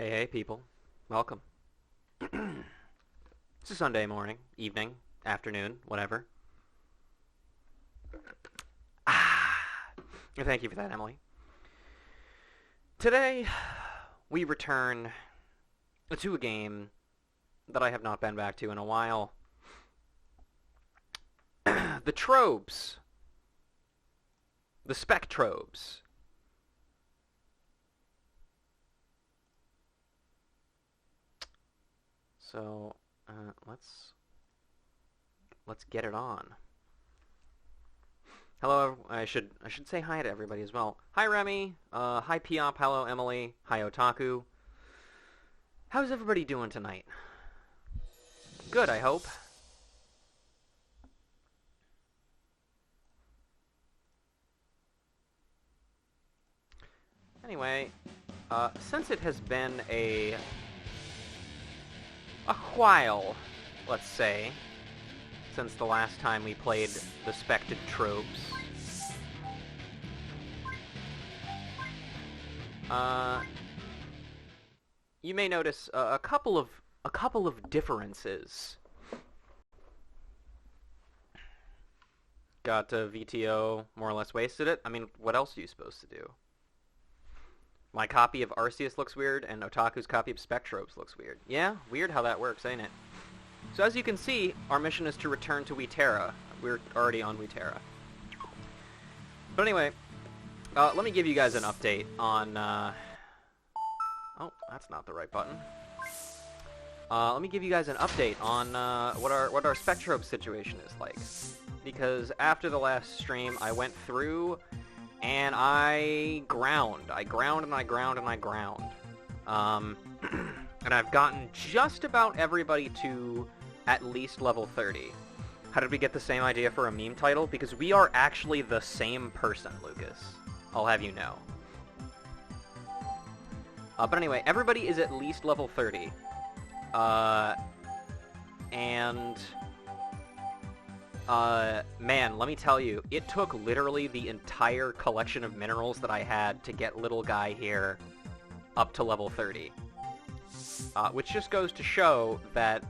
Hey, hey, people. Welcome. It's a Sunday morning, evening, afternoon, whatever. Thank you for that, Emily. Today, we return to a game that I have not been back to in a while. The Trobes. The Spectrobes. So, let's get it on. Hello, I should say hi to everybody as well. Hi Remy, hi Piop, hello Emily, hi Otaku. How's everybody doing tonight? Good, I hope. Anyway, since it has been a while, let's say, since the last time we played the Spectrobes. You may notice a couple of differences. Got VTO more or less wasted it. I mean, what else are you supposed to do? My copy of Arceus looks weird, and Otaku's copy of Spectrobes looks weird. Yeah, weird how that works, ain't it? So as you can see, our mission is to return to Weterra. We're already on Weterra. But anyway, let me give you guys an update on... Oh, that's not the right button. Let me give you guys an update on what our Spectrobe situation is like. Because after the last stream, I went through... and I ground. I ground and I ground and I ground. And I've gotten just about everybody to at least level 30. How did we get the same idea for a meme title? Because we are actually the same person, Lucas. I'll have you know. But anyway, everybody is at least level 30. Man, let me tell you, it took literally the entire collection of minerals that I had to get little guy here up to level 30. Which just goes to show that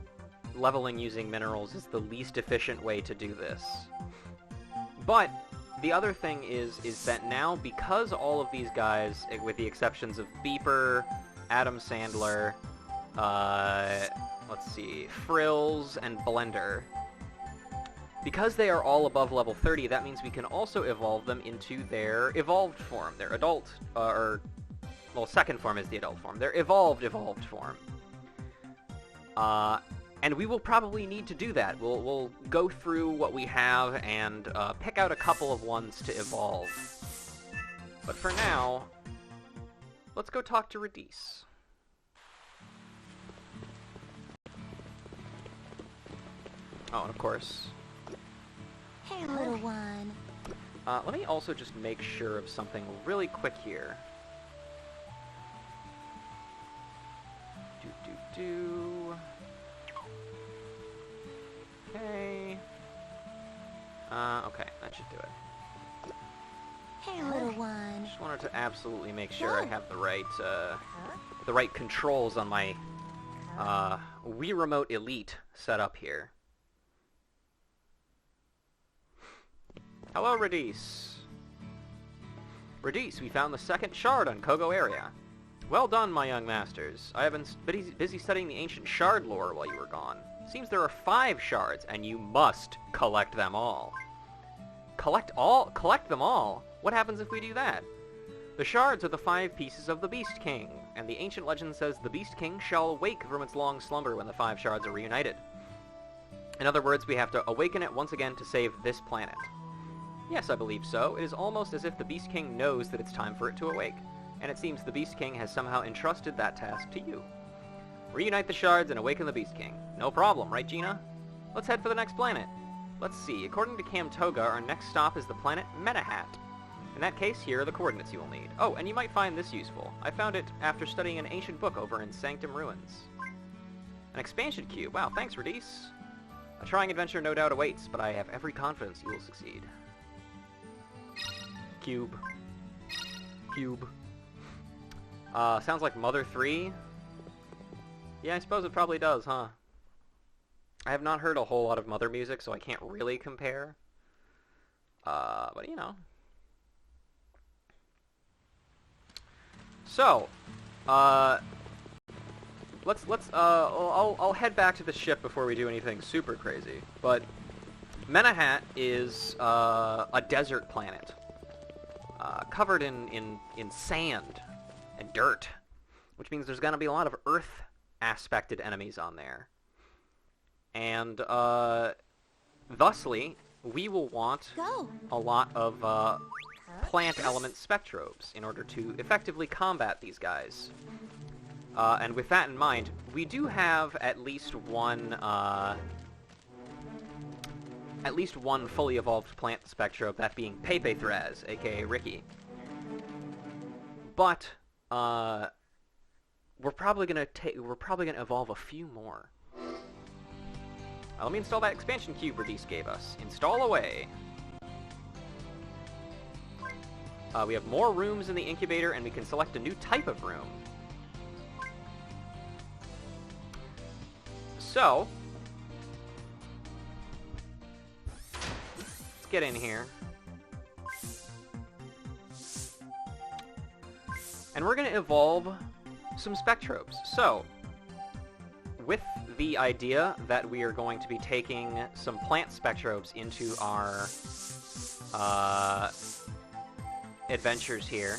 leveling using minerals is the least efficient way to do this. But the other thing is that now, because all of these guys, with the exceptions of Beeper, Adam Sandler, let's see, Frills, and Blender, because they are all above level 30, that means we can also evolve them into their evolved form, their adult, well, second form is the adult form, their evolved form. And we will probably need to do that. We'll go through what we have and pick out a couple of ones to evolve. But for now, let's go talk to Radis. Oh, and of course... Hey, little one. Let me also just make sure of something really quick here. Okay. Okay, that should do it. Hey, little one. Just wanted to absolutely make sure I have the right controls on my Wii Remote Elite set up here. Hello, Radis. Radis, we found the second shard on Kogo area. Well done, my young masters. I have been busy studying the ancient shard lore while you were gone. Seems there are 5 shards, and you must collect them all. Collect them all? What happens if we do that? The shards are the 5 pieces of the Beast King, and the ancient legend says the Beast King shall awake from its long slumber when the 5 shards are reunited. In other words, we have to awaken it once again to save this planet. Yes, I believe so. It is almost as if the Beast King knows that it's time for it to awake, and it seems the Beast King has somehow entrusted that task to you. Reunite the shards and awaken the Beast King. No problem, right, Gina? Let's head for the next planet. Let's see, according to Camtoga, our next stop is the planet Metahat. In that case, here are the coordinates you will need. Oh, and you might find this useful. I found it after studying an ancient book over in Sanctum Ruins. An expansion cube. Wow, thanks, Radis. A trying adventure no doubt awaits, but I have every confidence you will succeed. Cube. Sounds like Mother 3. Yeah, I suppose it probably does, huh? I have not heard a whole lot of Mother music, so I can't really compare. But you know. So, I'll head back to the ship before we do anything super crazy. But Menahat is a desert planet, covered in sand and dirt, which means there's going to be a lot of Earth-aspected enemies on there. And thusly, we will want a lot of plant element Spectrobes in order to effectively combat these guys. And with that in mind, we do have at least one fully evolved plant Spectrobe, that being Pepe Thraz, aka Ricky. But we're probably gonna evolve a few more. Let me install that expansion cube Radice gave us. Install away. We have more rooms in the incubator, and we can select a new type of room. So, let's get in here. And we're going to evolve some Spectrobes. So, with the idea that we are going to be taking some plant Spectrobes into our adventures here.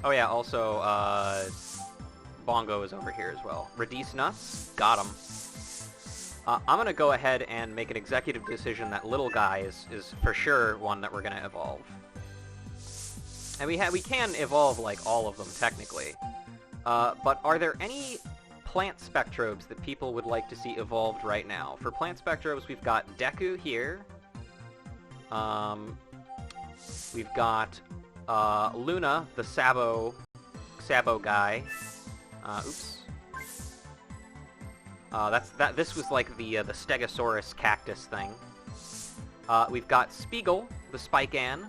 Oh yeah, also, Bongo is over here as well. Radice Nuts, got him. I'm going to go ahead and make an executive decision that little guy is for sure one that we're going to evolve. And we can evolve, like, all of them, technically. But are there any plant Spectrobes that people would like to see evolved right now? For plant Spectrobes, we've got Deku here. We've got Luna, the Sabo guy. Oops. This was like the Stegosaurus cactus thing. We've got Spiegel, the Spikean.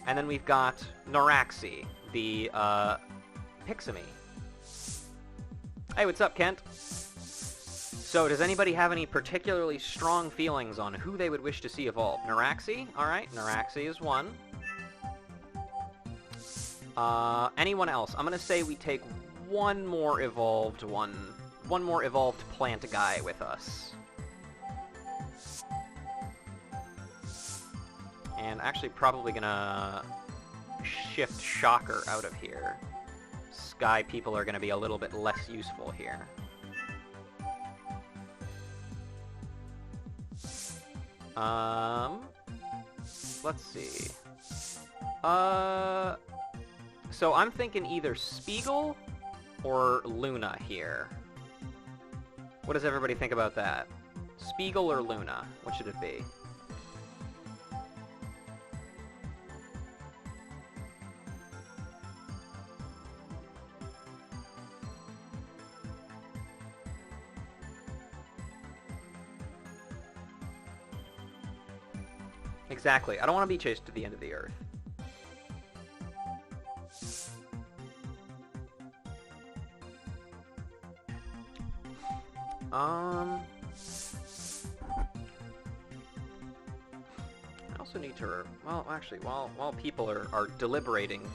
And then we've got Noraxi, the Pixamy. Hey, what's up, Kent? So, does anybody have any particularly strong feelings on who they would wish to see evolve? Noraxi? Alright, Noraxi is one. Anyone else? I'm gonna say we take one more evolved plant guy with us. And actually probably gonna shift Shocker out of here. Sky people are gonna be a little bit less useful here. Let's see. So I'm thinking either Spiegel or Luna here. What does everybody think about that? Spiegel or Luna? What should it be? Exactly. I don't want to be chased to the end of the earth. I also need to... Well, actually, while people are deliberating,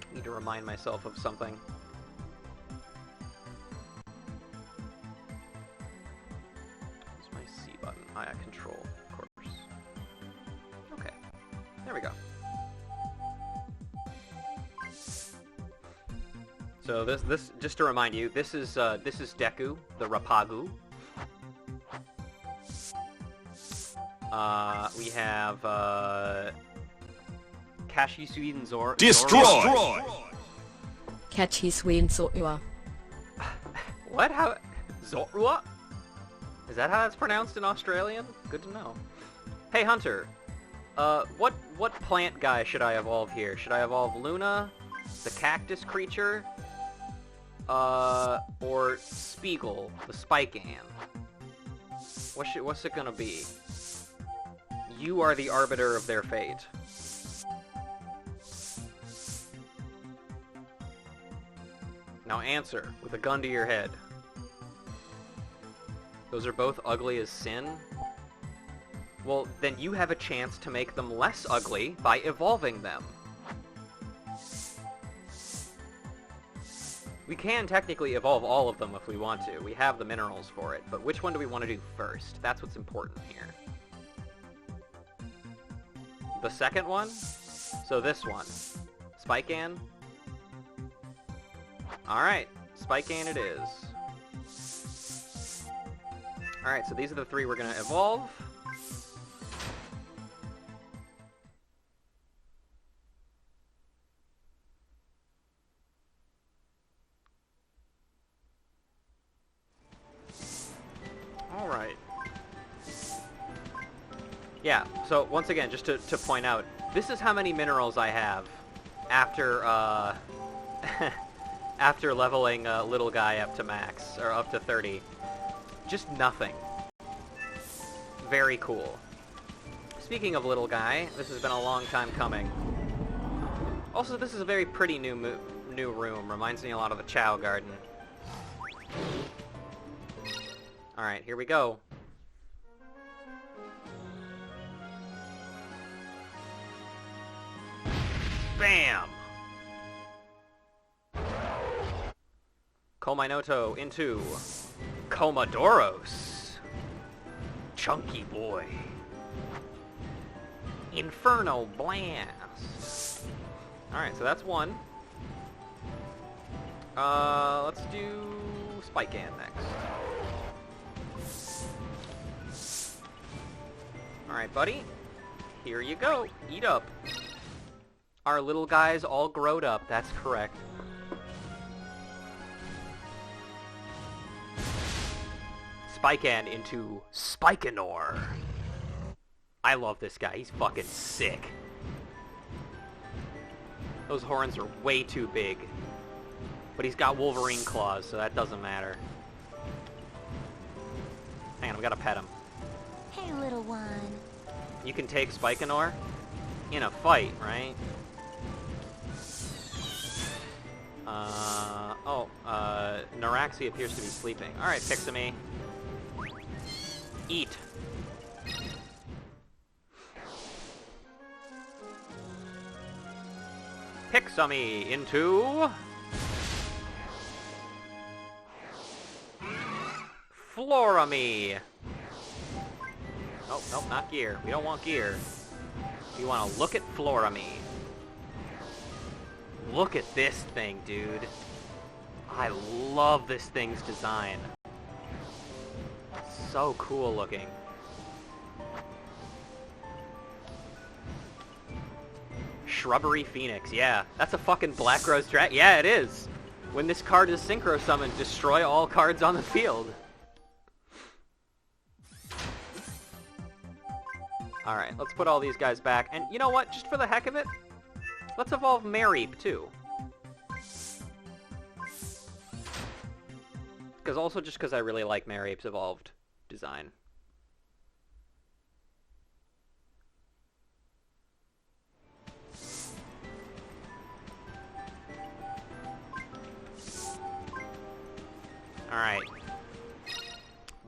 I need to remind myself of something. Control, of course. Okay, there we go. So this just to remind you, this is Deku, the Rapagu. We have Kashi Sweden Zor. Destroy! Catchy Sweden Zorua. What? How? Zorua? Is that how that's pronounced in Australian? Good to know. Hey, Hunter. What plant guy should I evolve here? Should I evolve Luna, the cactus creature, or Spiegel, the Spikean? What's it gonna be? You are the arbiter of their fate. Now answer, with a gun to your head. Those are both ugly as sin? Well, then you have a chance to make them less ugly by evolving them. We can technically evolve all of them if we want to. We have the minerals for it, but which one do we want to do first? That's what's important here. The second one? So this one. Spikean? Alright, Spikean it is. Alright, so these are the three we're going to evolve. Alright. Yeah, so once again, just to point out, this is how many minerals I have after, after leveling little guy up to max, or up to 30. Just nothing. Very cool. Speaking of little guy, this has been a long time coming. Also, this is a very pretty new room. Reminds me a lot of the Chow Garden. Alright, here we go. Bam! Komainoto into Comodoros. Chunky boy. Inferno Blast. Alright, so that's one. Let's do Spikean next. Alright, buddy. Here you go. Eat up. Our little guy's all growed up. That's correct. Spikean into Spikenor. I love this guy. He's fucking sick. Those horns are way too big. But he's got Wolverine claws, so that doesn't matter. Hang on, we gotta pet him. Hey, little one. You can take Spikenor in a fight, right? Naraxi appears to be sleeping. Alright, Pixamy. Eat. Pixamy into... Floramy. Oh, nope, not Gear. We don't want Gear. We want to look at Floramy. Look at this thing, dude. I love this thing's design. So cool looking. Shrubbery Phoenix, yeah. That's a fucking Black Rose Dragon. Yeah, it is. When this card is Synchro Summoned, destroy all cards on the field. Alright, let's put all these guys back. And you know what? Just for the heck of it, let's evolve Mareep, too. Because also just because I really like Mareep's evolved design. Alright.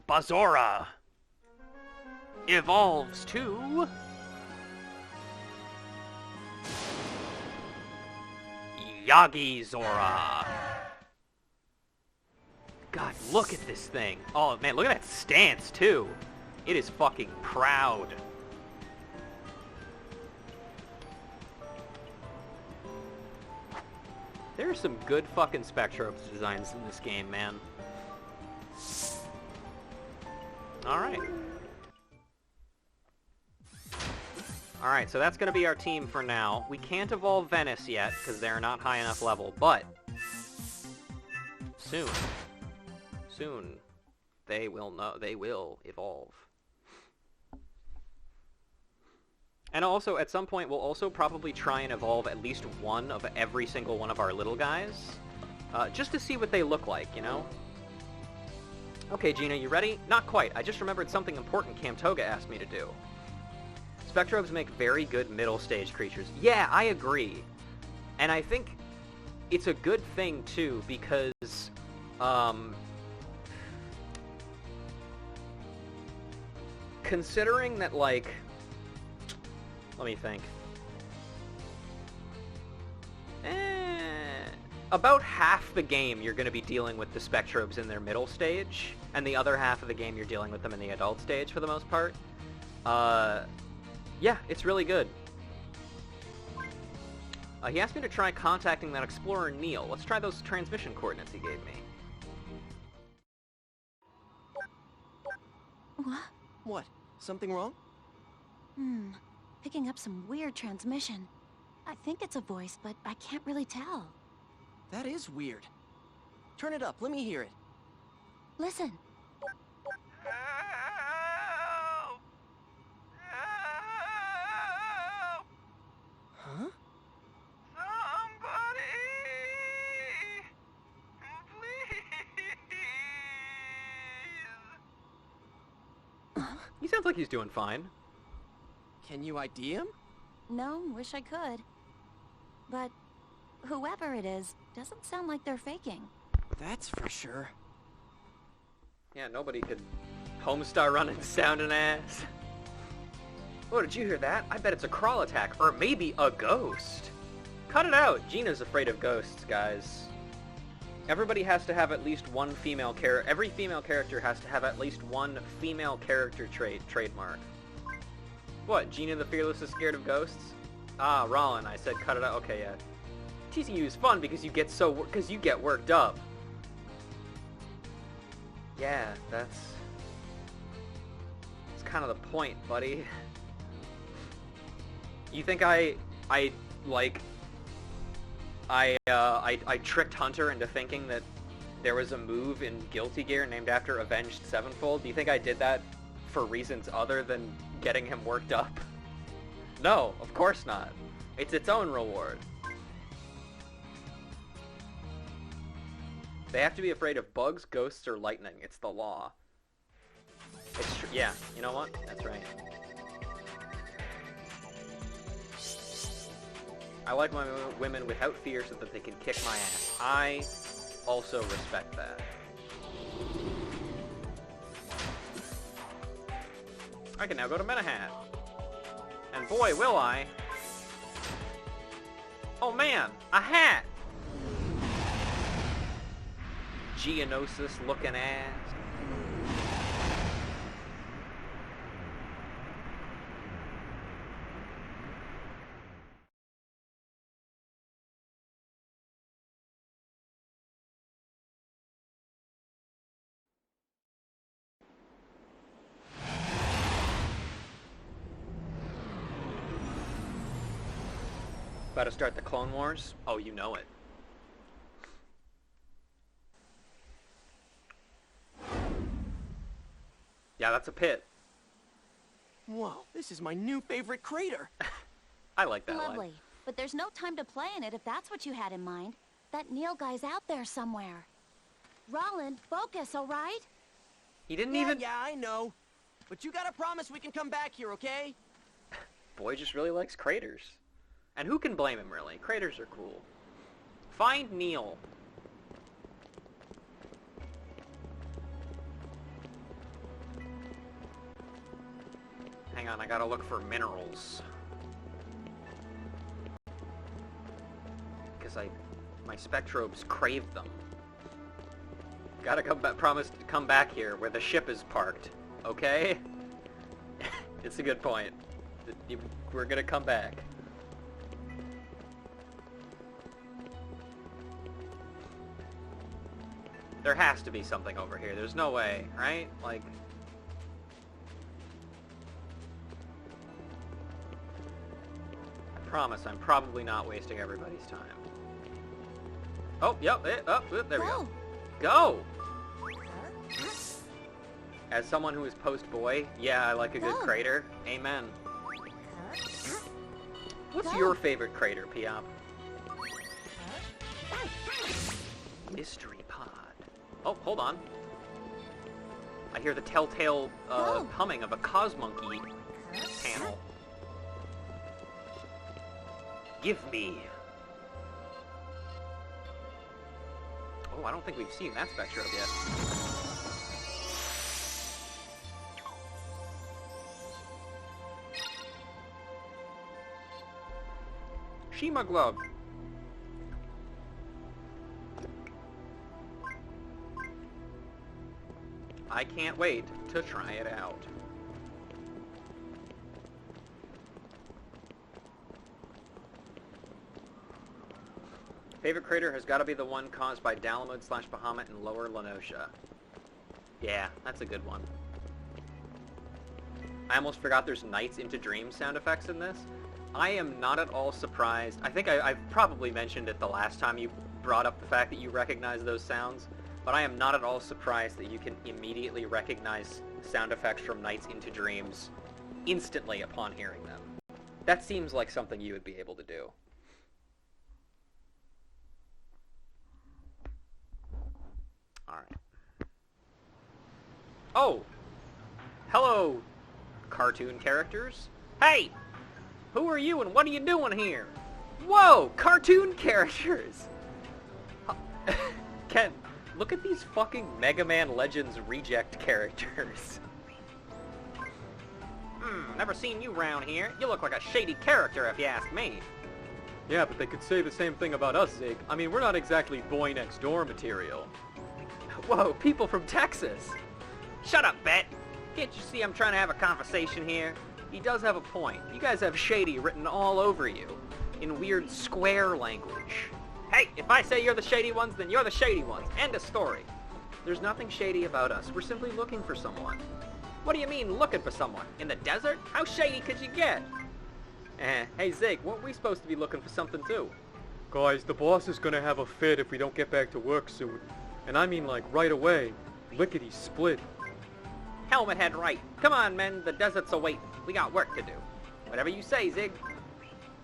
Bazora evolves to... Yagizora. God, look at this thing. Oh, man, look at that stance, too. It is fucking proud. There are some good fucking Spectrobes designs in this game, man. Alright. Alright, so that's going to be our team for now. We can't evolve Venice yet, because they're not high enough level, but... soon. Soon. They will evolve. And also, at some point, we'll also probably try and evolve at least one of every single one of our little guys. Just to see what they look like, you know? Okay, Gina, you ready? Not quite. I just remembered something important Camtoga asked me to do. Spectrobes make very good middle stage creatures. Yeah, I agree. And I think it's a good thing, too, because, considering that, like, let me think. About half the game you're going to be dealing with the Spectrobes in their middle stage, and the other half of the game you're dealing with them in the adult stage for the most part. Yeah, it's really good. He asked me to try contacting that explorer Neil. Let's try those transmission coordinates he gave me. What? What? Something wrong? Picking up some weird transmission. I think it's a voice, but I can't really tell. That is weird. Turn it up, let me hear it. Listen. Help! Help! Huh? Somebody! Please! He sounds like he's doing fine. Can you ID him? No, wish I could. But whoever it is, doesn't sound like they're faking. That's for sure. Yeah, nobody could homestar running sounding ass. Oh, did you hear that? I bet it's a crawl attack, or maybe a ghost. Cut it out! Gina's afraid of ghosts, guys. Everybody has to have at least one female character. Every female character has to have at least one female character trademark. What, Gina the Fearless is scared of ghosts? Ah, Rollin, I said cut it out. Okay, yeah. Teasing you is fun because you get worked up. Yeah, that's kind of the point, buddy. You think I tricked Hunter into thinking that there was a move in Guilty Gear named after Avenged Sevenfold? Do you think I did that for reasons other than getting him worked up? No, of course not. It's its own reward. They have to be afraid of bugs, ghosts, or lightning. It's the law. It's true. Yeah, you know what? That's right. I like my women without fear so that they can kick my ass. I also respect that. I can now go to Menahat. And boy, will I. Oh man, a hat! Geonosis looking ass. About to start the Clone Wars? Oh, you know it. Yeah, that's a pit. Whoa, this is my new favorite crater. I like that Lovely. one. But there's no time to play in it if that's what you had in mind. That Neil guy's out there somewhere. Rollin, focus, all right? He didn't Yeah, even... yeah, I know. But you gotta promise we can come back here, okay? Boy just really likes craters. And who can blame him, really? Craters are cool. Find Neil. Hang on, I gotta look for minerals. Because my Spectrobes craved them. Gotta promise to come back here where the ship is parked. Okay? It's a good point. We're gonna come back. There has to be something over here. There's no way, right? Like... I promise I'm probably not wasting everybody's time. Oh, yep, there we go. Go! As someone who is post-boy, yeah, I like a good crater. Amen. What's your favorite crater, Piop? Mystery pod. Oh, hold on. I hear the telltale humming of a cosmonkey panel. Give me I don't think we've seen that Spectrobe yet. Shima Glove. I can't wait to try it out. Favorite crater has got to be the one caused by Dalamud/Bahamut in Lower Lenosha. Yeah, that's a good one. I almost forgot there's Nights into Dreams sound effects in this. I am not at all surprised. I think I've probably mentioned it the last time you brought up the fact that you recognize those sounds, but I am not at all surprised that you can immediately recognize sound effects from Nights into Dreams instantly upon hearing them. That seems like something you would be able to do. Alright. Oh! Hello, cartoon characters. Hey! Who are you and what are you doing here? Whoa! Cartoon characters! Ken, look at these fucking Mega Man Legends reject characters. Never seen you around here. You look like a shady character if you ask me. Yeah, but they could say the same thing about us, Zig. I mean, we're not exactly boy next door material. Whoa, people from Texas! Shut up, Bet! Can't you see I'm trying to have a conversation here? He does have a point. You guys have shady written all over you, in weird square language. Hey, if I say you're the shady ones, then you're the shady ones. End of story. There's nothing shady about us. We're simply looking for someone. What do you mean, looking for someone? In the desert? How shady could you get? Hey Zig, weren't we supposed to be looking for something too? Guys, the boss is gonna have a fit if we don't get back to work soon. And I mean like right away. Lickety split. Helmet head right. Come on, men, the desert's awaiting. We got work to do. Whatever you say, Zig.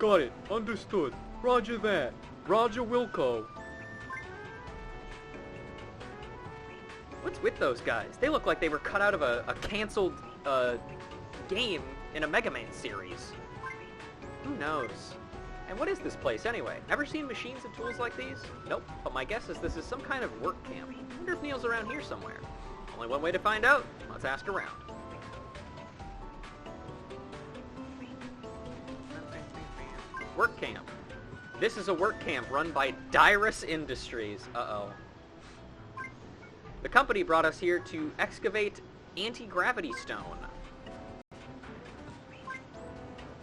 Got it. Understood. Roger that. Roger Wilco. What's with those guys? They look like they were cut out of a canceled game in a Mega Man series. Who knows? And what is this place anyway? Ever seen machines and tools like these? Nope, but my guess is this is some kind of work camp. I wonder if Neil's around here somewhere. Only one way to find out. Let's ask around. Work camp. This is a work camp run by Dyrus Industries. Uh-oh. The company brought us here to excavate anti-gravity stone.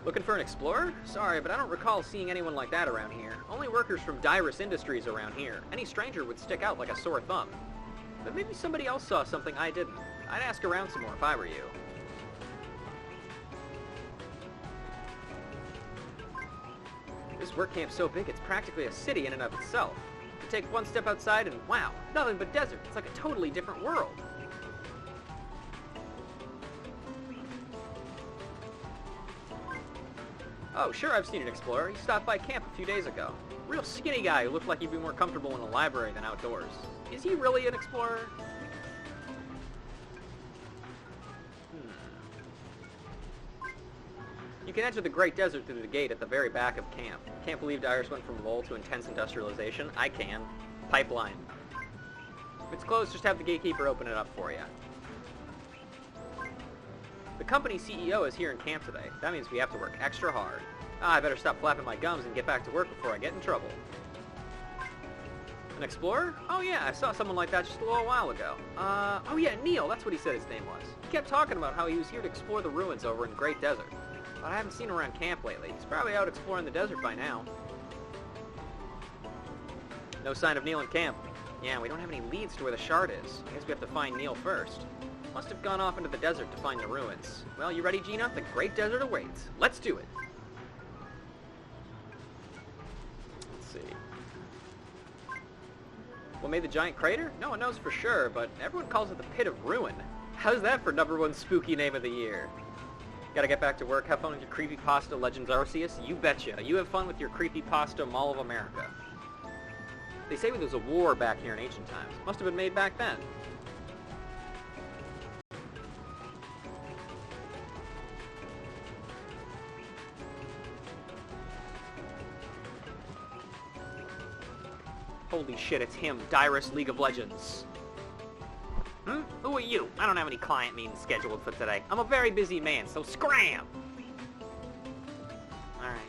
Looking for an explorer? Sorry, but I don't recall seeing anyone like that around here. Only workers from Dyrus Industries around here. Any stranger would stick out like a sore thumb. But maybe somebody else saw something I didn't. I'd ask around some more if I were you. This work camp's so big it's practically a city in and of itself. You take one step outside and wow, nothing but desert. It's like a totally different world. Oh, sure, I've seen an explorer. He stopped by camp a few days ago. Real skinny guy who looked like he'd be more comfortable in a library than outdoors. Is he really an explorer? You can enter the Great Desert through the gate at the very back of camp. Can't believe Dyrus went from lull to intense industrialization. I can. Pipeline. If it's closed, just have the gatekeeper open it up for you. The company CEO is here in camp today. That means we have to work extra hard. I better stop flapping my gums and get back to work before I get in trouble. An explorer? Oh yeah, I saw someone like that just a little while ago. Oh yeah, Neil, that's what he said his name was. He kept talking about how he was here to explore the ruins over in Great Desert. But I haven't seen him around camp lately. He's probably out exploring the desert by now. No sign of Neil in camp. Yeah, we don't have any leads to where the shard is. I guess we have to find Neil first. Must have gone off into the desert to find the ruins. Well, you ready, Gina? The Great Desert awaits. Let's do it. Let's see. What made the giant crater? No one knows for sure, but everyone calls it the Pit of Ruin. How's that for #1 spooky name of the year? Gotta get back to work. Have fun with your creepypasta Legends Arceus? You betcha. You have fun with your creepypasta Mall of America. They say there was a war back here in ancient times. Must have been made back then. Holy shit, it's him, Dyrus, League of Legends. Who are you? I don't have any client meetings scheduled for today. I'm a very busy man, so scram! Alright.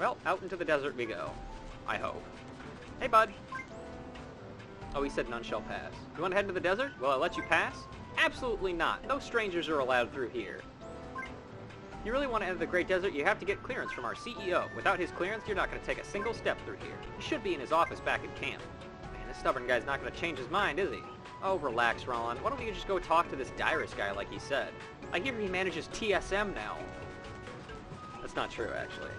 Well, out into the desert we go. I hope. Hey, bud. Oh, he said none shall pass. You want to head to the desert? Will I let you pass? Absolutely not. No strangers are allowed through here. If you really want to enter the Great Desert, you have to get clearance from our CEO. Without his clearance, you're not going to take a single step through here. He should be in his office back at camp. Man, this stubborn guy's not going to change his mind, is he? Oh, relax, Roland. Why don't we just go talk to this Dyrus guy like he said? I hear he manages TSM now. That's not true, actually.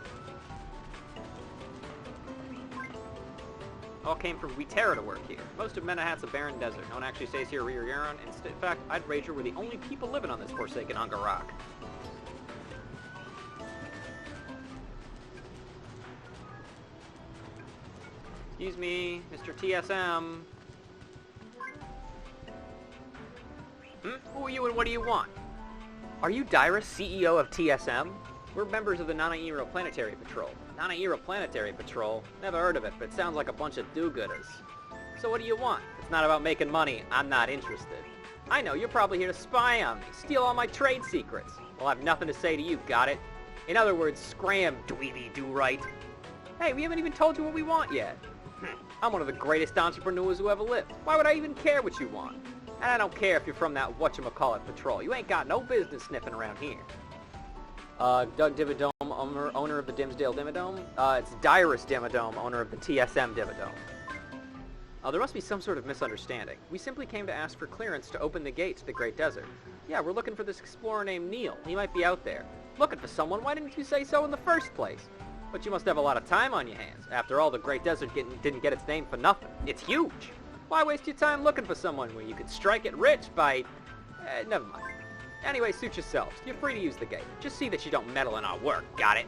All came from Witera to work here. Most of Menahat's a barren desert. No one actually stays here year round. In fact, I'd wager we're the only people living on this forsaken Unga rock. Excuse me, Mr. TSM. Who are you and what do you want? Are you Dyrus, CEO of TSM? We're members of the Nanairo Planetary Patrol. Nanairo Planetary Patrol? Never heard of it, but it sounds like a bunch of do-gooders. So what do you want? It's not about making money. I'm not interested. I know, you're probably here to spy on me, steal all my trade secrets. Well, I have nothing to say to you, got it? In other words, scram, dweeby-do-right. Hey, we haven't even told you what we want yet. I'm one of the greatest entrepreneurs who ever lived. Why would I even care what you want? And I don't care if you're from that whatchamacallit patrol. You ain't got no business sniffing around here. Doug Dimmadome, owner of the Dimsdale Dimmadome? It's Dyrus Dimmadome, owner of the TSM Dimmadome. There must be some sort of misunderstanding. We simply came to ask for clearance to open the gate to the Great Desert. Yeah, we're looking for this explorer named Neil. He might be out there. Looking for someone? Why didn't you say so in the first place? But you must have a lot of time on your hands. After all, the Great Desert didn't get its name for nothing. It's huge. Why waste your time looking for someone when you could strike it rich by... never mind. Anyway, suit yourselves. You're free to use the gate. Just see that you don't meddle in our work, got it?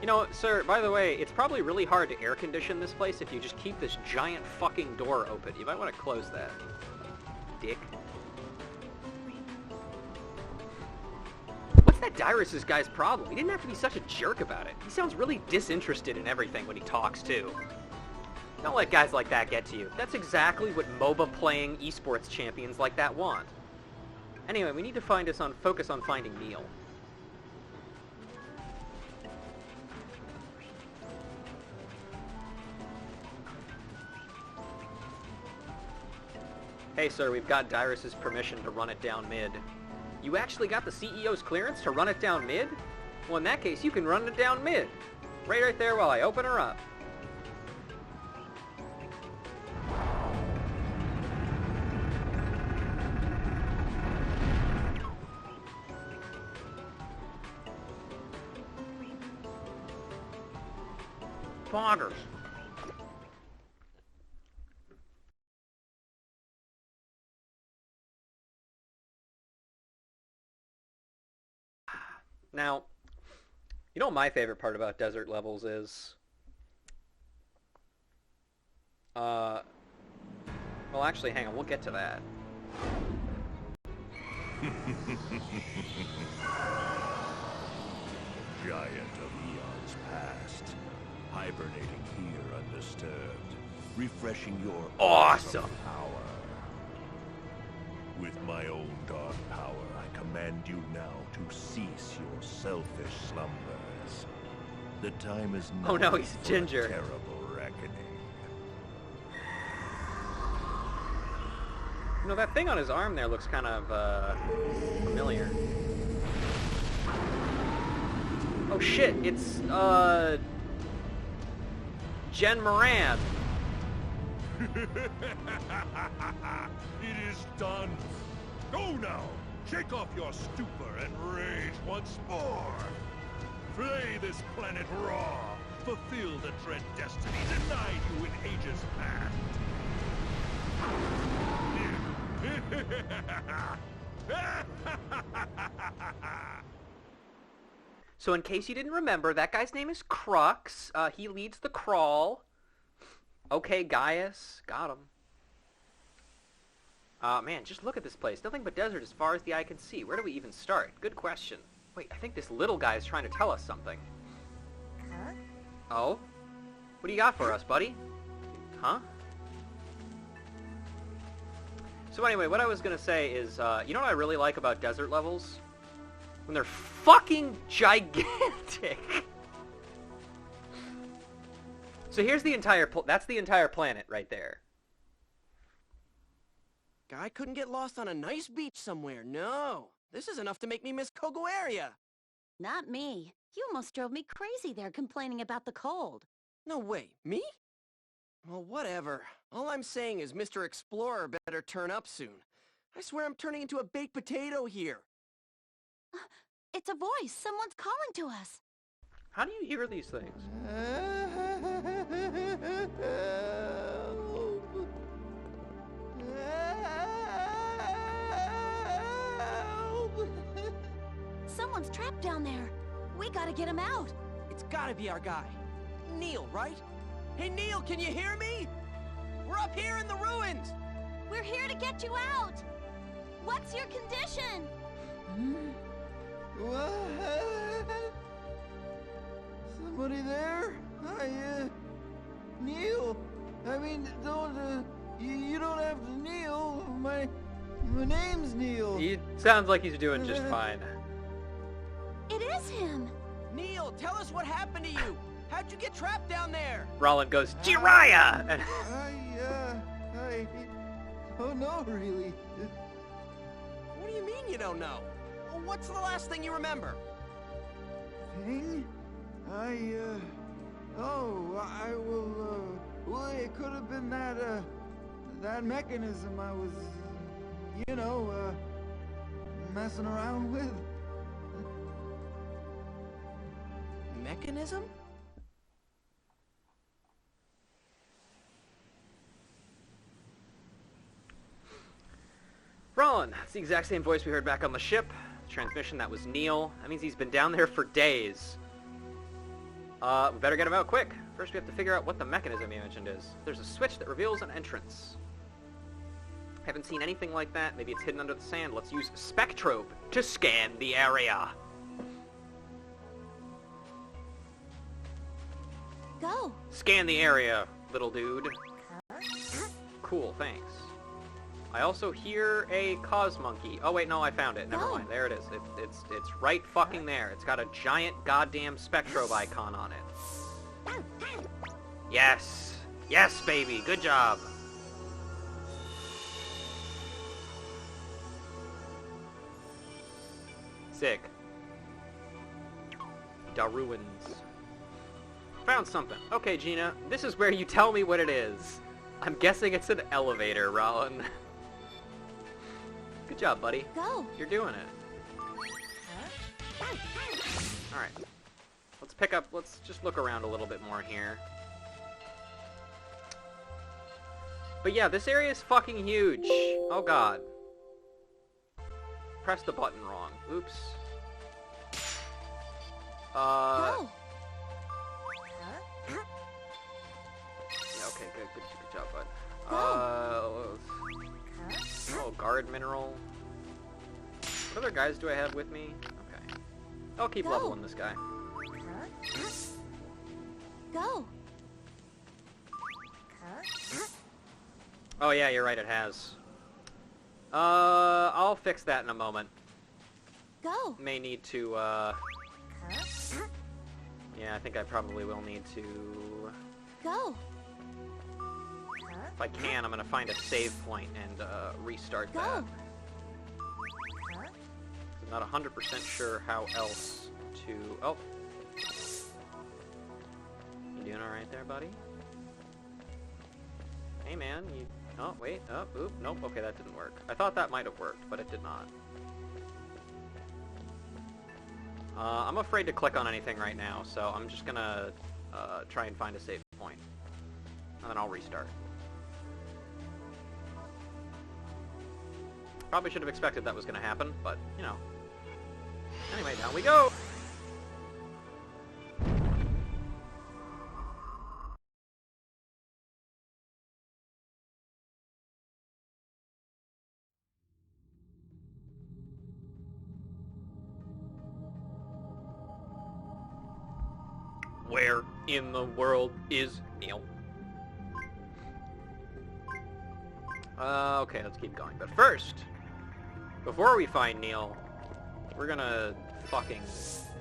You know, sir, by the way, it's probably really hard to air condition this place if you just keep this giant fucking door open. You might want to close that. Dick. What's that Dyrus' guy's problem? He didn't have to be such a jerk about it. He sounds really disinterested in everything when he talks, too. Don't let guys like that get to you. That's exactly what MOBA-playing eSports champions like that want. Anyway, we need to focus on finding Neil. Hey, sir, we've got Dyrus' permission to run it down mid. You actually got the CEO's clearance to run it down mid? Well, in that case, you can run it down mid. Right there while I open her up. Poggers. Now, you know what my favorite part about desert levels is? Well, actually, hang on, we'll get to that. Giant of eons past, hibernating here undisturbed, refreshing your Awesome power. With my own dark power, I command you now to cease your selfish slumbers. The time is now. Oh no, he's for Ginger. a terrible reckoning. You know, that thing on his arm there looks kind of, familiar. Oh shit, it's, Jen Moran. It is done. Go now. Shake off your stupor and rage once more. Flay this planet raw. Fulfill the dread destiny denied you in ages past. So in case you didn't remember, that guy's name is Crux. He leads the crawl. Okay, Gaius. Got him. Man, just look at this place. Nothing but desert as far as the eye can see. Where do we even start? Good question. Wait, I think this little guy is trying to tell us something. Oh? What do you got for us, buddy? Huh? So anyway, what I was gonna say is, you know what I really like about desert levels? When they're fucking gigantic! So here's the entire, that's the entire planet right there. Guy couldn't get lost on a nice beach somewhere, no. This is enough to make me miss Kogo area. Not me. You almost drove me crazy there complaining about the cold. No way, me? Well, whatever. All I'm saying is Mr. Explorer better turn up soon. I swear I'm turning into a baked potato here. It's a voice. Someone's calling to us. How do you hear these things? Someone's trapped down there. We gotta get him out. It's gotta be our guy. Neil, right? Hey, Neil, can you hear me? We're up here in the ruins! We're here to get you out. What's your condition? What? Somebody there? Neil. I mean, don't, you don't have to kneel. My name's Neil. He sounds like he's doing just fine. It is him. Neil, tell us what happened to you. How'd you get trapped down there? Roland goes, Jiraiya! And I don't know, really. What do you mean you don't know? Well, what's the last thing you remember? Thing? I will, well, it could have been that mechanism I was, messing around with. Mechanism? Roland, it's the exact same voice we heard back on the ship. Transmission, that was Neil. That means he's been down there for days. We better get him out quick. First we have to figure out what the mechanism he mentioned is. There's a switch that reveals an entrance. Haven't seen anything like that. Maybe it's hidden under the sand. Let's use Spectrobe to scan the area. Go. Scan the area, little dude. Cool, thanks. I also hear a cause monkey. Oh wait, no, I found it. Never No. mind. There it is. It's right fucking there. It's got a giant goddamn Spectrobe icon on it. Yes. Yes, baby. Good job. Sick. Da ruins. Found something. Okay, Gina, this is where you tell me what it is. I'm guessing it's an elevator, Rollin. Good job, buddy. Go. You're doing it. Alright. Let's just look around a little bit more here. But yeah, this area is fucking huge. Oh god. Pressed the button wrong. Oops. Go. Yeah, okay, good job, bud. Oh, guard mineral. What other guys do I have with me? Okay. I'll keep Go. leveling this guy. Go. Oh yeah, you're right, it has. I'll fix that in a moment. Go. May need to, yeah, I think I probably will need to... Go. If I can, I'm gonna find a save point and, restart Go. that. I'm not 100% sure how else to... Oh! You doing alright there, buddy? Hey, man, you... Oh, wait, oh, oop, nope, okay, that didn't work. I thought that might have worked, but it did not. I'm afraid to click on anything right now, so I'm just gonna, try and find a save point. And then I'll restart. Probably should have expected that was gonna happen, but, you know. Anyway, down we go! Where in the world is Neil? Okay, let's keep going. But first, before we find Neil, we're gonna fucking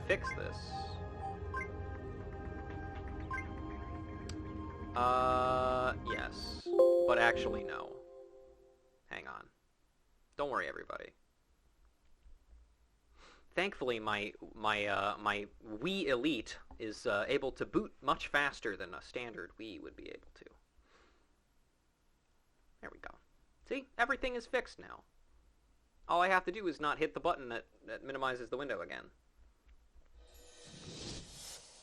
fix this. Yes. But actually, no. Hang on. Don't worry, everybody. Thankfully, my Wii Elite is able to boot much faster than a standard Wii would be able to. There we go. See? Everything is fixed now. All I have to do is not hit the button that minimizes the window again.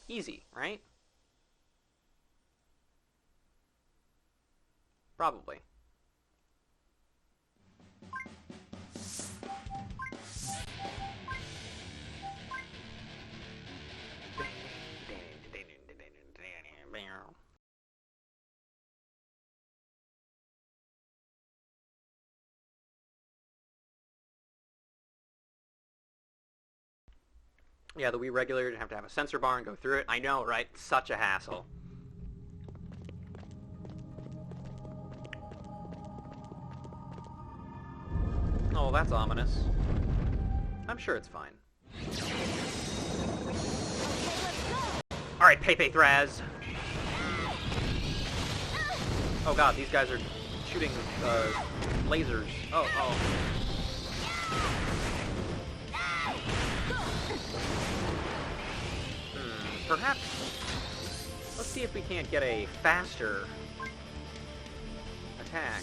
Easy, right? Probably. Yeah, the Wii regulator didn't have to have a sensor bar and go through it. I know, right? Such a hassle. Oh, that's ominous. I'm sure it's fine. Alright, Pepe Thraz. Oh god, these guys are shooting lasers. Oh, oh. Perhaps... Let's see if we can't get a faster attack.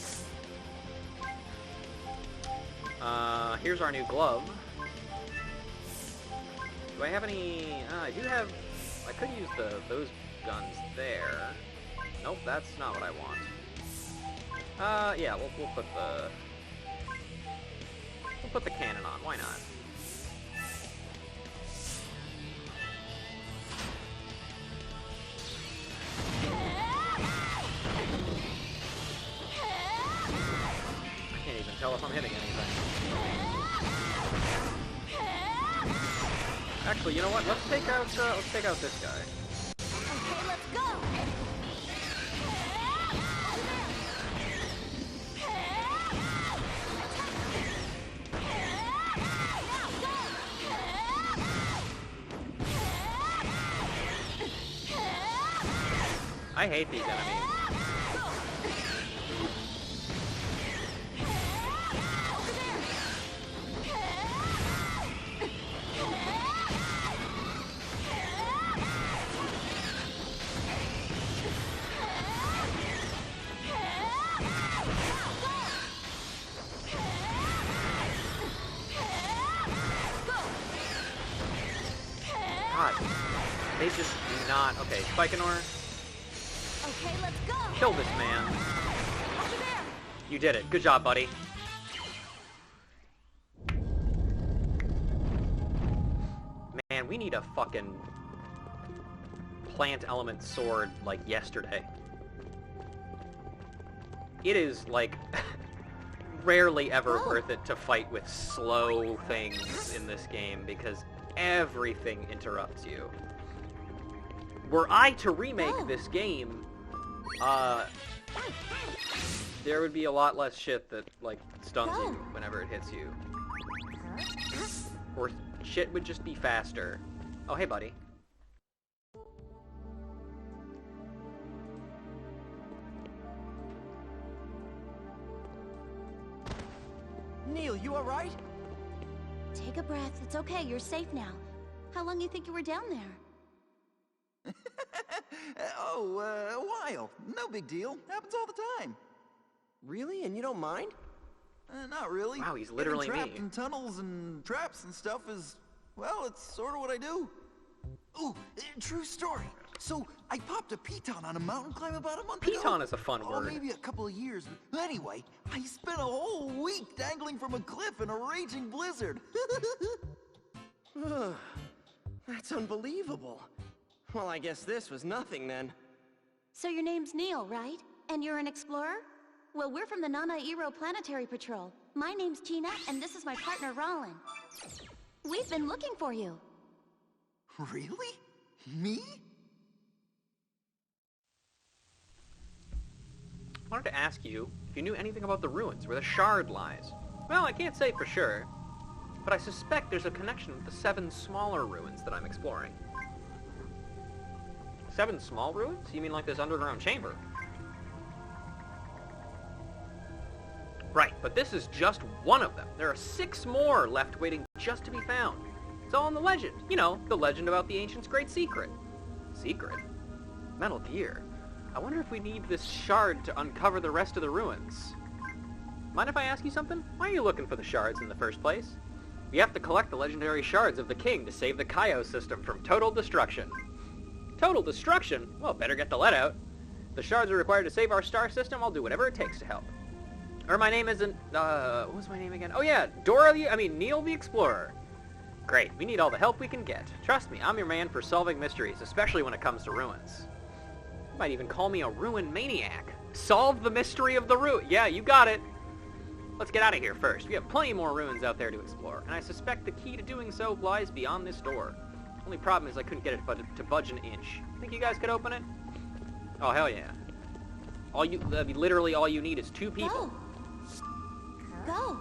Here's our new glove. Do I have any... I do have... I could use those guns there. Nope, that's not what I want. Yeah, we'll put the... We'll put the cannon on, why not? I can't even tell if I'm hitting anything. Actually, you know what? Let's take out this guy. Okay, let's go. I hate these enemies. God, they just do not... Okay, Spikenor. Okay, let's go. Kill this man. Over there. You did it. Good job, buddy. Man, we need a fucking plant element sword like yesterday. It is, like, rarely ever worth it to fight with slow things in this game because everything interrupts you. Were I to remake this game, there would be a lot less shit that, like, stuns you whenever it hits you. Or shit would just be faster. Oh, hey, buddy. Neil, you alright? Take a breath. It's okay. You're safe now. How long do you think you were down there? A while. No big deal. Happens all the time. Really? And you don't mind? Not really. Wow, he's literally Getting trapped me. in tunnels and traps and stuff is, well, it's sort of what I do. Ooh, true story. So, I popped a piton on a mountain climb about a month ago. Piton is a fun word. Maybe a couple of years. Anyway, I spent a whole week dangling from a cliff in a raging blizzard. That's unbelievable. Well, I guess this was nothing then. So your name's Neil, right? And you're an explorer? Well, we're from the Nanairo Planetary Patrol. My name's Tina, and this is my partner, Rollin. We've been looking for you. Really? Me? wanted to ask you if you knew anything about the ruins where the shard lies. Well, I can't say for sure, but I suspect there's a connection with the 7 smaller ruins that I'm exploring. 7 small ruins? You mean like this underground chamber? Right, but this is just one of them. There are 6 more left waiting just to be found. It's all in the legend. You know, the legend about the Ancient's great secret. Secret? Metal Gear. I wonder if we need this shard to uncover the rest of the ruins. Mind if I ask you something? Why are you looking for the shards in the first place? You have to collect the legendary shards of the king to save the Kaio system from total destruction. Total destruction? Well, better get the lead out. The shards are required to save our star system. I'll do whatever it takes to help. Or my name isn't, what was my name again? Oh yeah, Neil the Explorer. Great, we need all the help we can get. Trust me, I'm your man for solving mysteries, especially when it comes to ruins. You might even call me a ruin maniac. Solve the mystery of the ruin. Yeah, you got it. Let's get out of here first. We have plenty more ruins out there to explore, and I suspect the key to doing so lies beyond this door. Only problem is I couldn't get it to budge an inch. Think you guys could open it? Oh, hell yeah. Literally all you need is 2 people. Go.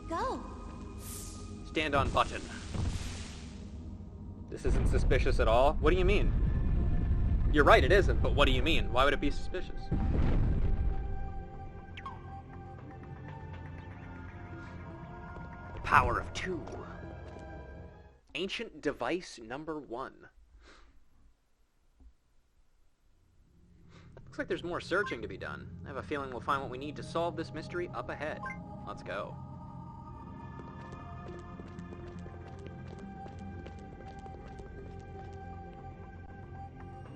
Go. Stand on button. This isn't suspicious at all? What do you mean? You're right, it isn't, but what do you mean? Why would it be suspicious? The power of 2. Ancient device number 1. Looks like there's more searching to be done. I have a feeling we'll find what we need to solve this mystery up ahead. Let's go.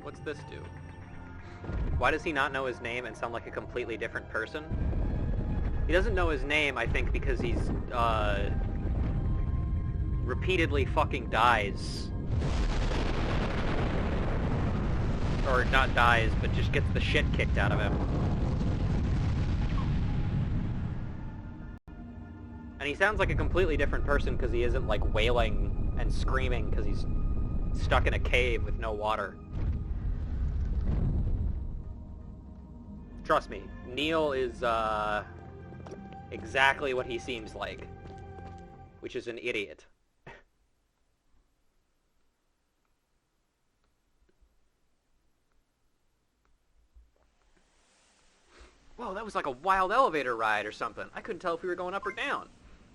What's this do? Why does he not know his name and sound like a completely different person? He doesn't know his name, I think, because he's, repeatedly fucking dies. Or not dies, but just gets the shit kicked out of him. And he sounds like a completely different person because he isn't, like, wailing and screaming because he's stuck in a cave with no water. Trust me, Neil is, exactly what he seems like. Which is an idiot. Whoa, that was like a wild elevator ride or something. I couldn't tell if we were going up or down.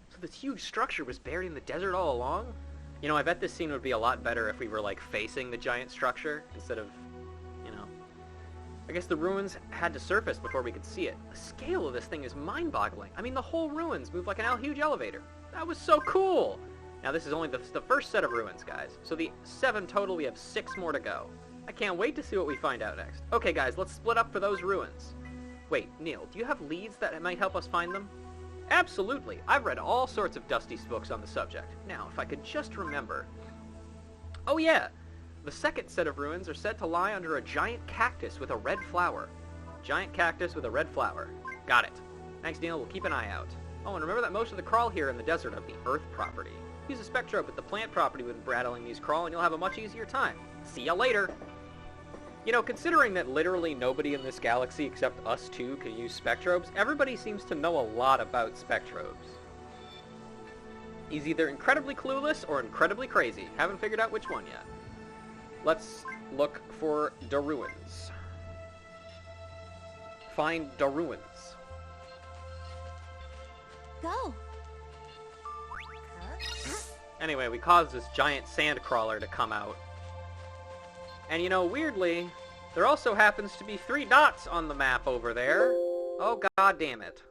So this huge structure was buried in the desert all along? You know, I bet this scene would be a lot better if we were, like, facing the giant structure instead of, you know. I guess the ruins had to surface before we could see it. The scale of this thing is mind-boggling. I mean, the whole ruins move like an huge elevator. That was so cool! Now, this is only the first set of ruins, guys. So the 7 total, we have 6 more to go. I can't wait to see what we find out next. Okay, guys, let's split up for those ruins. Wait, Neil, do you have leads that might help us find them? Absolutely. I've read all sorts of Dusty's books on the subject. Now, if I could just remember... Oh yeah! The second set of ruins are said to lie under a giant cactus with a red flower. Giant cactus with a red flower. Got it. Thanks, Neil. We'll keep an eye out. Oh, and remember that most of the crawl here in the desert of the Earth property. Use a Spectrobe with the plant property when battling these crawl, and you'll have a much easier time. See ya later! You know, considering that literally nobody in this galaxy except us 2 can use Spectrobes, everybody seems to know a lot about Spectrobes. He's either incredibly clueless or incredibly crazy. Haven't figured out which one yet. Let's look for the ruins. Find the ruins. Go. Anyway, we caused this giant sand crawler to come out. And you know, weirdly, there also happens to be 3 dots on the map over there. Oh, god damn it.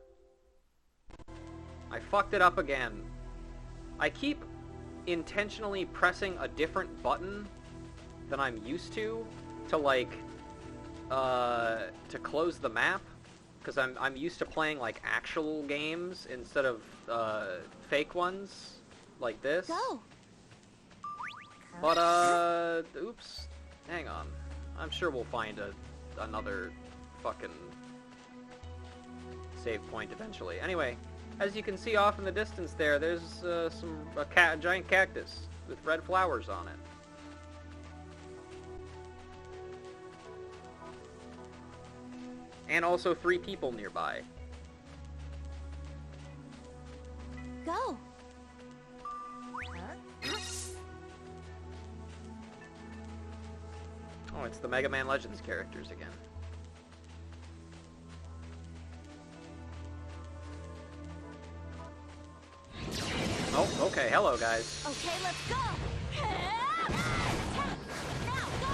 I fucked it up again. I keep intentionally pressing a different button than I'm used to like, to close the map. Because I'm used to playing, like, actual games instead of, fake ones like this. Go. But, oops. Hang on. I'm sure we'll find another fucking save point eventually. Anyway, as you can see off in the distance there, there's a giant cactus with red flowers on it. And also 3 people nearby. Go. Oh, it's the Mega Man Legends characters again. Oh, okay, hello guys. Okay, let's go. Now go.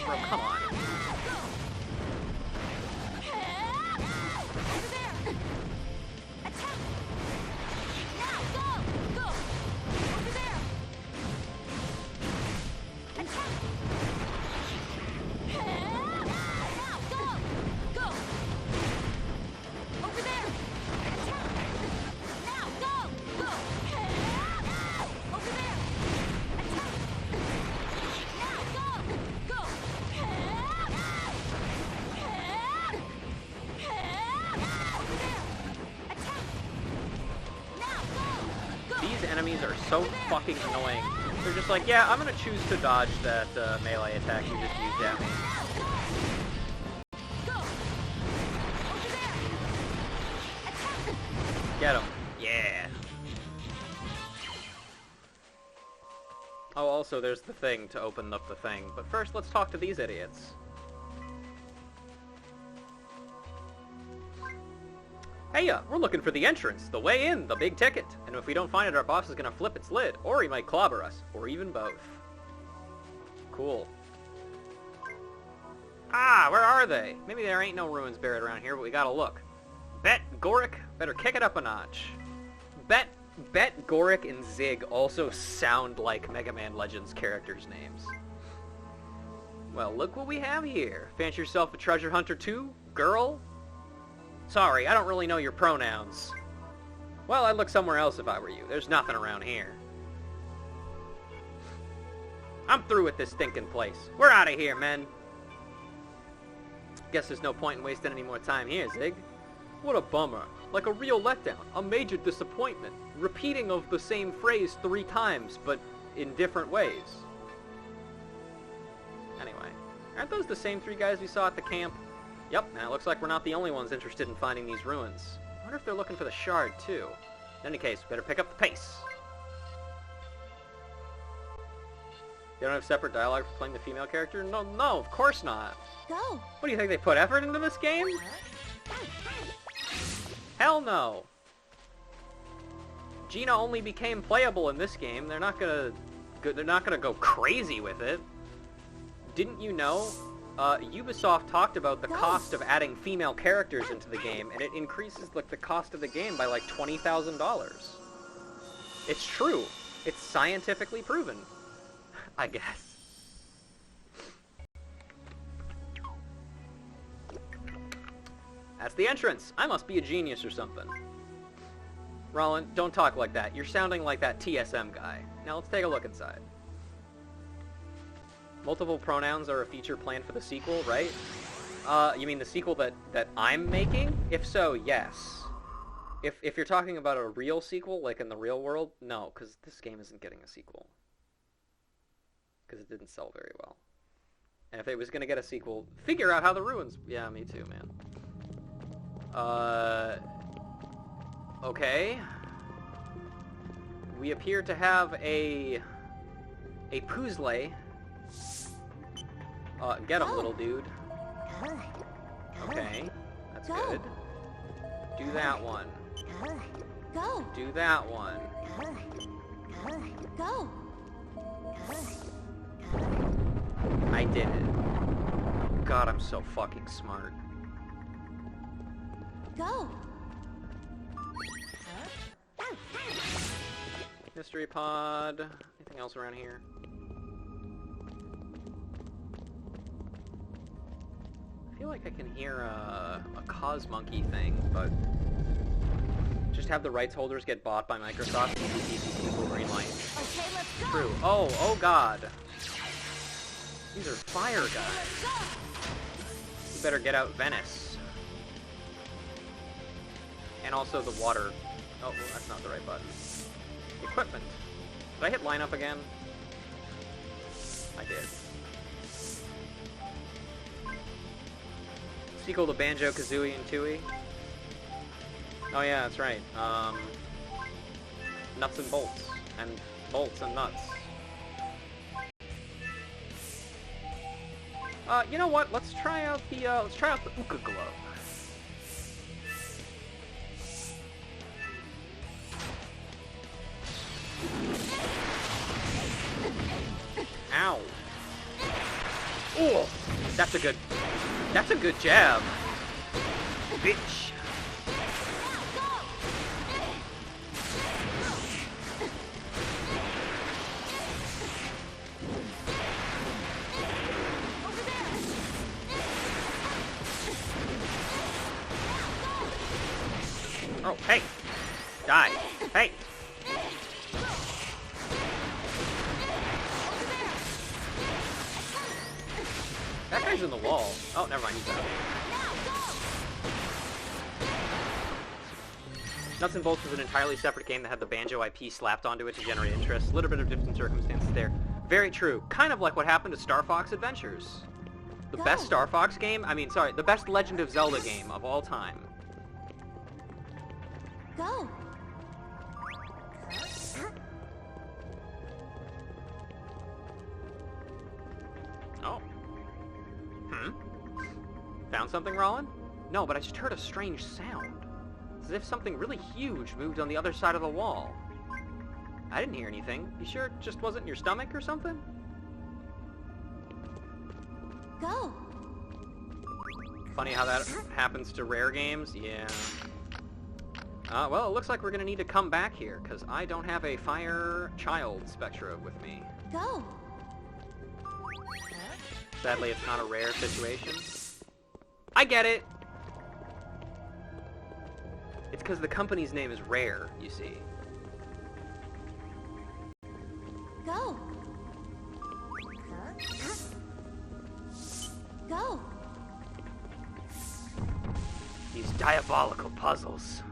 Bro, come on. Over there. Attack. Now go. Go. Over there. Attack. Now go. Go. Over there. Attack. Now go. Go. Over there. Attack. Now go. Go. Over there. Attack. Now go. Go. These enemies are so fucking annoying. They're just like, yeah, I'm gonna choose to dodge that melee attack you just used at me. Go. Over there. Attack. Get him. Yeah. Oh, also, there's the thing to open up the thing. But first, let's talk to these idiots. Hey, we're looking for the entrance, the way in, the big ticket. And if we don't find it, our boss is gonna flip its lid, or he might clobber us, or even both. Cool. Ah, where are they? Maybe there ain't no ruins buried around here, but we gotta look. Bet Goric better kick it up a notch. Bet Goric and Zig also sound like Mega Man Legends characters' names. Well, look what we have here. Fancy yourself a treasure hunter too, girl? Sorry, I don't really know your pronouns. Well, I'd look somewhere else if I were you. There's nothing around here. I'm through with this stinking place. We're out of here, men. Guess there's no point in wasting any more time here, Zig. What a bummer. Like a real letdown. A major disappointment. Repeating of the same phrase 3 times, but in different ways. Anyway, aren't those the same 3 guys we saw at the camp? Yep, and it looks like we're not the only ones interested in finding these ruins. I wonder if they're looking for the shard, too. In any case, we better pick up the pace. You don't have separate dialogue for playing the female character? No, of course not. Go. What do you think, they put effort into this game? Hell no. Gina only became playable in this game. They're not gonna go crazy with it. Didn't you know? Ubisoft talked about the cost of adding female characters into the game, and it increases like the cost of the game by like $20,000. It's true. It's scientifically proven. I guess. That's the entrance. I must be a genius or something. Roland, don't talk like that. You're sounding like that TSM guy. Now let's take a look inside. Multiple pronouns are a feature planned for the sequel, right? You mean the sequel that I'm making? If so, yes. If you're talking about a real sequel, like in the real world, no, because this game isn't getting a sequel. Because it didn't sell very well. And if it was going to get a sequel, figure out how the ruins... Yeah, me too, man. Okay. We appear to have a puzzle. Get him, little dude. Okay, that's good. Do that one. Go. Do that one. Go. I did it. God, I'm so fucking smart. Go. Mystery pod. Anything else around here? I feel like I can hear a Cosmonkey thing, but just have the rights holders get bought by Microsoft and PC people green light. Okay, let's go. True. Oh god. These are fire guys. You better get out Venice. And also the water. Oh, that's not the right button. Equipment. Did I hit line up again? I did. Sequel to Banjo-Kazooie and Tooie. Oh yeah, that's right. Nuts and bolts. And bolts and nuts. You know what? Let's try out the Uka Glow. Ow. Oh, that's a good jab. Bitch. Oh, hey. Die. Hey. That guy's in the wall. Oh, never mind, he's out. Nuts and Bolts was an entirely separate game that had the Banjo IP slapped onto it to generate interest. A little bit of different circumstances there. Very true. Kind of like what happened to Star Fox Adventures. The best Star Fox game? The best Legend of Zelda game of all time. Go. Oh. Found something, Rollin? No, but I just heard a strange sound. It's as if something really huge moved on the other side of the wall. I didn't hear anything. You sure it just wasn't in your stomach or something? Go. Funny how that happens to rare games? Yeah. Well, it looks like we're gonna need to come back here, because I don't have a Fire Child Spectrobe with me. Go. Sadly, it's not a rare situation. I get it! It's because the company's name is Rare, you see. Go. Go. These diabolical puzzles.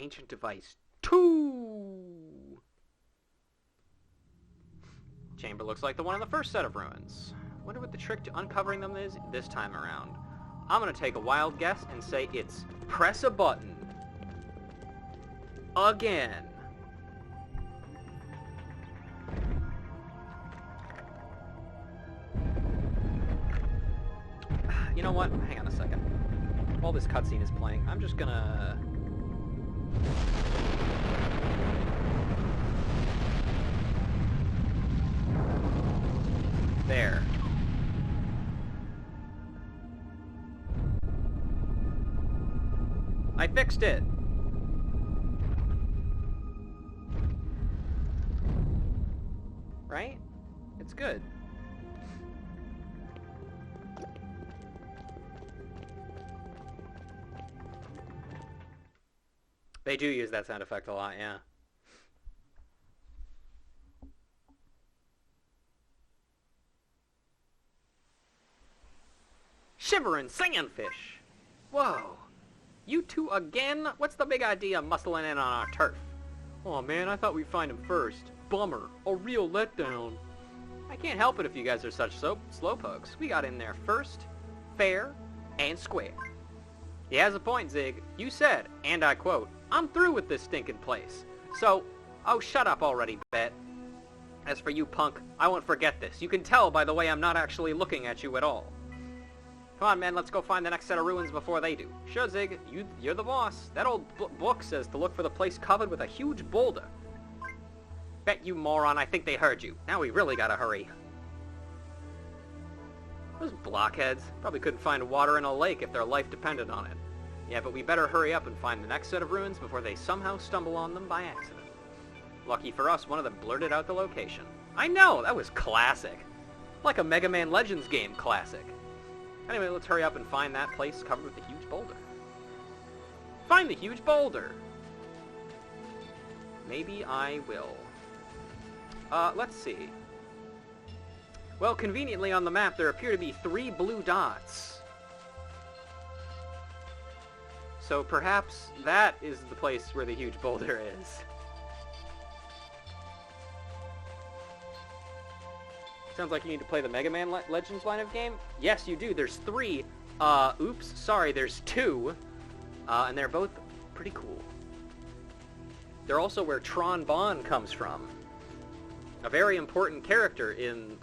Ancient Device 2! Chamber looks like the one in the first set of ruins. Wonder what the trick to uncovering them is this time around. I'm gonna take a wild guess and say it's press a button. Again. You know what? Hang on a second. While this cutscene is playing, I'm just gonna... There. I fixed it. Right? It's good. They do use that sound effect a lot, yeah. Shivering sandfish! Whoa! You two again? What's the big idea muscling in on our turf? Aw man, I thought we'd find him first. Bummer. A real letdown. I can't help it if you guys are such slowpokes. We got in there first, fair, and square. He has a point, Zig. You said, and I quote, I'm through with this stinking place. So, oh shut up already, Bet. As for you, punk, I won't forget this. You can tell by the way I'm not actually looking at you at all. Come on, man, let's go find the next set of ruins before they do. Sure, Zig, you're the boss. That old book says to look for the place covered with a huge boulder. Bet you moron, I think they heard you. Now we really gotta hurry. Those blockheads probably couldn't find water in a lake if their life depended on it. Yeah, but we better hurry up and find the next set of ruins before they somehow stumble on them by accident. Lucky for us, one of them blurted out the location. I know, that was classic. Like a Mega Man Legends game classic. Anyway, let's hurry up and find that place covered with a huge boulder. Find the huge boulder! Maybe I will. Let's see. Well, conveniently on the map, there appear to be 3 blue dots. So perhaps that is the place where the huge boulder is. Sounds like you need to play the Mega Man Legends line of game. Yes, you do. There's 3. Oops, sorry, there's 2. And they're both pretty cool. They're also where Tron Bonne comes from. A very important character in,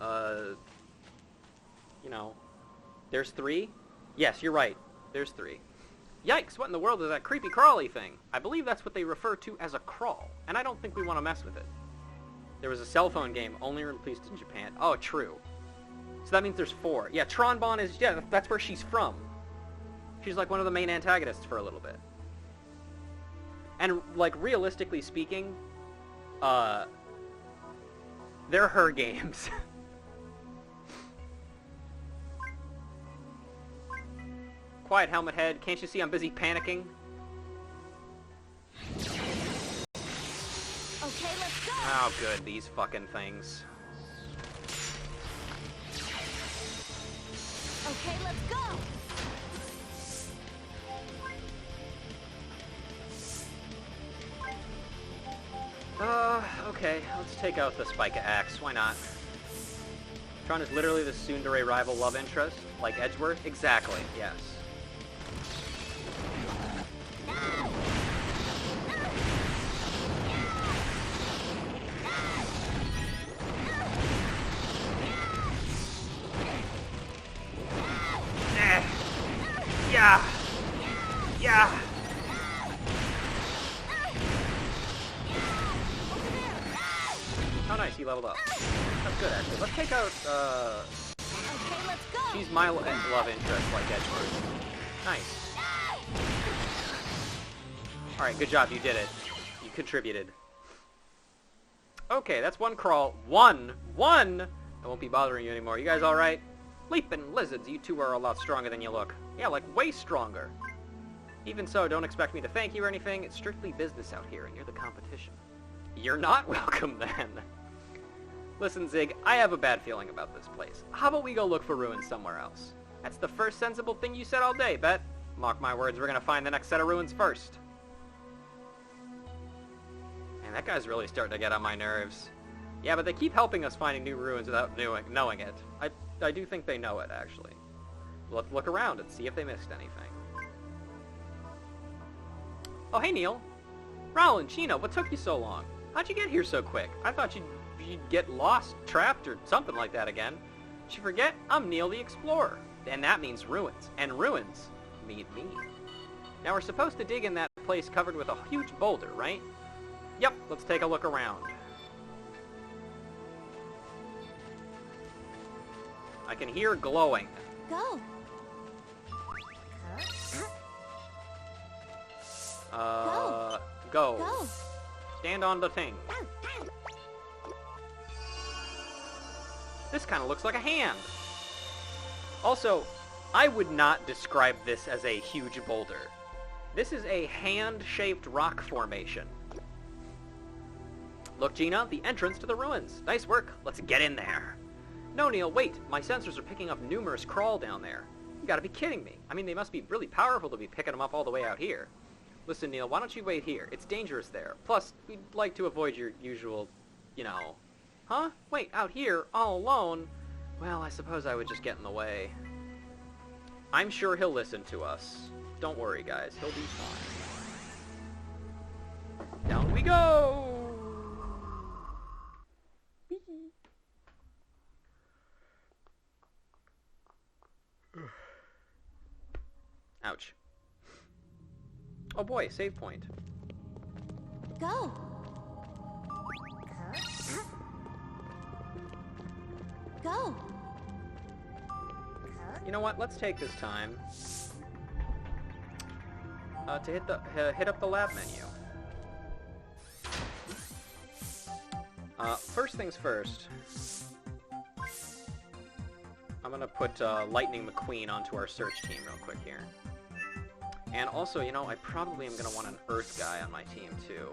you know... There's 3? Yes, you're right. There's 3. Yikes, what in the world is that creepy crawly thing? I believe that's what they refer to as a crawl, and I don't think we want to mess with it. There was a cell phone game only released in Japan. Oh, true. So that means there's 4. Yeah, Tron Bonne is... Yeah, that's where she's from. She's like one of the main antagonists for a little bit. And, like, realistically speaking, they're her games. Quiet, helmet head. Can't you see I'm busy panicking? Okay, let's go! Oh, good. These fucking things. Okay, let's go! Okay. Let's take out the Spica Axe. Why not? Tron is literally the tsundere rival love interest. Like Edgeworth? Exactly, yes. Yeah! Yeah! Oh nice, he leveled up. That's good actually. Let's take out, Okay, let's go! she's my love interest like Edgeworth. Nice. Alright, good job, you did it. You contributed. Okay, that's 1 crawl. One! I won't be bothering you anymore. You guys alright? Leaping lizards, you two are a lot stronger than you look. Yeah, like way stronger. Even so, don't expect me to thank you or anything. It's strictly business out here, and you're the competition. You're not welcome, then. Listen, Zig, I have a bad feeling about this place. How about we go look for ruins somewhere else? That's the first sensible thing you said all day, bet. Mark my words, we're gonna find the next set of ruins first. Man, that guy's really starting to get on my nerves. Yeah, but they keep helping us finding new ruins without knowing it. I do think they know it, actually. Let's look around and see if they missed anything. Oh, hey, Neil. Raul and Chino, what took you so long? How'd you get here so quick? I thought you'd get lost, trapped, or something like that again. Did you forget? I'm Neil the Explorer. And that means ruins. And ruins mean me. Now, we're supposed to dig in that place covered with a huge boulder, right? Yep, let's take a look around. I can hear glowing. Go! Go. Go! Stand on the thing. This kind of looks like a hand. Also, I would not describe this as a huge boulder. This is a hand-shaped rock formation. Look, Gina, the entrance to the ruins. Nice work. Let's get in there. No, Neil, wait. My sensors are picking up numerous crawl down there. You gotta be kidding me. I mean, they must be really powerful to be picking them up all the way out here. Listen, Neil, why don't you wait here? It's dangerous there. Plus, we'd like to avoid your usual, you know... Huh? Wait, out here, all alone? Well, I suppose I would just get in the way. I'm sure he'll listen to us. Don't worry, guys. He'll be fine. Down we go! Ouch. Oh boy, save point. Go! Go! You know what? Let's take this time to hit up the lab menu. First things first. I'm gonna put Lightning McQueen onto our search team real quick here. And also, you know, I probably am gonna want an Earth guy on my team too.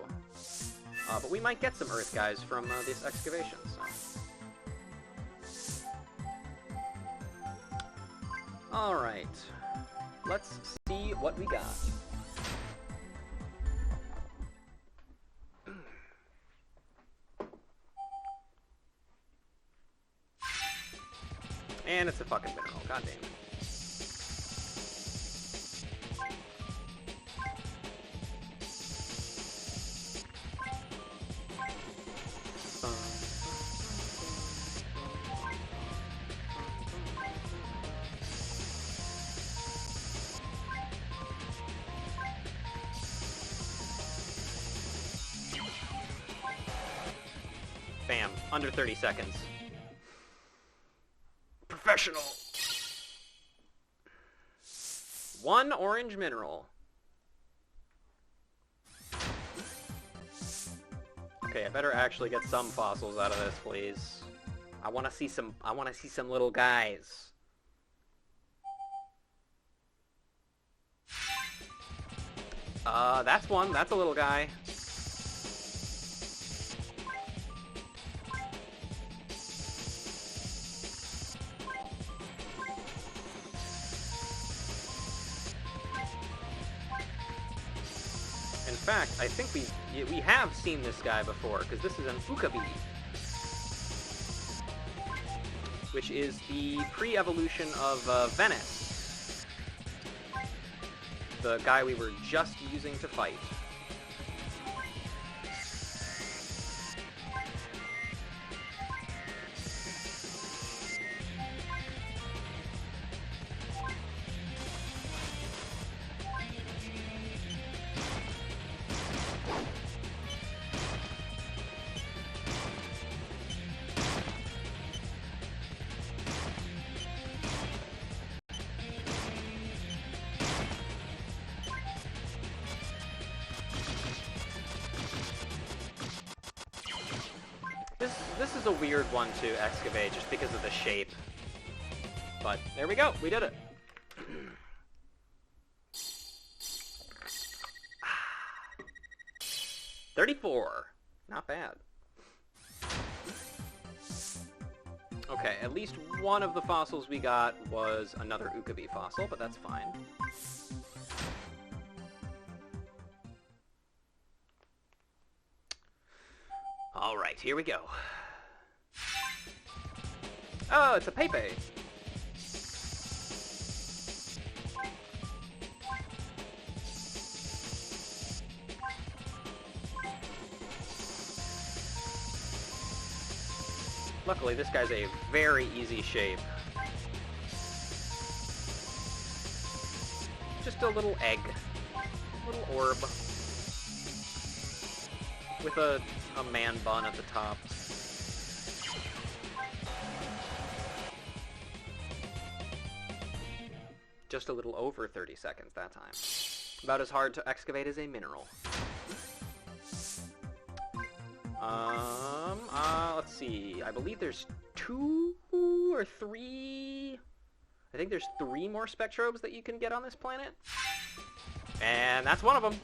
But we might get some Earth guys from this excavation, so. Alright. Let's see what we got. And it's a fucking mineral. God damn it. Bam. Under 30 seconds. Professional. 1 orange mineral. Okay, I better actually get some fossils out of this, please. I want to see some little guys. That's one. That's a little guy. In fact, I think we have seen this guy before, because this is an Ukabi, which is the pre-evolution of Venice, the guy we were just using to fight. This is a weird one to excavate just because of the shape. But there we go, we did it. 34. Not bad. Okay, at least one of the fossils we got was another Ukabi fossil, but that's fine. Alright, here we go. Oh, it's a Pepe. Luckily, this guy's a very easy shape. Just a little egg. Little orb. With a man bun at the top. Just a little over 30 seconds that time. About as hard to excavate as a mineral. Let's see. I believe there's 2 or 3... I think there's 3 more Spectrobes that you can get on this planet. And that's one of them.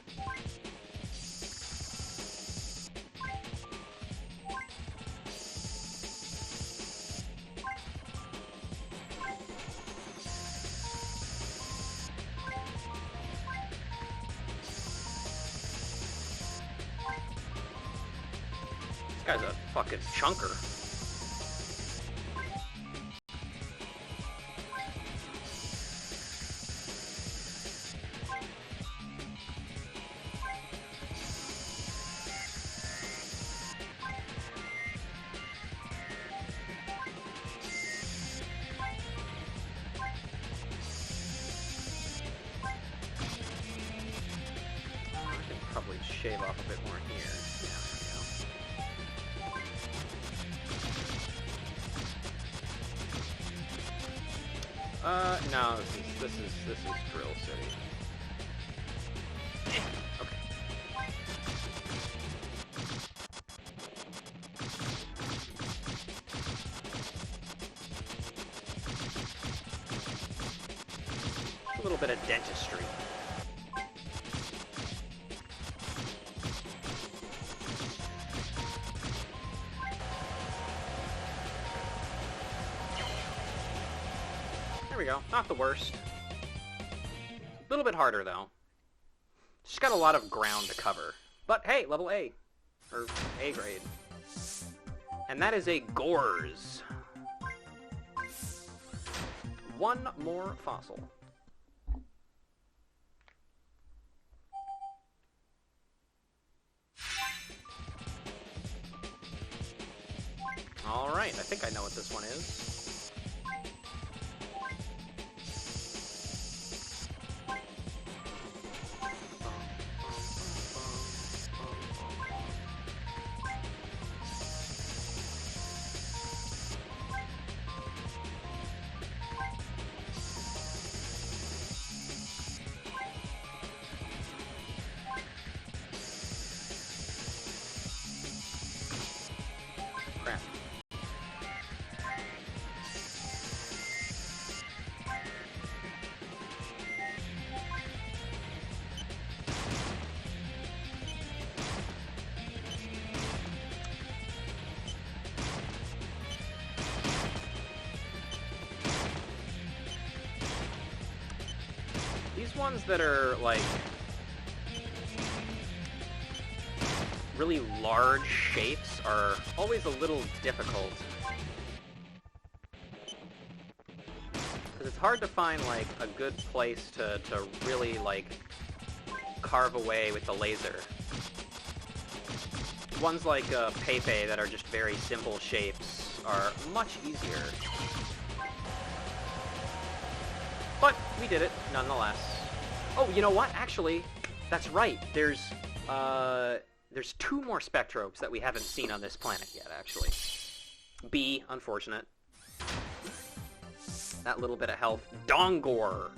This guy's a fucking chunker. I can probably shave off a bit more here. Yeah, no, this is Drill City. Okay. A little bit of dentistry. There we go. Not the worst. A little bit harder, though. Just got a lot of ground to cover. But hey, level A. Or A grade. And that is a Gores. one more fossil. Alright, I think I know what this one is. Crap. These ones that are, like, really large shapes are always a little difficult. Because it's hard to find, like, a good place to really, like, carve away with the laser. Ones like Pepe that are just very simple shapes are much easier. But we did it, nonetheless. Oh, you know what? Actually, that's right. There's 2 more Spectrobes that we haven't seen on this planet yet, actually. B, unfortunate. That little bit of health. Dongor!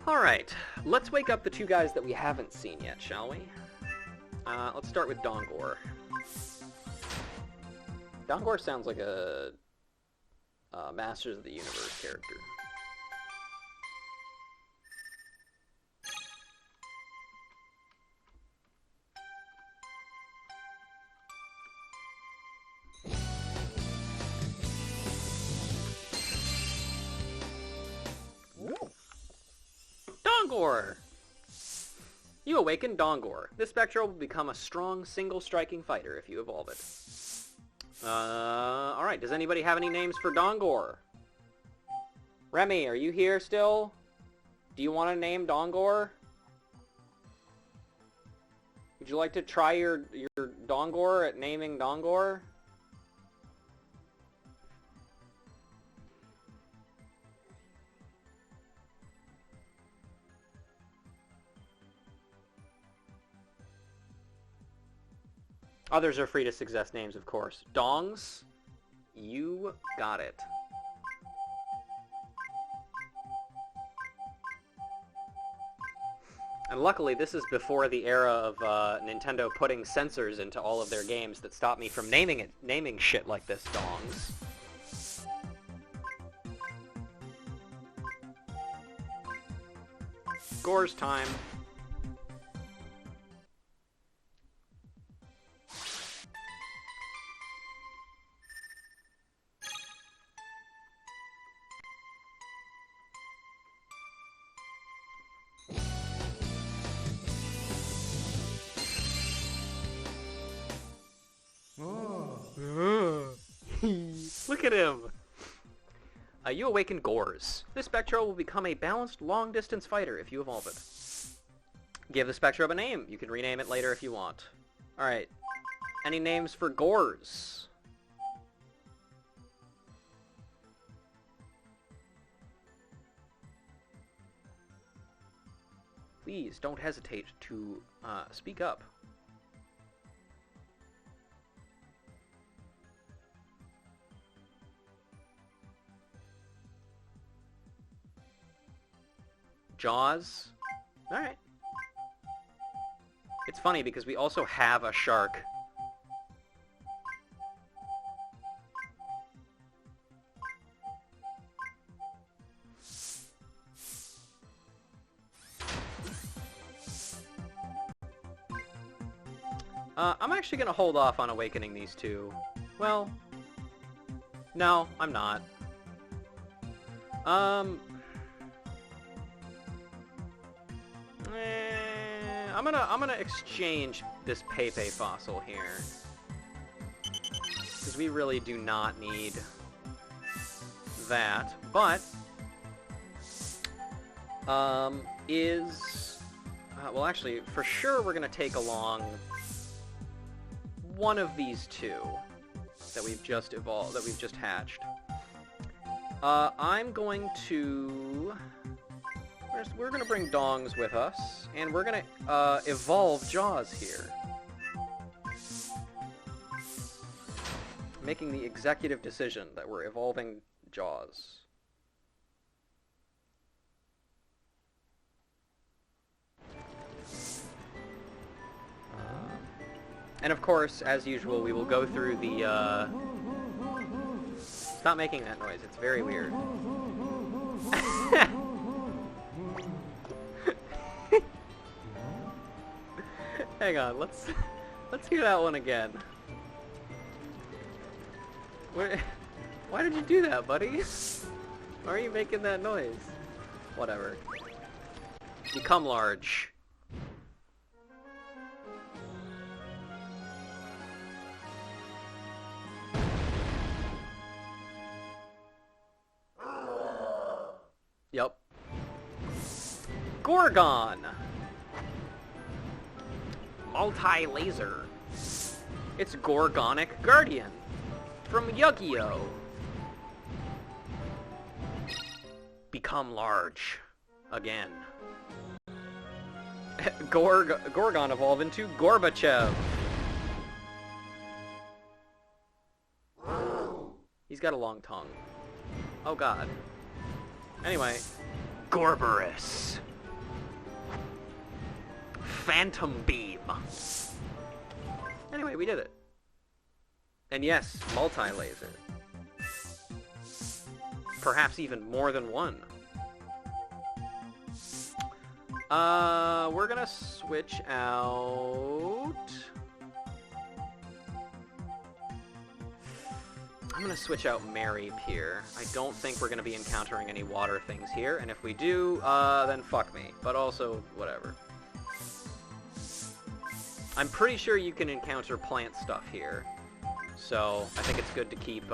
Alright, let's wake up the 2 guys that we haven't seen yet, shall we? Let's start with Dongor. Dongor sounds like a Masters of the Universe character. Dongor! You awaken Dongor. This Spectro will become a strong, single-striking fighter if you evolve it. Alright, does anybody have any names for Dongor? Remy, are you here still? Do you want to name Dongor? Would you like to try your Dongor at naming Dongor? Others are free to suggest names, of course. Dongs? You got it. And luckily, this is before the era of Nintendo putting censors into all of their games that stop me from naming shit like this, Dongs. Gore's time. Look at him! You awaken Gores. This Spectro will become a balanced, long-distance fighter if you evolve it. Give the Spectro a name. You can rename it later if you want. Alright. Any names for Gores? Please, don't hesitate to speak up. Jaws? Alright. It's funny because we also have a shark. I'm actually gonna hold off on awakening these 2. Well, no, I'm not. I'm gonna exchange this Pepe fossil here. Because we really do not need that, but well, actually, for sure we're gonna take along one of these two that we've just hatched. I'm going to... We're gonna bring Dongs with us, and we're gonna evolve Jaws here. Making the executive decision that we're evolving Jaws. And of course, as usual, we will go through the, Stop making that noise, it's very weird. Hang on, let's hear that one again. Why did you do that, buddy? Why are you making that noise? Whatever. Become large. Yep. Gorgon! Multi-laser. It's Gorgonic Guardian from Yu-Gi-Oh! Become large. Again. Gorgon evolve into Gorbachev. He's got a long tongue. Oh god. Anyway. Gorberus. Phantom Beam. Anyway, we did it. And yes, multi-laser. Perhaps even more than one. We're gonna switch out... I'm gonna switch out Mary here. I don't think we're gonna be encountering any water things here, and if we do, then fuck me. But also, whatever. I'm pretty sure you can encounter plant stuff here. So, I think it's good to keep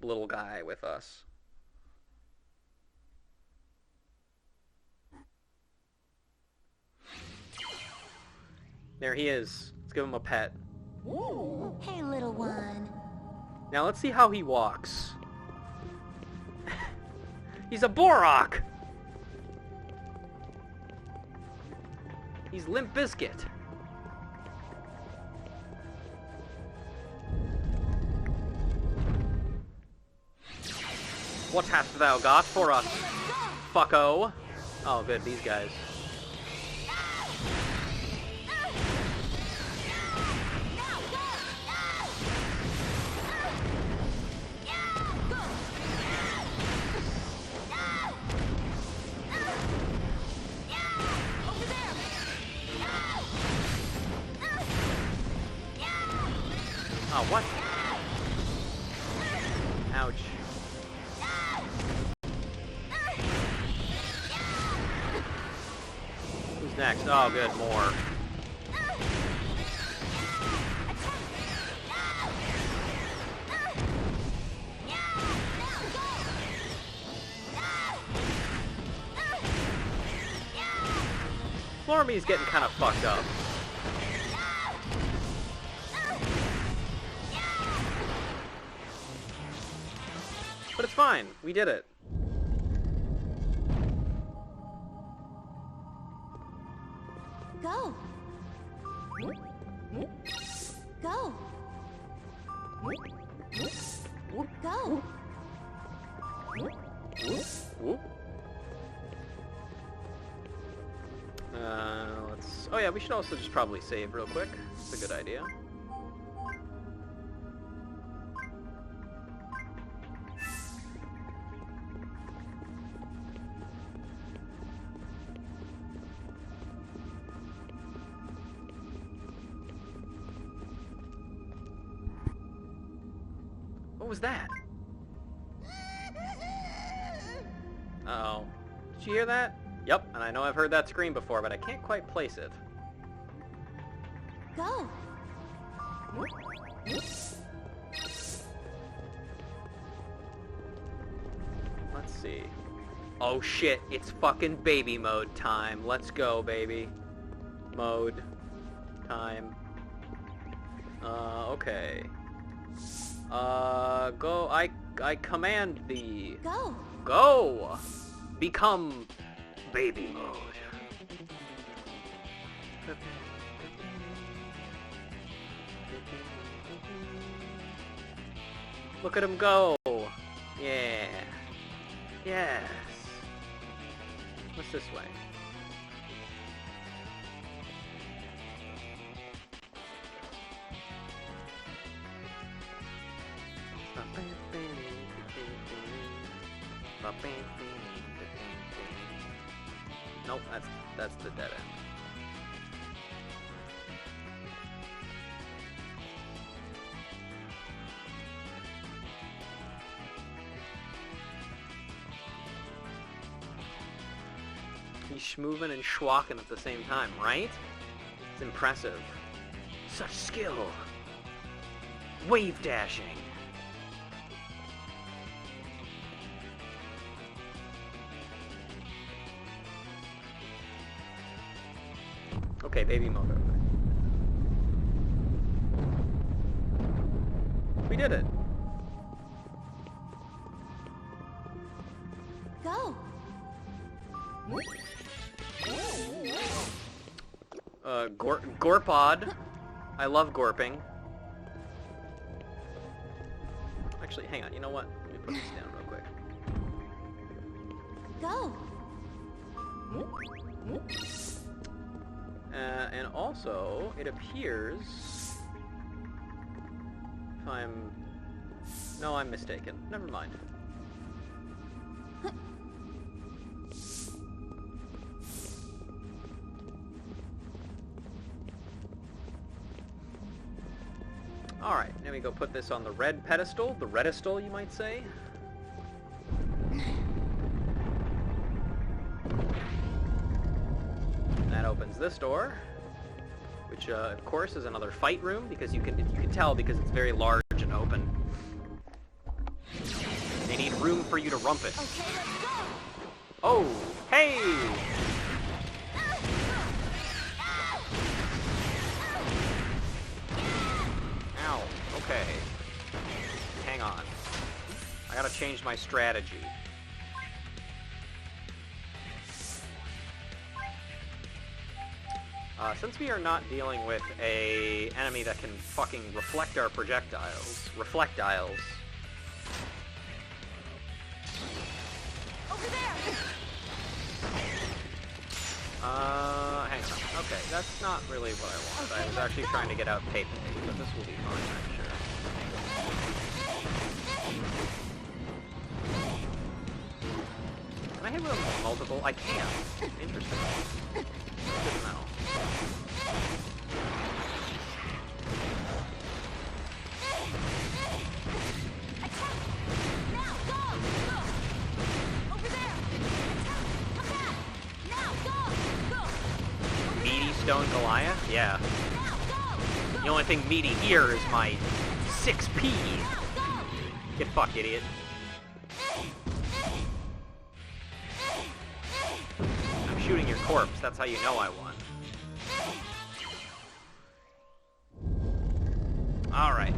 little guy with us. There he is. Let's give him a pet. Hey, little one. Now let's see how he walks. He's a Borok! He's Limp Bizkit. What hast thou got for us, fucko? Oh, good, these guys. Oh, what? Ouch. Who's next? Oh, good, more. Florme's getting kind of fucked up. But it's fine. We did it. Go. Go. Go. Whoop. Let's... Oh yeah, we should also just probably save real quick. It's a good idea. What was that? Uh-oh. Did you hear that? Yep, and I know I've heard that scream before, but I can't quite place it. Go. let's see. Oh shit, it's fucking baby mode time. Let's go, baby. Mode. Time. Okay. Go, I command thee. Go. Go! Become baby mode. Look at him go! Yeah. Yes. What's this way? Nope, that's the dead end. He's schmoovin' and schwalking at the same time, right? It's impressive. Such skill. Wave dashing. Okay, baby mode over. We did it. Go. Gorpod. I love gorping. Actually, hang on, you know what? Let me put this down real quick. Go. And also, it appears... If I'm... No, I'm mistaken. Never mind. Alright, now we go put this on the red pedestal, the redestal, you might say. That opens this door, which of course is another fight room, because you can tell because it's very large and open. They need room for you to rumpus. Okay, let's go. Oh, hey! Ow, okay. Hang on. I gotta change my strategy. Since we are not dealing with a enemy that can fucking reflect our projectiles, reflectiles. Over there. Hang on. Okay, that's not really what I wanted. I was actually trying to get out tape, but this will be fine, I'm sure. Can I hit with multiple? I can. Interesting. Good to know. Meaty Stone Goliath? Yeah. The only thing meaty here is my 6P. Get fucked, idiot. I'm shooting your corpse, that's how you know I won. Alright.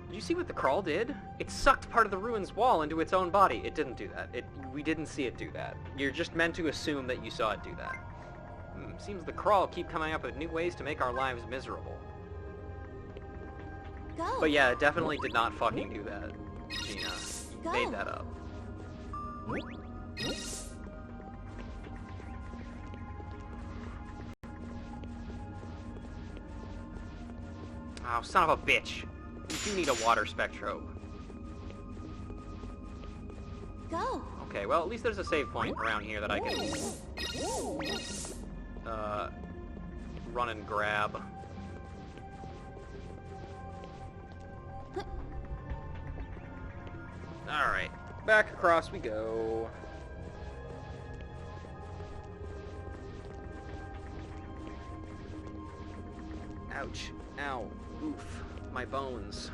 Did you see what the crawl did? It sucked part of the ruins wall into its own body. It didn't do that. We didn't see it do that. You're just meant to assume that you saw it do that. Seems the crawl keep coming up with new ways to make our lives miserable. Go. But yeah, it definitely did not fucking do that, Gina. You made that up. Oh, son of a bitch. You do need a water Spectrobe. Go. Okay, well, at least there's a save point around here that I can, run and grab. Alright, back across we go. Ouch. Ow. Oof. My bones.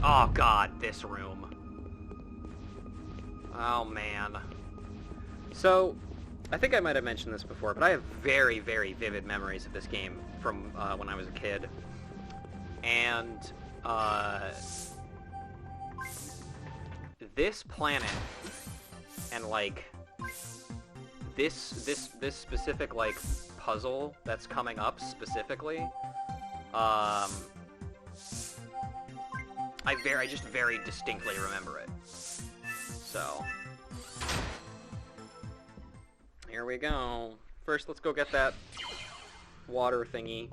Oh god, this room. Oh man. So, I think I might have mentioned this before, but I have very, very vivid memories of this game from when I was a kid. And, this planet, and, like, this specific, like, puzzle that's coming up specifically, I just very distinctly remember it. So, here we go. First, let's go get that water thingy.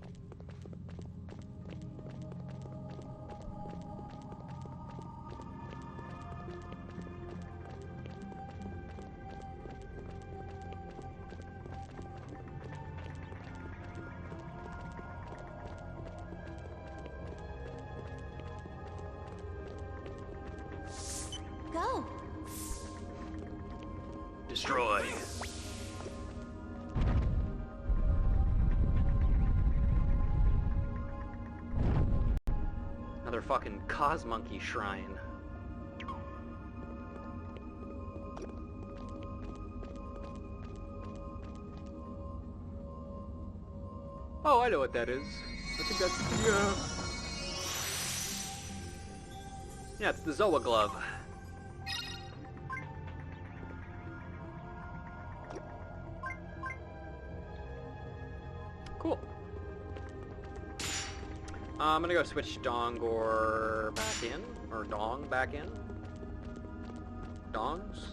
Go. Destroy. Another fucking Cosmonkey shrine. Oh, I know what that is. I think that's yeah, it's the Zoa glove. Cool. I'm gonna go switch Dongor back in, or Dong back in. Dongs?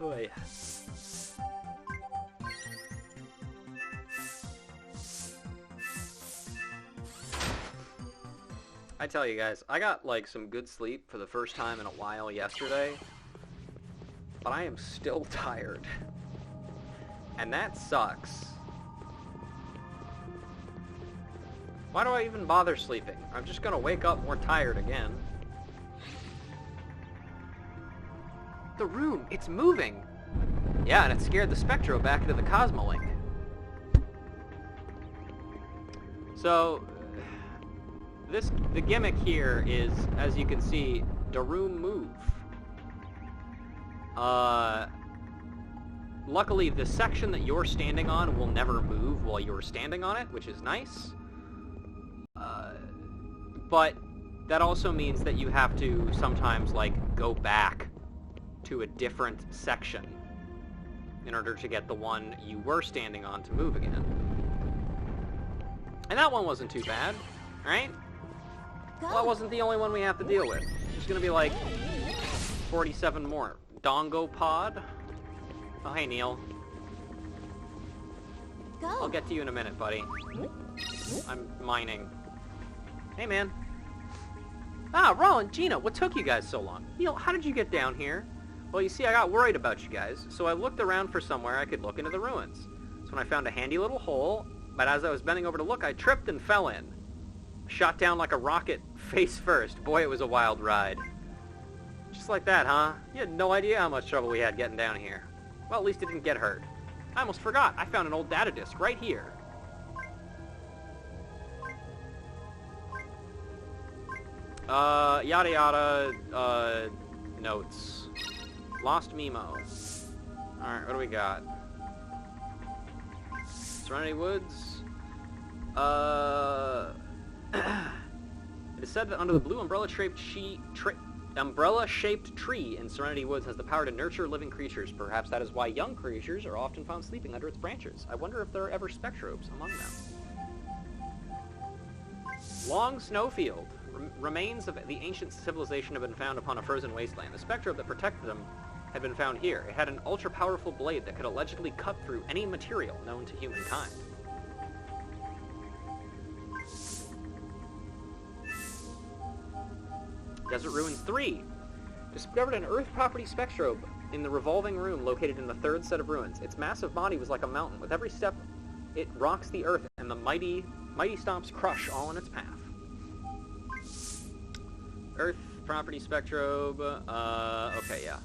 Oy. I tell you guys, I got like some good sleep for the first time in a while yesterday, but I am still tired. And that sucks. Why do I even bother sleeping? I'm just gonna wake up more tired again. The room, it's moving! Yeah, and it scared the Spectro back into the Cosmolink. So, the gimmick here is, as you can see, the room move. Luckily, the section that you're standing on will never move while you're standing on it, which is nice. But that also means that you have to sometimes, like, go back to a different section in order to get the one you were standing on to move again. And that one wasn't too bad, right? Go. Well, that wasn't the only one we have to deal with. There's gonna be like 47 more. Dongo Pod. Oh, hey, Neil. Go. I'll get to you in a minute, buddy. I'm mining. Hey, man. Ah, Roland, Gina, what took you guys so long? Neil, how did you get down here? Well, you see, I got worried about you guys, so I looked around for somewhere I could look into the ruins. So when I found a handy little hole, but as I was bending over to look, I tripped and fell in. Shot down like a rocket, face first. Boy, it was a wild ride. Just like that, huh? You had no idea how much trouble we had getting down here. Well, at least it didn't get hurt. I almost forgot. I found an old data disk right here. Yada yada, notes. Lost Memo. Alright, what do we got? Serenity Woods. It is said that under the blue umbrella-shaped tree in Serenity Woods has the power to nurture living creatures. Perhaps that is why young creatures are often found sleeping under its branches. I wonder if there are ever Spectrobes among them. Long Snowfield. Remains of the ancient civilization have been found upon a frozen wasteland. The Spectrobe that protected them had been found here. It had an ultra-powerful blade that could allegedly cut through any material known to humankind. Desert Ruins 3. Discovered an Earth property Spectrobe in the revolving room located in the third set of ruins. Its massive body was like a mountain. With every step, it rocks the Earth, and the mighty stomps crush all in its path. Earth property Spectrobe. Okay, yeah.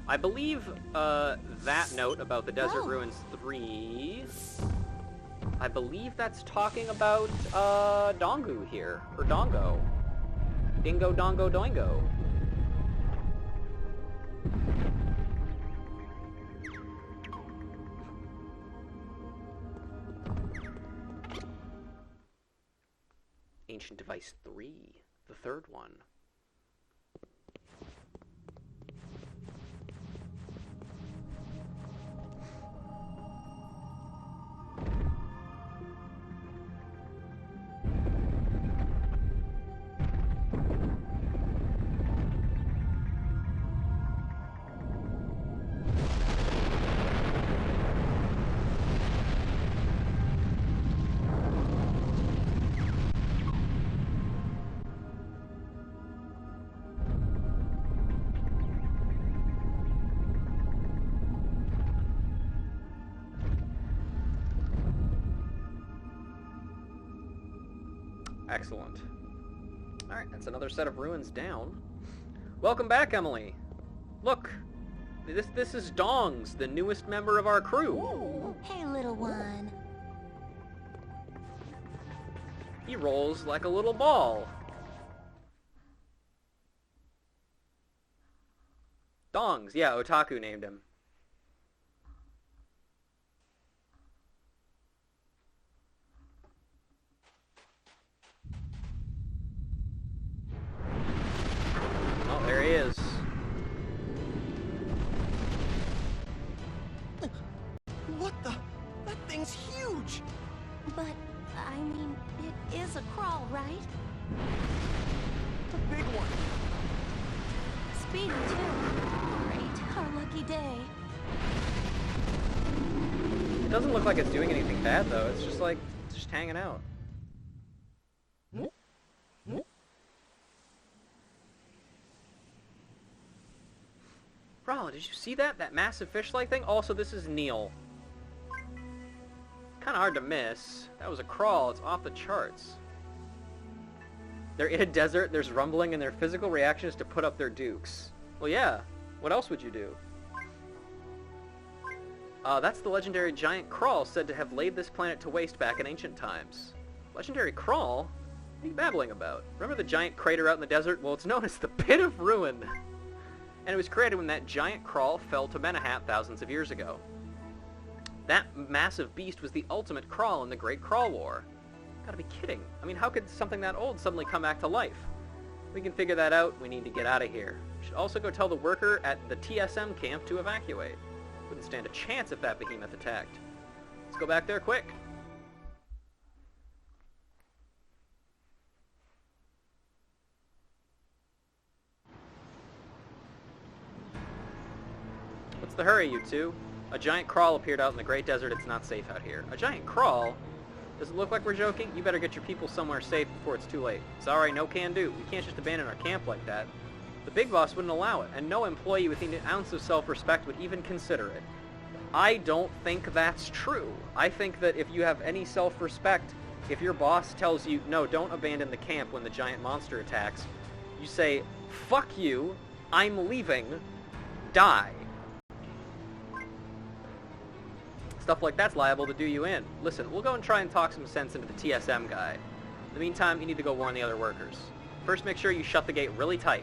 I believe that note about the Desert Ruins 3... I believe that's talking about Dongu here. Or Dongo. Dingo, Dongo, Doingo. Ancient Device 3. The third one. Excellent. Alright, that's another set of ruins down. Welcome back, Emily. Look, this is Dongs, the newest member of our crew. Hey, little one. He rolls like a little ball. Dongs, yeah, Otaku named him. Oh, there he is. What the? That thing's huge! But, I mean, it is a crawl, right? The big one! Speedy, too. Great, our lucky day. It doesn't look like it's doing anything bad, though. It's just like, it's just hanging out. Bro, did you see that? That massive fish-like thing? Also, this is Neil. Kind of hard to miss. That was a crawl. It's off the charts. They're in a desert. There's rumbling, and their physical reaction is to put up their dukes. Well, yeah. What else would you do? That's the legendary giant crawl said to have laid this planet to waste back in ancient times. Legendary crawl? What are you babbling about? Remember the giant crater out in the desert? Well, it's known as the Pit of Ruin. And it was created when that giant crawl fell to Menahat thousands of years ago. That massive beast was the ultimate crawl in the Great Crawl War. Gotta be kidding. I mean, how could something that old suddenly come back to life? We can figure that out. We need to get out of here. We should also go tell the worker at the TSM camp to evacuate. Wouldn't stand a chance if that behemoth attacked. Let's go back there quick. What's the hurry, you two? A giant crawl appeared out in the Great Desert. It's not safe out here. A giant crawl? Does it look like we're joking? You better get your people somewhere safe before it's too late. Sorry, no can do. We can't just abandon our camp like that. The big boss wouldn't allow it, and no employee with an ounce of self-respect would even consider it. I don't think that's true. I think that if you have any self-respect, if your boss tells you, no, don't abandon the camp when the giant monster attacks, you say, fuck you, I'm leaving, die. Stuff like that's liable to do you in. Listen, we'll go and try and talk some sense into the TSM guy. In the meantime, you need to go warn the other workers. First, make sure you shut the gate really tight.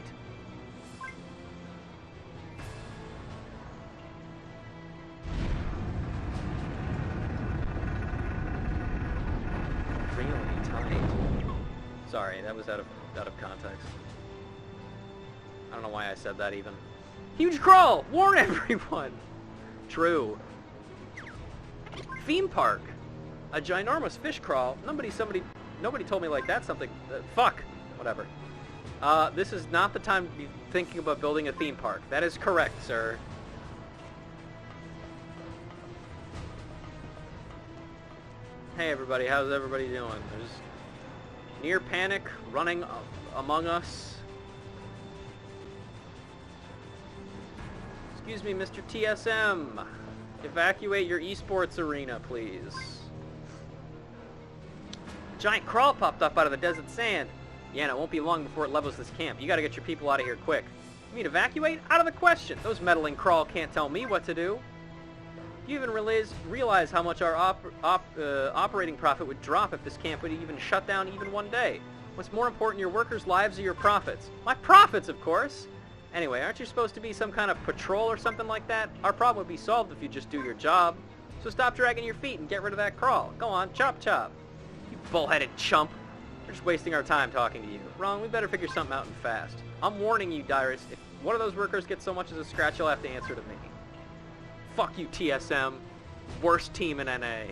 Really tight. Sorry, that was out of context. I don't know why I said that even. Huge crawl! Warn everyone! True. Theme park. A ginormous fish crawl. Nobody told me like that's something. Fuck. Whatever. This is not the time to be thinking about building a theme park. That is correct, sir. Hey everybody, how's everybody doing? There's near panic running among us. Excuse me, Mr. TSM. Evacuate your eSports arena, please. A giant crawl popped up out of the desert sand. Yeah, and it won't be long before it levels this camp. You gotta get your people out of here quick. You mean evacuate? Out of the question. Those meddling crawl can't tell me what to do. Do you even realize how much our operating profit would drop if this camp would even shut down even one day? What's more important, your workers' lives or your profits? My profits, of course! Anyway, aren't you supposed to be some kind of patrol or something like that? Our problem would be solved if you just do your job. So stop dragging your feet and get rid of that crawl. Go on, chop chop. You bullheaded chump. We're just wasting our time talking to you. Wrong, we better figure something out and fast. I'm warning you, Dyrus, if one of those workers gets so much as a scratch, you'll have to answer to me. Fuck you, TSM. Worst team in NA.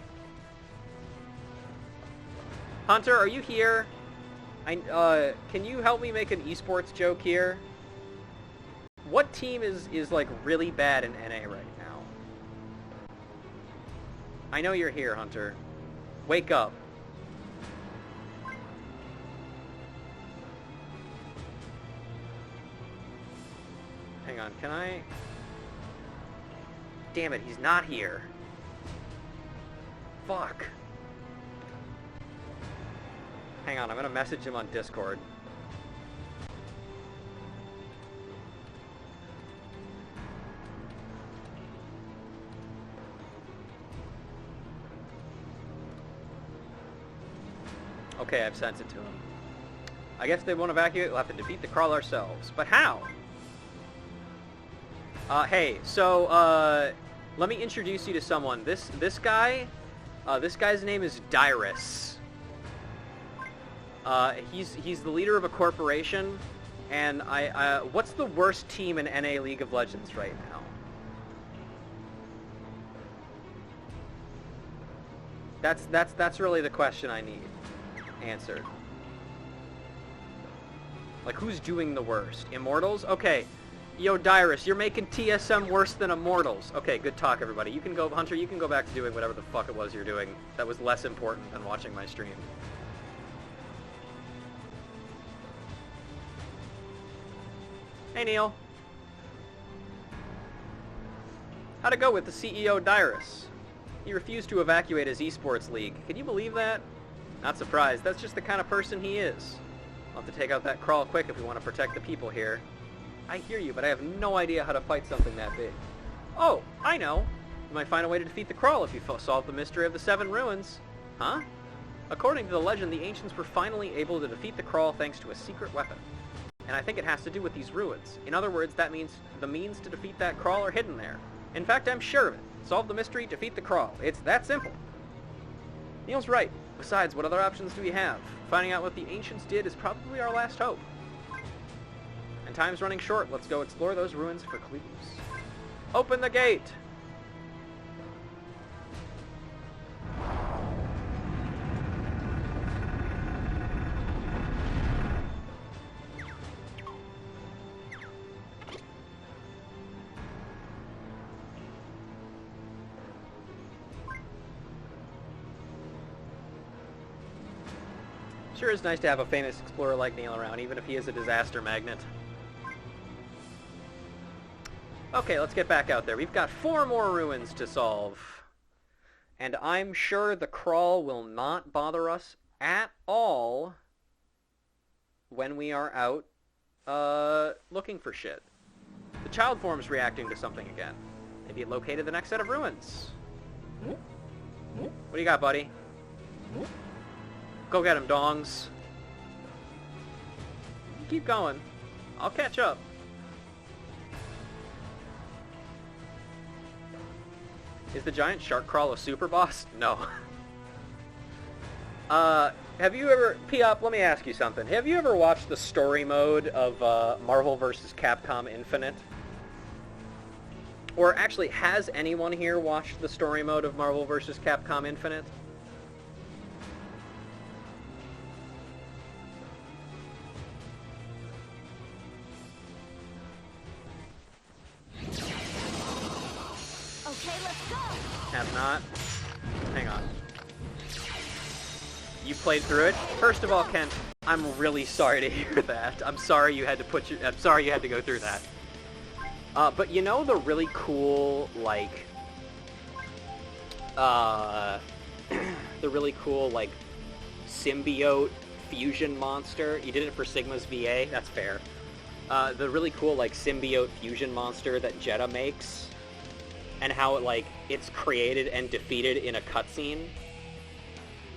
Hunter, are you here? Can you help me make an esports joke here? What team is like really bad in NA right now? I know you're here, Hunter. Wake up. Hang on, can I... Damn it, he's not here. Fuck. Hang on, I'm gonna message him on Discord. Okay, I've sent it to him. I guess if they won't evacuate, we'll have to defeat the crawl ourselves. But how? Hey, so, let me introduce you to someone. This guy's name is Dyrus. He's the leader of a corporation, and what's the worst team in NA League of Legends right now? That's really the question I need answered. Like, who's doing the worst? Immortals? Okay. Yo, Dyrus, you're making TSM worse than Immortals. Okay, good talk, everybody. You can go, Hunter, you can go back to doing whatever the fuck it was you're doing. That was less important than watching my stream. Hey, Neil. How'd it go with the CEO, Dyrus? He refused to evacuate his eSports league. Can you believe that? Not surprised. That's just the kind of person he is. We'll have to take out that crawl quick if we want to protect the people here. I hear you, but I have no idea how to fight something that big. Oh, I know. You might find a way to defeat the crawl if you solve the mystery of the 7 ruins. Huh? According to the legend, the ancients were finally able to defeat the crawl thanks to a secret weapon. And I think it has to do with these ruins. In other words, that means the means to defeat that crawl are hidden there. In fact, I'm sure of it. Solve the mystery, defeat the crawl. It's that simple. Neil's right. Besides, what other options do we have? Finding out what the ancients did is probably our last hope. And time's running short. Let's go explore those ruins for clues. Open the gate! Sure is nice to have a famous explorer like Neil around, even if he is a disaster magnet. Okay, let's get back out there. We've got 4 more ruins to solve. And I'm sure the crawl will not bother us at all when we are out looking for shit. The child form's reacting to something again. Maybe it located the next set of ruins. What do you got, buddy? Go get him, dongs. You keep going. I'll catch up. Is the giant shark crawl a super boss? No. Have you ever... P-Up, let me ask you something. Have you ever watched the story mode of Marvel vs. Capcom Infinite? Or actually, has anyone here watched the story mode of Marvel vs. Capcom Infinite? Okay, let's go! Have not. Hang on. You played through it? First of all, Kent, I'm really sorry to hear that. I'm sorry you had to go through that. But you know the really cool, like... the really cool, like, symbiote fusion monster? You did it for Sigma's VA? That's fair. The really cool, like, symbiote fusion monster that Jedha makes, and how, like, it's created and defeated in a cutscene.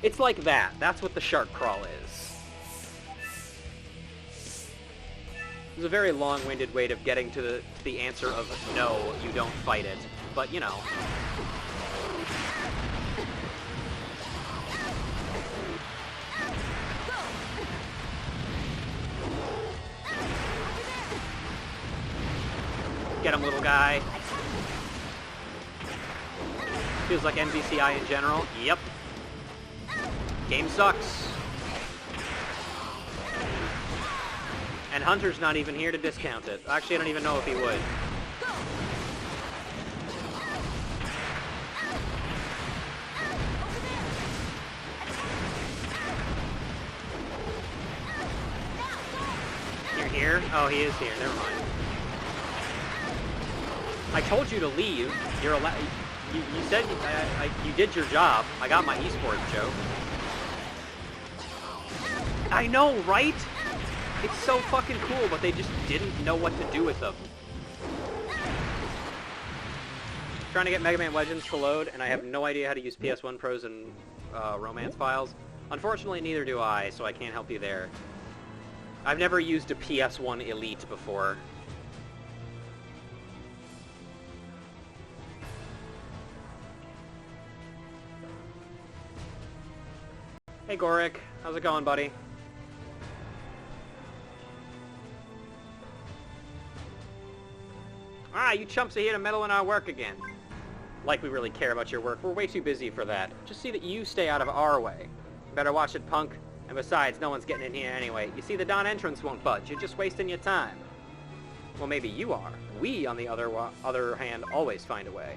It's like that. That's what the shark crawl is. It's a very long-winded way of getting to the answer of no, you don't fight it. But, you know. Get him, little guy. Feels like MVCI in general. Yep. Game sucks. And Hunter's not even here to discount it. Actually, I don't even know if he would. You're here? Oh, he is here. Never mind. I told you to leave. You're allowed. You said you did your job. I got my eSports joke. I know, right? It's so fucking cool, but they just didn't know what to do with them. Trying to get Mega Man Legends to load, and I have no idea how to use PS1 Pros and Romance files. Unfortunately, neither do I, so I can't help you there. I've never used a PS1 Elite before. Hey Gorik, how's it going, buddy? Ah, you chumps are here to meddle in our work again. Like we really care about your work. We're way too busy for that. Just see that you stay out of our way. Better watch it, punk. And besides, no one's getting in here anyway. You see, the Dawn entrance won't budge. You're just wasting your time. Well, maybe you are. We, on the other hand, always find a way.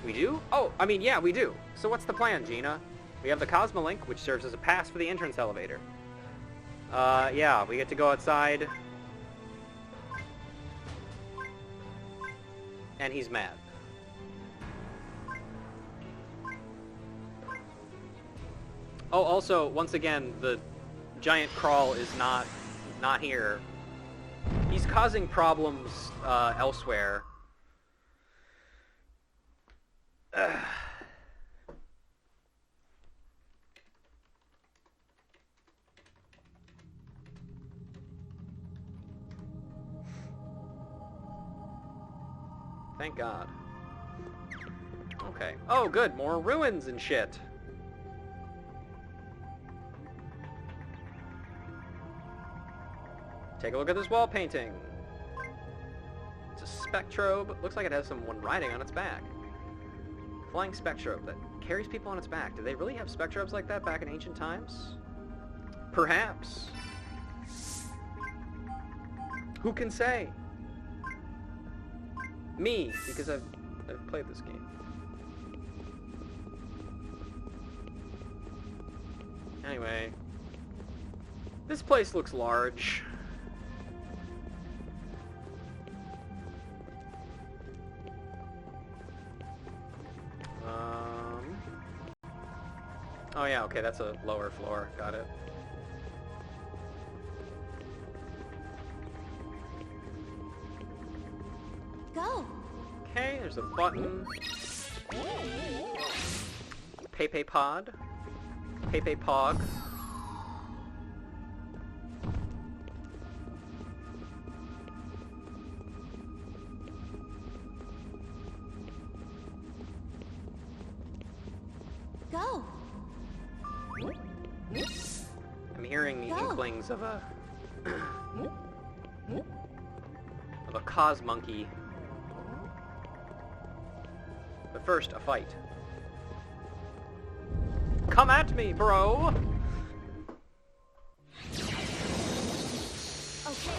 We do? Oh, I mean, yeah, we do. So what's the plan, Gina? We have the Cosmolink, which serves as a pass for the entrance elevator. Yeah, we get to go outside. And he's mad. Oh, also, once again, the giant crawl is not here. He's causing problems elsewhere. Thank God. Okay. Oh, good. More ruins and shit. Take a look at this wall painting. It's a Spectrobe. Looks like it has someone riding on its back. Flying Spectrobe that carries people on its back. Did they really have Spectrobes like that back in ancient times? Perhaps. Who can say? Me, because I've played this game. Anyway, this place looks large. Oh yeah, okay, that's a lower floor. Got it. Go. Okay, there's a button. Pepe Pod. Pepe Pog. Go. I'm hearing the inklings of a Cosmonkey. But first, a fight. Come at me, bro! Okay, let's go.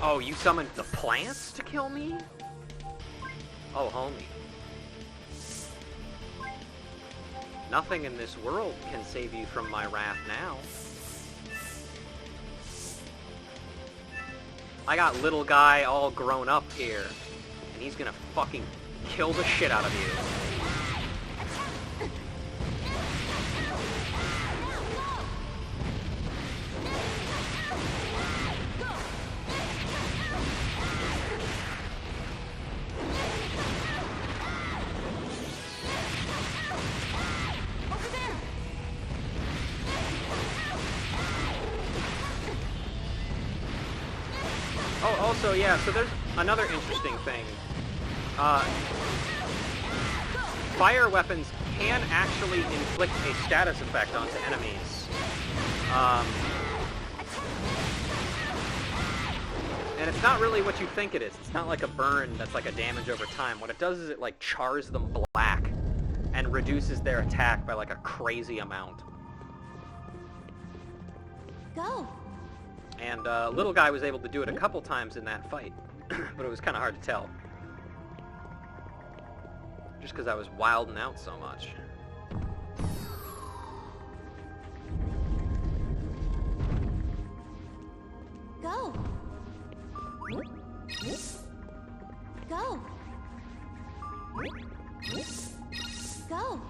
Oh, you summoned the plants to kill me? Oh, homie. Nothing in this world can save you from my wrath now. I got little guy all grown up here. And and he's gonna fucking kill the shit out of you. Oh, also, yeah, so there's another interesting thing. Fire weapons can actually inflict a status effect onto enemies. And it's not really what you think it is. It's not like a burn that's like a damage over time. What it does is it like chars them black and reduces their attack by like a crazy amount. Go. And little guy was able to do it a couple times in that fight, but it was kind of hard to tell. Just because I was wilding out so much. Go. Go. Go.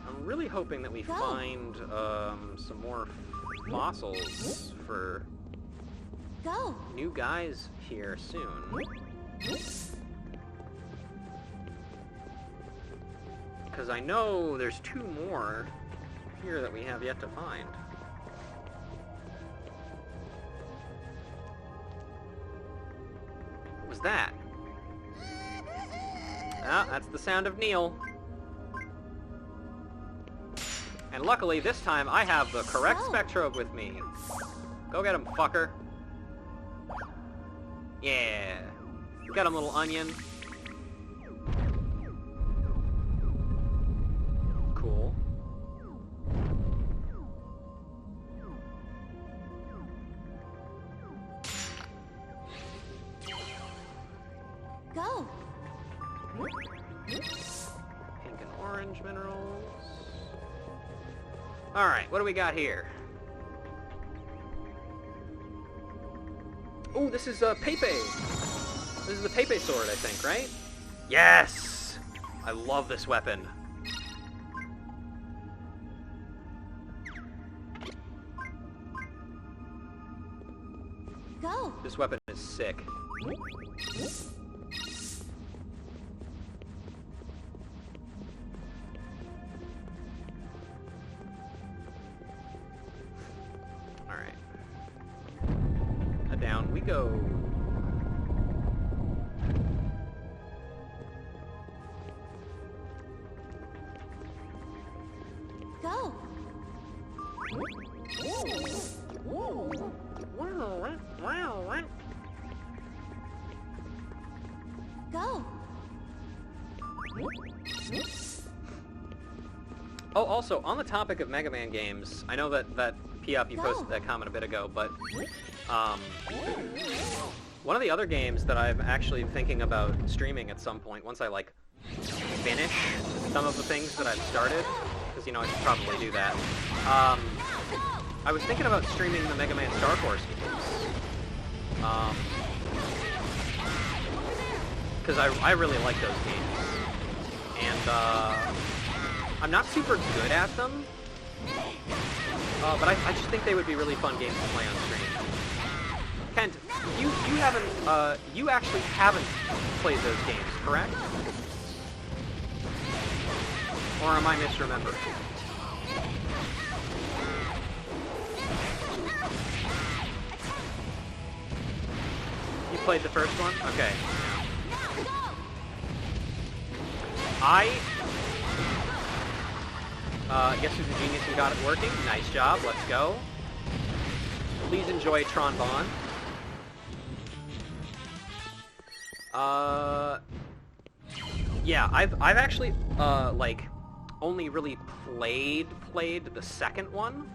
I'm really hoping that we find some more fossils for new guys here soon. Because I know there's 2 more here that we have yet to find. What was that? Ah, that's the sound of Neil. And luckily, this time, I have the correct Spectrobe with me. Go get him, fucker. Yeah. Get him, little onion. Cool. Go. Pink and orange minerals. Alright, what do we got here? Oh, this is Pepe. This is the Pepe sword, I think, right? Yes! I love this weapon. Go. This weapon is sick. Alright. Down we go. Go. Go. Oh, also, on the topic of Mega Man games, I know that Piop, you posted that comment a bit ago, but one of the other games that I'm actually thinking about streaming at some point, once I, like, finish some of the things that I've started, because, you know, I should probably do that, I was thinking about streaming the Mega Man Star Force games. Because I really like those games. And, I'm not super good at them, but I just think they would be really fun games to play on stream. Kent, you haven't, you actually haven't played those games, correct? Or am I misremembering? You played the first one? Okay. Guess who's a genius and got it working? Nice job, let's go. Please enjoy Tron Bond. Yeah, I've actually, like, only really played the second one.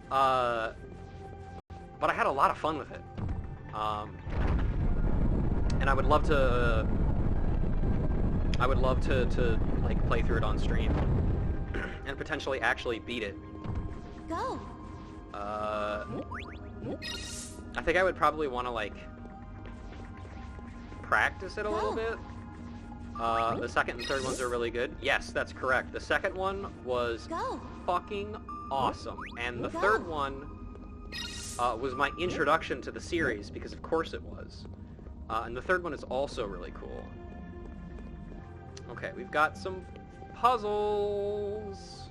But I had a lot of fun with it. And I would love to like, play through it on stream. And potentially actually beat it. Go. I think I would probably want to, like, practice it a little bit. The second and third ones are really good. Yes, that's correct. The second one was fucking awesome. And the third one was my introduction to the series, because of course it was. And the third one is also really cool. Okay, we've got some puzzles.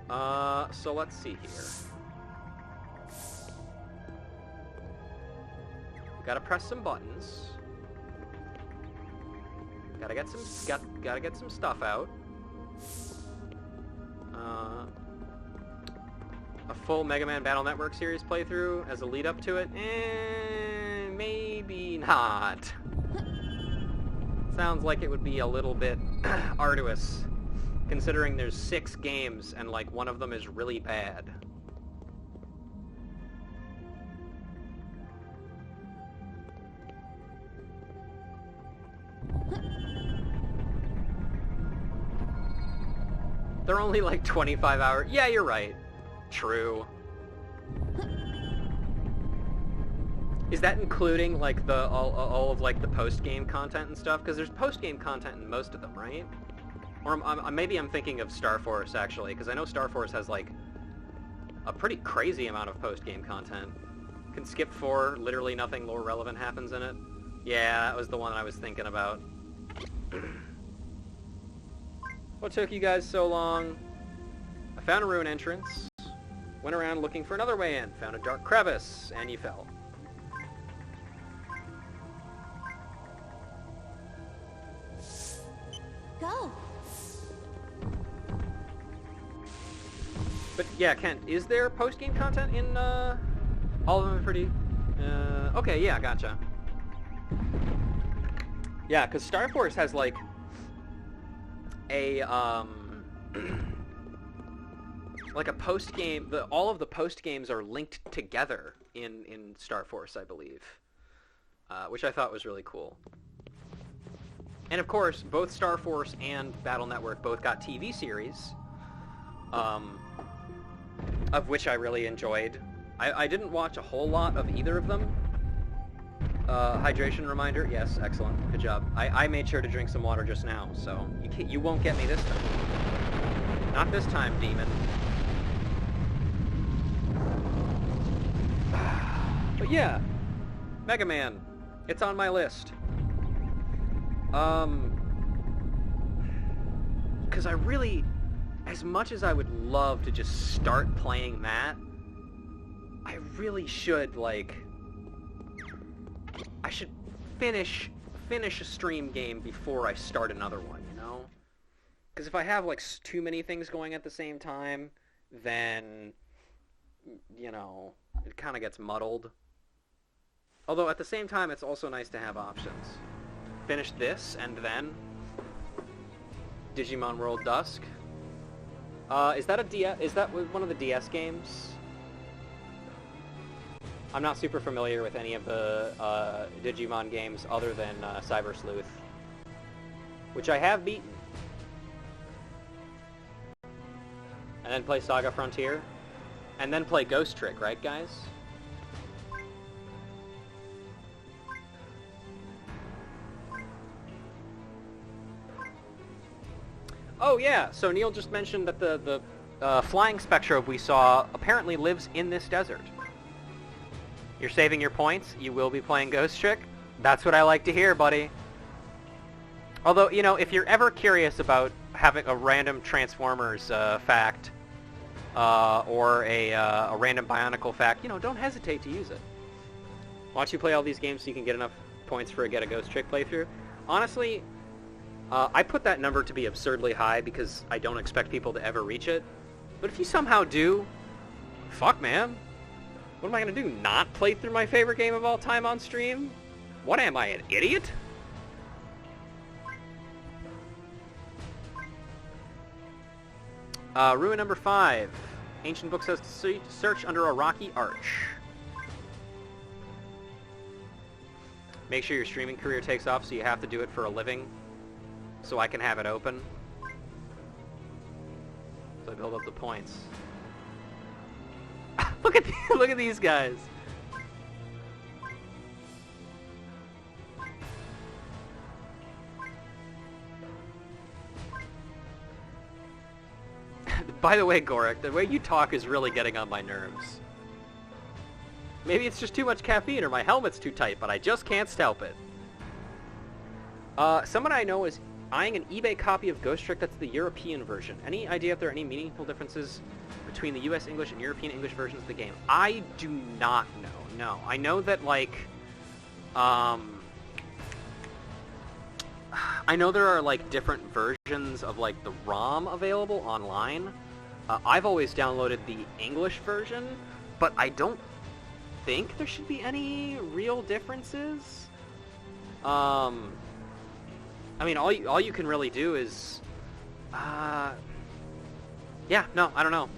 So let's see here. Gotta press some buttons. Gotta get some stuff out. A full Mega Man Battle Network series playthrough as a lead up to it? Maybe not. Sounds like it would be a little bit arduous, considering there's 6 games and like one of them is really bad. They're only like 25 hours. Yeah, you're right. True. Is that including like the all of like the post-game content and stuff? Because there's post-game content in most of them, right? Or maybe I'm thinking of Star Force actually, because I know Star Force has like a pretty crazy amount of post-game content. Can skip 4, literally nothing lore relevant happens in it. Yeah, that was the one I was thinking about. What took you guys so long? I found a ruin entrance, went around looking for another way in, found a dark crevice, and you fell. Go. But yeah, Kent, is there post-game content in all of them? Are pretty... okay, yeah, gotcha. Yeah, because Star Force has like a like a post game. All of the post games are linked together in Star Force, I believe, which I thought was really cool. And of course, both Star Force and Battle Network both got TV series, of which I really enjoyed. I didn't watch a whole lot of either of them. Hydration reminder, yes, excellent, good job. I made sure to drink some water just now, so you won't get me this time. Not this time, demon. But yeah, Mega Man, it's on my list. Because I really, as much as I would love to just start playing that, I really should, like, I should finish a stream game before I start another one, you know? Because if I have, like, too many things going at the same time, then, you know, it kind of gets muddled. Although, at the same time, it's also nice to have options. Finish this, and then Digimon World Dusk. Is that one of the DS games? I'm not super familiar with any of the Digimon games other than Cyber Sleuth, which I have beaten. And then play Saga Frontier, and then play Ghost Trick, right, guys? Oh yeah, so Neil just mentioned that the flying Spectrobe we saw apparently lives in this desert. You're saving your points, you will be playing Ghost Trick. That's what I like to hear, buddy. Although, you know, if you're ever curious about having a random Transformers fact, or a random Bionicle fact, you know, don't hesitate to use it. Why don't you play all these games so you can get enough points for a Get a Ghost Trick playthrough? Honestly, I put that number to be absurdly high because I don't expect people to ever reach it. But if you somehow do, fuck, man. What am I going to do, not play through my favorite game of all time on stream? What am I, an idiot? Ruin number 5. Ancient book says to search under a rocky arch. Make sure your streaming career takes off so you have to do it for a living. So I can have it open. So I build up the points. look at these guys. By the way, Gorik, the way you talk is really getting on my nerves. Maybe it's just too much caffeine or my helmet's too tight, but I just can't help it. Someone I know is eyeing an eBay copy of Ghost Trick that's the European version. Any idea if there are any meaningful differences between the US English and European English versions of the game? I do not know, no. I know that, like, I know there are, like, different versions of, like, the ROM available online. I've always downloaded the English version, but I don't think there should be any real differences. I mean, all you can really do is, yeah, no, I don't know.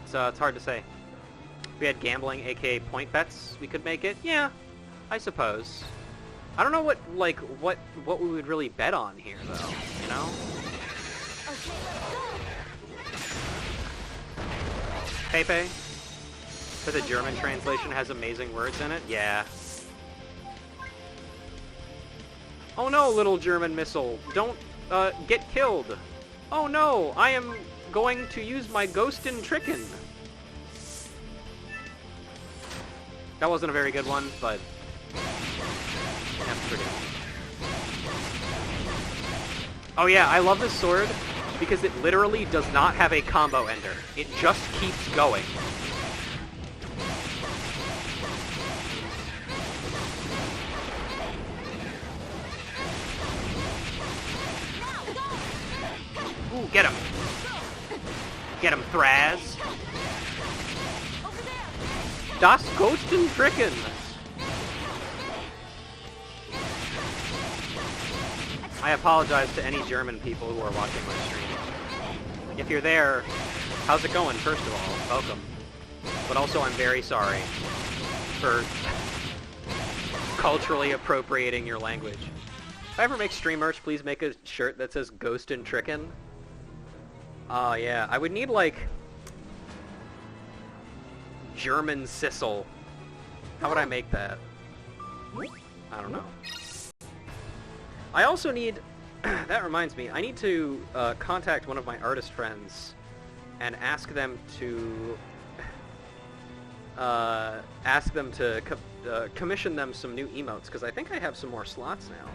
So it's hard to say. If we had gambling, aka point bets, we could make it. Yeah, I suppose. I don't know what we would really bet on here, though. You know? Okay, let's go. Pepe? For the German translation has amazing words in it? Yeah. Oh no, little German missile. Don't, get killed. Oh no, I am going to use my Ghosten Tricken. That wasn't a very good one, but... that's pretty good. Oh yeah, I love this sword because it literally does not have a combo ender. It just keeps going. Ooh, get him. Get him, Thraz. Das Ghosten Tricken. I apologize to any German people who are watching my stream. If you're there, how's it going, first of all? Welcome. But also, I'm very sorry for culturally appropriating your language. If I ever make stream merch, please make a shirt that says Ghosten Tricken. Oh, yeah. I would need, like, German Sissel. How would I make that? I don't know. I also need... that reminds me. I need to contact one of my artist friends and ask them to... commission them some new emotes, because I think I have some more slots now.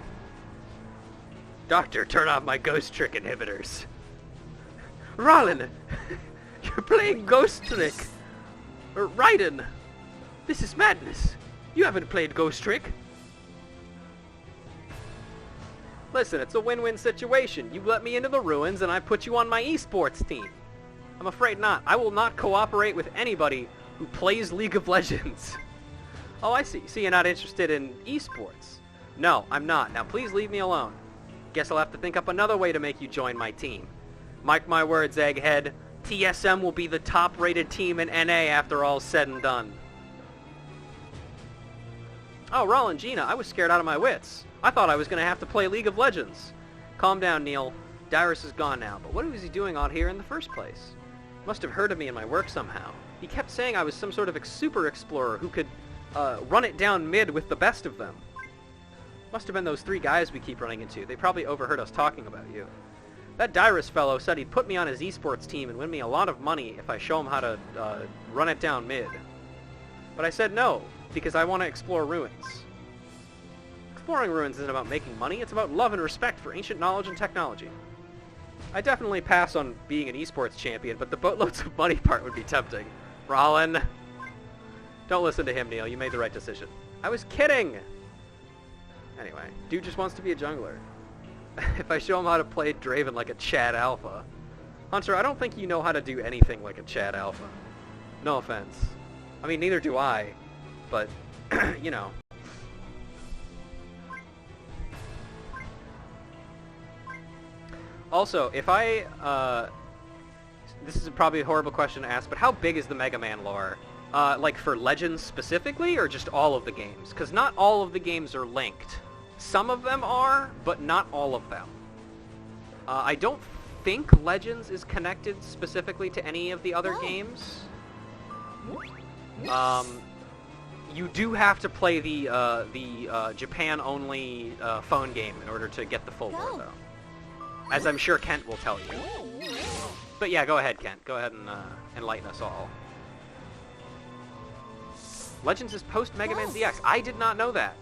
Doctor, turn off my Ghost Trick inhibitors. Rollin, you're playing Ghost Trick. Raiden, this is madness. You haven't played Ghost Trick. Listen, it's a win-win situation. You let me into the ruins and I put you on my eSports team. I'm afraid not. I will not cooperate with anybody who plays League of Legends. Oh, I see. See, you're not interested in eSports. No, I'm not. Now please leave me alone. Guess I'll have to think up another way to make you join my team. Mark my words, Egghead. TSM will be the top-rated team in NA after all's said and done. Oh, Roland, Gina, I was scared out of my wits. I thought I was going to have to play League of Legends. Calm down, Neil. Dyrus is gone now, but what was he doing out here in the first place? Must have heard of me in my work somehow. He kept saying I was some sort of super explorer who could run it down mid with the best of them. Must have been those 3 guys we keep running into. They probably overheard us talking about you. That Dyrus fellow said he'd put me on his eSports team and win me a lot of money if I show him how to run it down mid. But I said no, because I want to explore ruins. Exploring ruins isn't about making money, it's about love and respect for ancient knowledge and technology. I definitely pass on being an eSports champion, but the boatloads of money part would be tempting. Rollin. Don't listen to him, Neil. You made the right decision. I was kidding! Anyway, dude just wants to be a jungler. If I show him how to play Draven like a Chad Alpha. Hunter, I don't think you know how to do anything like a Chad Alpha. No offense. I mean, neither do I. But, you know. Also, if I, this is probably a horrible question to ask, but how big is the Mega Man lore? Like for Legends specifically, or just all of the games? Because not all of the games are linked. Some of them are, but not all of them. I don't think Legends is connected specifically to any of the other games. You do have to play the Japan-only phone game in order to get the full lore, though. As I'm sure Kent will tell you. But yeah, go ahead, Kent. Go ahead and enlighten us all. Legends is post Mega Man ZX. I did not know that.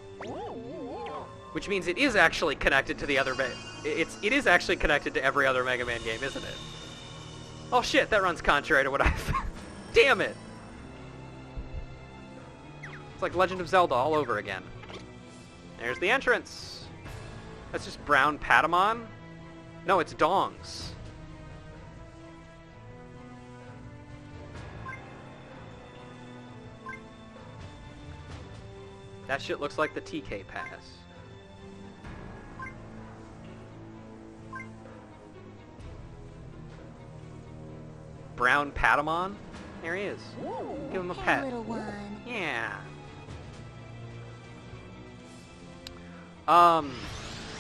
Which means it is actually connected to the other... It is actually connected to every other Mega Man game, isn't it? Oh shit, that runs contrary to what I... Damn it! It's like Legend of Zelda all over again. There's the entrance. That's just brown Patamon? No, it's dongs. That shit looks like the TK pass. Brown Patamon? There he is. Give him a Hey, pet. little one. Yeah.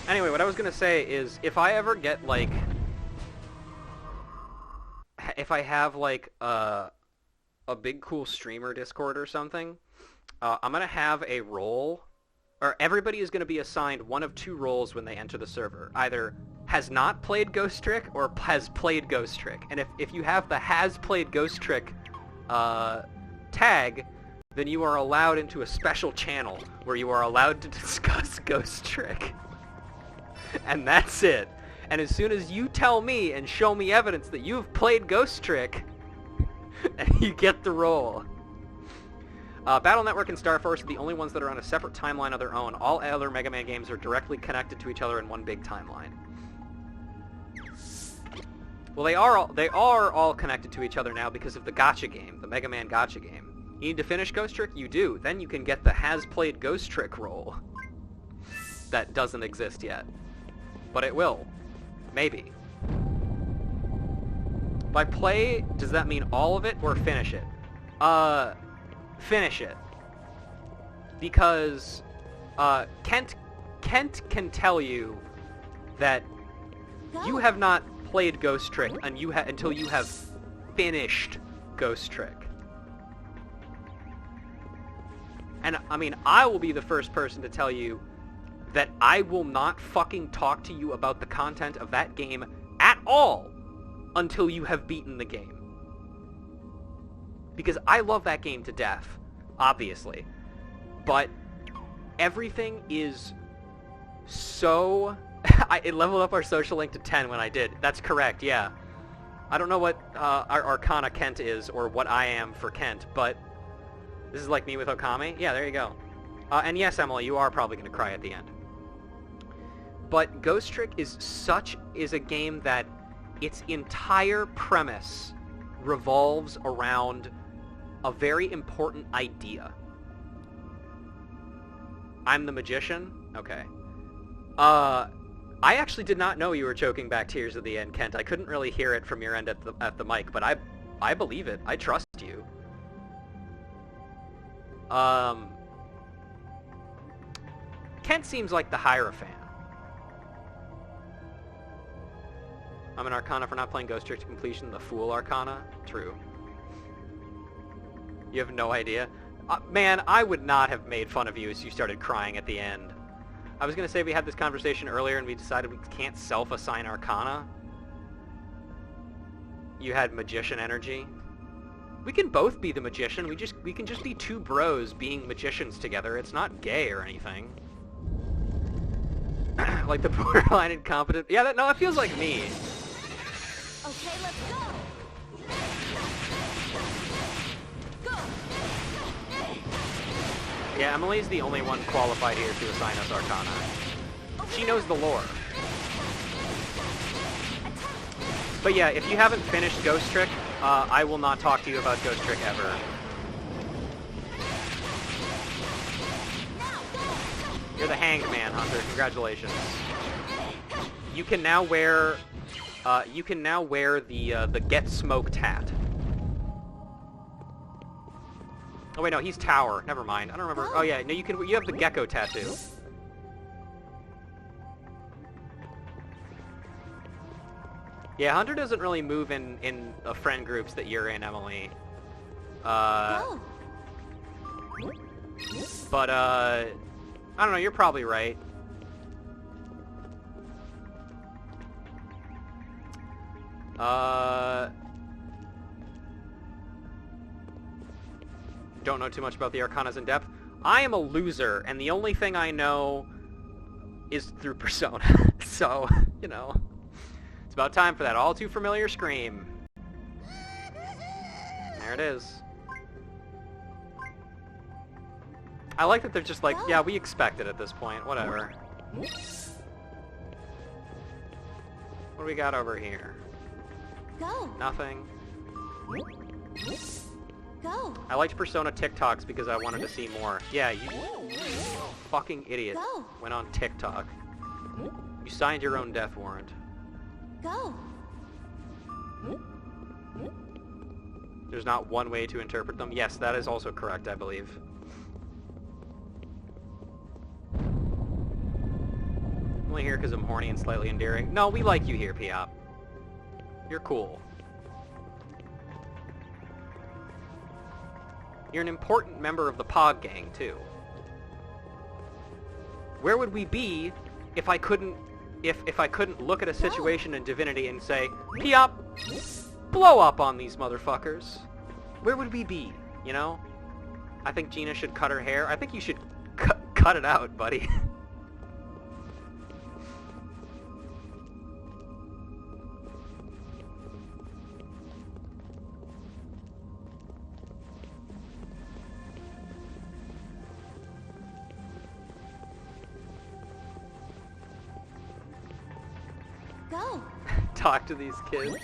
Anyway, what I was gonna say is, if I ever get, like... If I have, like, a big cool streamer Discord or something, I'm gonna have a role, or everybody is gonna be assigned one of two roles when they enter the server. Either has not played Ghost Trick or has played Ghost Trick. And if you have the has played Ghost Trick tag, then you are allowed into a special channel where you are allowed to discuss Ghost Trick. And that's it. And as soon as you tell me and show me evidence that you've played Ghost Trick, you get the role. Battle Network and Star Force are the only ones that are on a separate timeline of their own. All other Mega Man games are directly connected to each other in one big timeline. Well, they are all connected to each other now because of the Gacha game, the Mega Man Gacha game. You need to finish Ghost Trick? You do. Then you can get the has played Ghost Trick role. That doesn't exist yet. But it will. Maybe. By play, does that mean all of it or finish it? Finish it. Because, Kent can tell you that you have not played Ghost Trick until you have finished Ghost Trick. And, I mean, I will be the first person to tell you that I will not fucking talk to you about the content of that game at all until you have beaten the game. Because I love that game to death, obviously. But everything is so... It leveled up our social link to 10 when I did. That's correct, yeah. I don't know what our Arcana Kent is, or what I am for Kent, but... This is like me with Okami? Yeah, there you go. And yes, Emily, you are probably going to cry at the end. But Ghost Trick is a game that its entire premise revolves around a very important idea. I'm the magician? Okay. I actually did not know you were choking back tears at the end, Kent. I couldn't really hear it from your end at the mic, but I believe it. I trust you. Kent seems like the Hierophant. I'm an Arcana for not playing Ghost Trick to completion. The Fool Arcana? True. You have no idea? Man, I would not have made fun of you as you started crying at the end. I was going to say we had this conversation earlier and we decided we can't self-assign Arcana. You had Magician energy. We can both be the Magician. We can just be two bros being magicians together. It's not gay or anything. Like the borderline incompetent. Yeah, that feels like me. Okay, let's go. Go. Yeah, Emily's the only one qualified here to assign us Arcana. She knows the lore. But yeah, if you haven't finished Ghost Trick, I will not talk to you about Ghost Trick ever. You're the Hanged Man, Hunter. Congratulations. You can now wear the Get Smoked hat. Oh wait, no, he's Tower. Never mind. I don't remember. Oh yeah, no, you have the Gecko tattoo. Yeah, Hunter doesn't really move in friend groups that you're in, Emily. Go. But I don't know, you're probably right. Don't know too much about the Arcanas in depth. I am a loser, and the only thing I know is through Persona. So, you know, it's about time for that all too familiar scream. There it is. I like that they're just like, yeah, we expect it at this point. Whatever. What do we got over here? Go. Nothing. Go. I liked Persona TikToks because I wanted to see more. Yeah, you fucking idiot. Go. Went on TikTok. You signed your own death warrant. Go. There's not one way to interpret them. Yes, that is also correct, I believe. I'm only here because I'm horny and slightly endearing. No, we like you here, Piop. You're cool. You're an important member of the Pog gang, too. Where would we be if I couldn't look at a situation in Divinity and say, Piop, blow up on these motherfuckers? Where would we be, you know? I think Gina should cut her hair. I think you should cut it out, buddy. Go. Talk to these kids.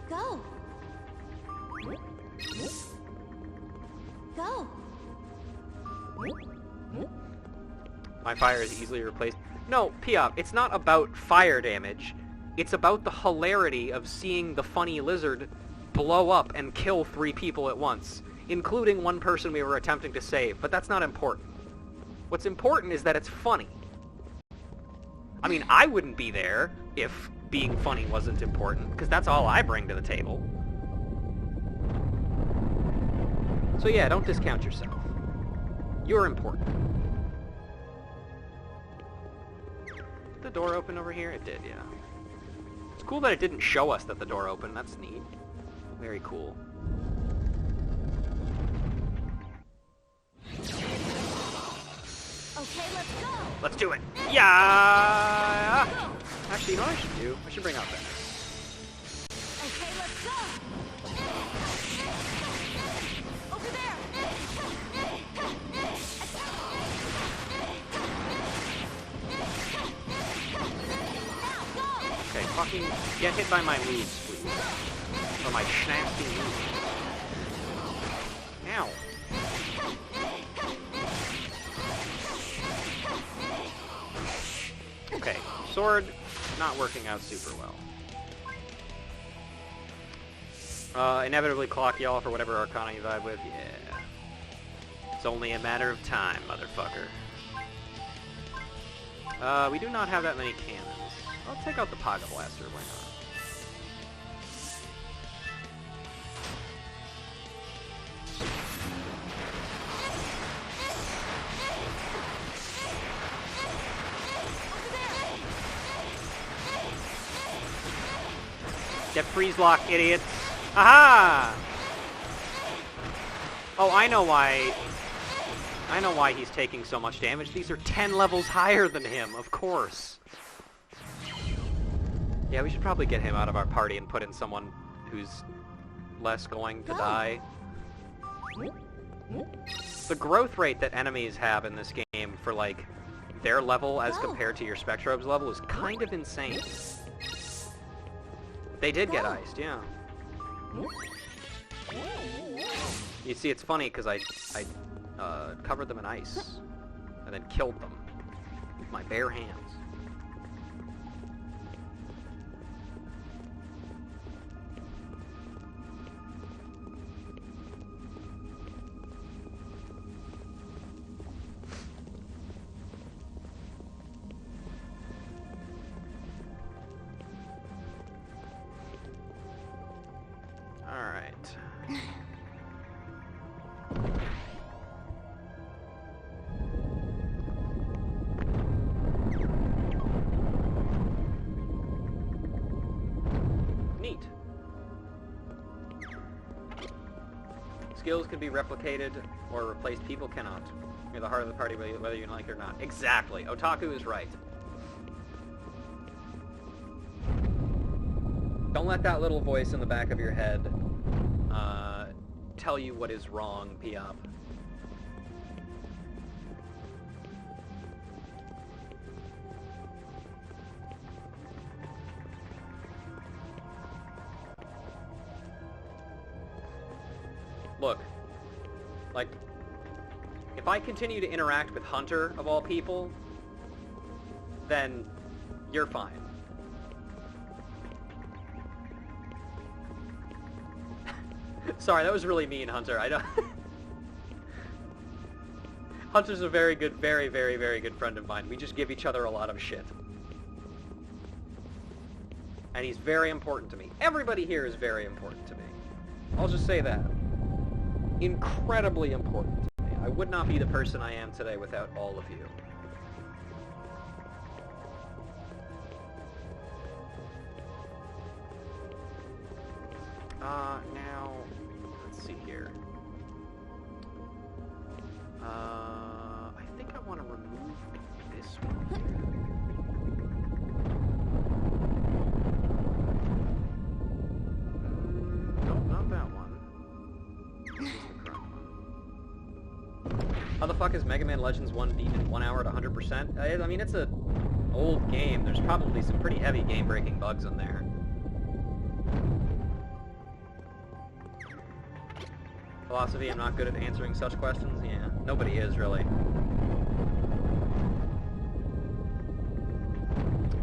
Go. Go. My fire is easily replaced. No, Piop, it's not about fire damage. It's about the hilarity of seeing the funny lizard blow up and kill 3 people at once, including one person we were attempting to save, but that's not important. What's important is that it's funny. I mean, I wouldn't be there if being funny wasn't important, because that's all I bring to the table. So yeah, don't discount yourself. You're important. Did the door open over here? It did, yeah. It's cool that it didn't show us that the door opened. That's neat. Very cool. Okay, let's go. Let's do it. Yeah. Actually, you know what I should do? I should bring out Venice. Okay, let's go. Over there. Now, go. Okay, fucking get hit by my leaves, please. Or my snasty leaves. Ow. Okay, sword not working out super well. Inevitably clock y'all for whatever arcana you vibe with. Yeah. It's only a matter of time, motherfucker. We do not have that many cannons. I'll take out the Paga Blaster, why not? Get freeze lock, idiots. Aha! Oh, I know why he's taking so much damage. These are 10 levels higher than him, of course. Yeah, we should probably get him out of our party and put in someone who's less going to die. The growth rate that enemies have in this game for, like, their level as compared to your Spectrobes level is kind of insane. They did get iced, yeah. You see, it's funny because I covered them in ice and then killed them with my bare hands. Neat. Skills can be replicated or replaced. People cannot. You're the heart of the party whether you like it or not. Exactly. Otaku is right. Don't let that little voice in the back of your head tell you what is wrong, Piop. Look, like, if I continue to interact with Hunter, of all people, then you're fine. Sorry, that was really mean, Hunter. I don't... Hunter's a very good, very, very, very good friend of mine. We just give each other a lot of shit. And he's very important to me. Everybody here is very important to me. I'll just say that. Incredibly important to me. I would not be the person I am today without all of you. Now, let's see here. I think I want to remove this one here. Nope, not that one. This is the correct one. How the fuck is Mega Man Legends 1 beaten in 1 hour at 100%? I mean, it's a old game. There's probably some pretty heavy game-breaking bugs in there. Philosophy, I'm not good at answering such questions. Yeah, nobody is, really.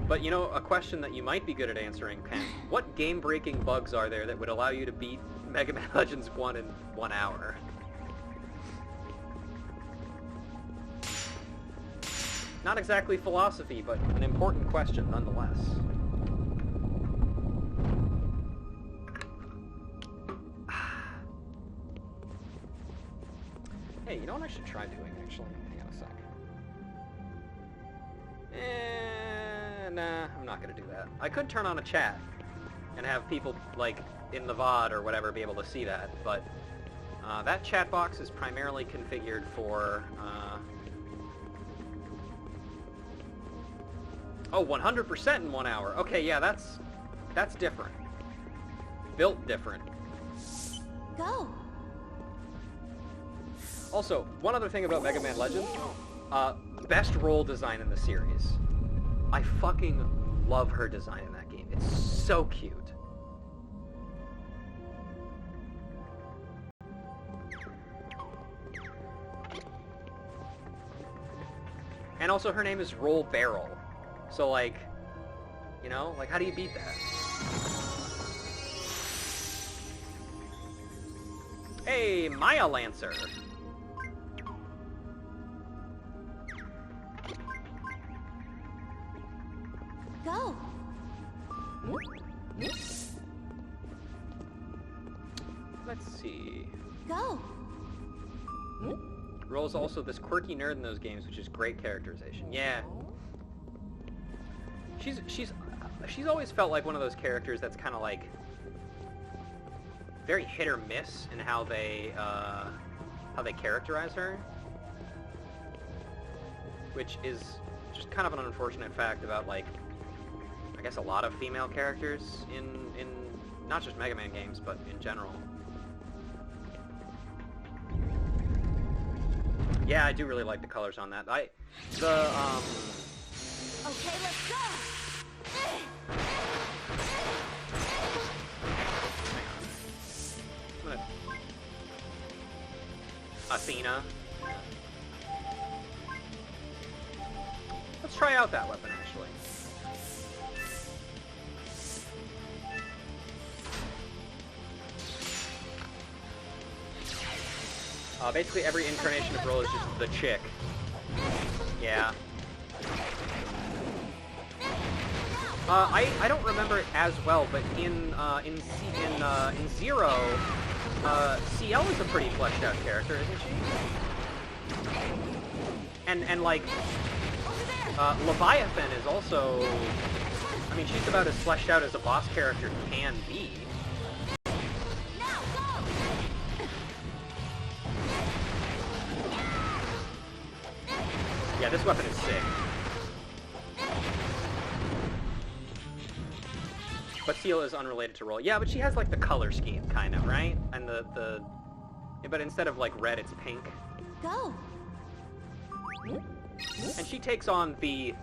But, you know, a question that you might be good at answering, Ken, what game-breaking bugs are there that would allow you to beat Mega Man Legends 1 in 1 hour? Not exactly philosophy, but an important question nonetheless. Hey, you know what I should try doing, actually? Hang on a sec. Nah, I'm not gonna do that. I could turn on a chat and have people, like, in the VOD or whatever be able to see that, but that chat box is primarily configured for, oh, 100% in 1 hour. Okay, yeah, that's different. Built different. Go! Also, one other thing about Mega Man Legends, best role design in the series. I fucking love her design in that game. It's so cute. And also her name is Roll Barrel. So, like, you know, like, how do you beat that? Hey, Maya Lancer! Go! Let's see. Go! Roll's also this quirky nerd in those games, which is great characterization. Yeah. She's always felt like one of those characters that's kind of like very hit or miss in how they characterize her, which is just kind of an unfortunate fact about, like, I guess a lot of female characters in not just Mega Man games, but in general. Yeah, I do really like the colors on that. Okay, let's go! I'm gonna... Athena. Let's try out that weapon, actually. Basically every incarnation of Roll is just the chick. Yeah. I don't remember it as well, but in Zero, CL is a pretty fleshed out character, isn't she? And like, Leviathan is also I mean, she's about as fleshed out as a boss character can be. Now go! Yeah, this weapon is sick. But Seal is unrelated to roll. Yeah, but she has like the color scheme, kind of, right? And the but instead of like red, it's pink. Go! And she takes on the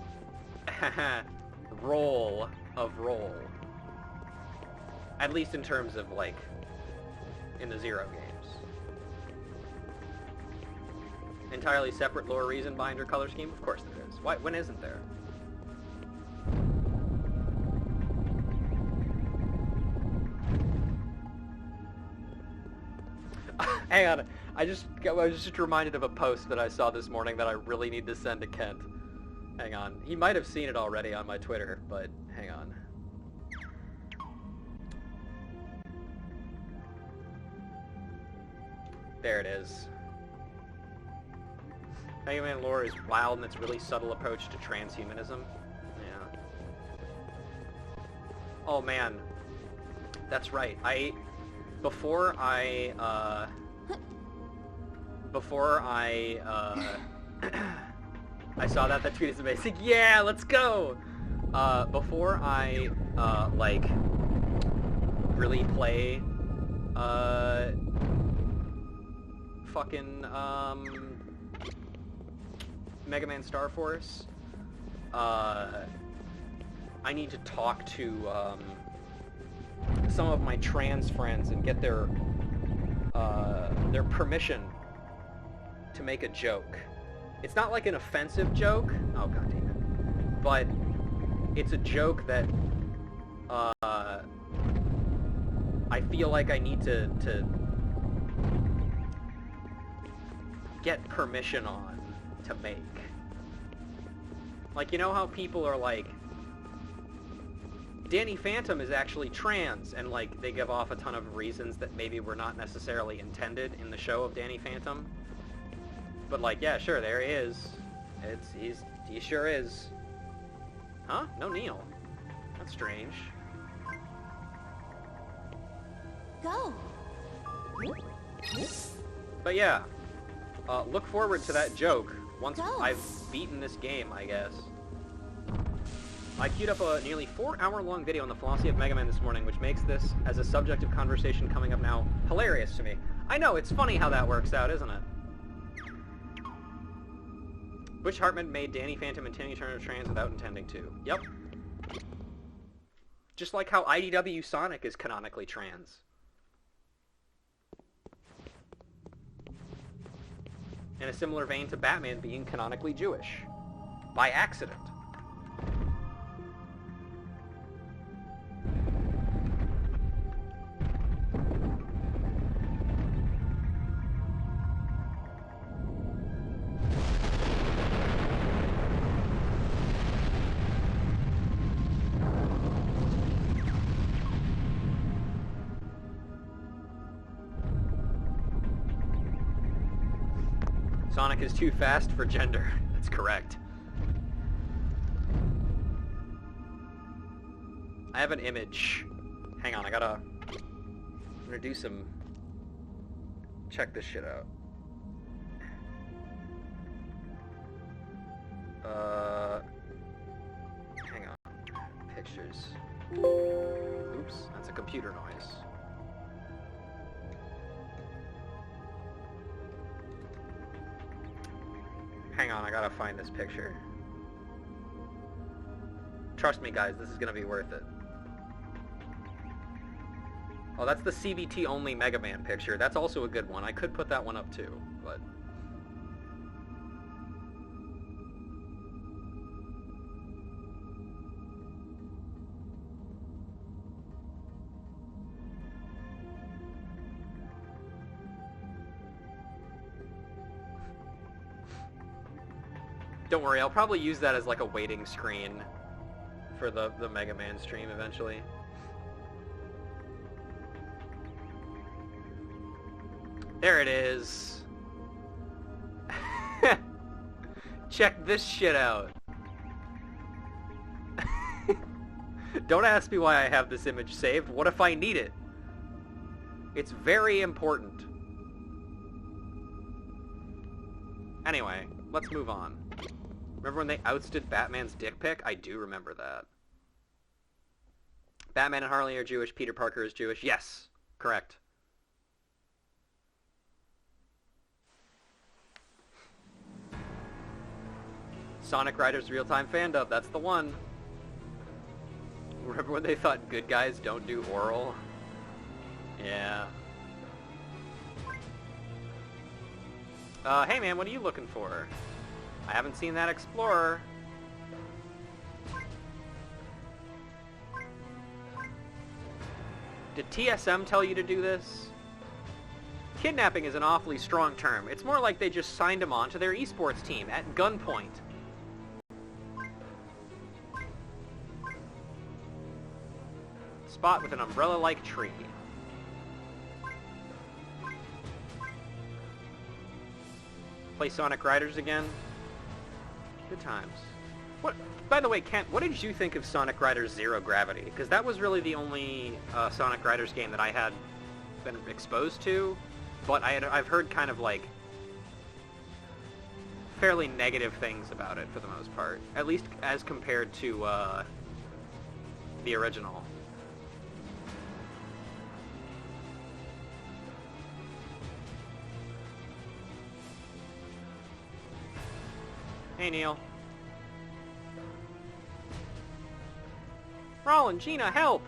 role of roll. At least in terms of like in the Zero games. Entirely separate lore reason behind her color scheme? Of course there is. Why? When isn't there? Hang on, I was just reminded of a post that I saw this morning that I really need to send to Kent. Hang on, he might have seen it already on my Twitter, but hang on. There it is. Mega Man lore is wild in its really subtle approach to transhumanism. Yeah. Oh man, that's right. Before I I saw that tweet is amazing. Yeah, let's go. Before I like really play fucking Mega Man Star Force, I need to talk to some of my trans friends and get their permission to make a joke. It's not like an offensive joke. Oh god damn it. But it's a joke that I feel like I need to get permission on to make. Like, you know how people are like, Danny Phantom is actually trans, and like they give off a ton of reasons that maybe were not necessarily intended in the show of Danny Phantom. But like, yeah, sure, there he is. He sure is. Huh? No Neil. That's strange. Go! But yeah, look forward to that joke once Go. I've beaten this game, I guess. I queued up a nearly 4-hour-long video on the philosophy of Mega Man this morning, which makes this, as a subject of conversation coming up now, hilarious to me. I know, it's funny how that works out, isn't it? Butch Hartman made Danny Phantom and Timmy Turner trans without intending to. Yep. Just like how IDW Sonic is canonically trans. In a similar vein to Batman being canonically Jewish. By accident. Sonic is too fast for gender. That's correct. I have an image. Hang on, I'm gonna do some... Check this shit out. Hang on. Pictures. Oops, that's a computer noise. Hang on, I gotta find this picture. Trust me, guys, this is gonna be worth it. Oh, that's the CBT only Mega Man picture. That's also a good one. I could put that one up too, but... Don't worry, I'll probably use that as like a waiting screen for the Mega Man stream eventually. There it is. Check this shit out. Don't ask me why I have this image saved. What if I need it? It's very important. Anyway, let's move on. Remember when they ousted Batman's dick pic? I do remember that. Batman and Harley are Jewish. Peter Parker is Jewish. Yes, correct. Sonic Riders Real-Time Fan Dub. That's the one. Remember when they thought good guys don't do oral? Yeah. Hey man, what are you looking for? I haven't seen that Explorer. Did TSM tell you to do this? Kidnapping is an awfully strong term. It's more like they just signed him on to their eSports team at gunpoint. Spot with an umbrella-like tree. Play Sonic Riders again? Good times. What? By the way, Kent, what did you think of Sonic Riders Zero Gravity? Because that was really the only Sonic Riders game that I had been exposed to, but I've heard kind of like fairly negative things about it for the most part, at least as compared to the original. Hey, Neil. Roland, Gina, help!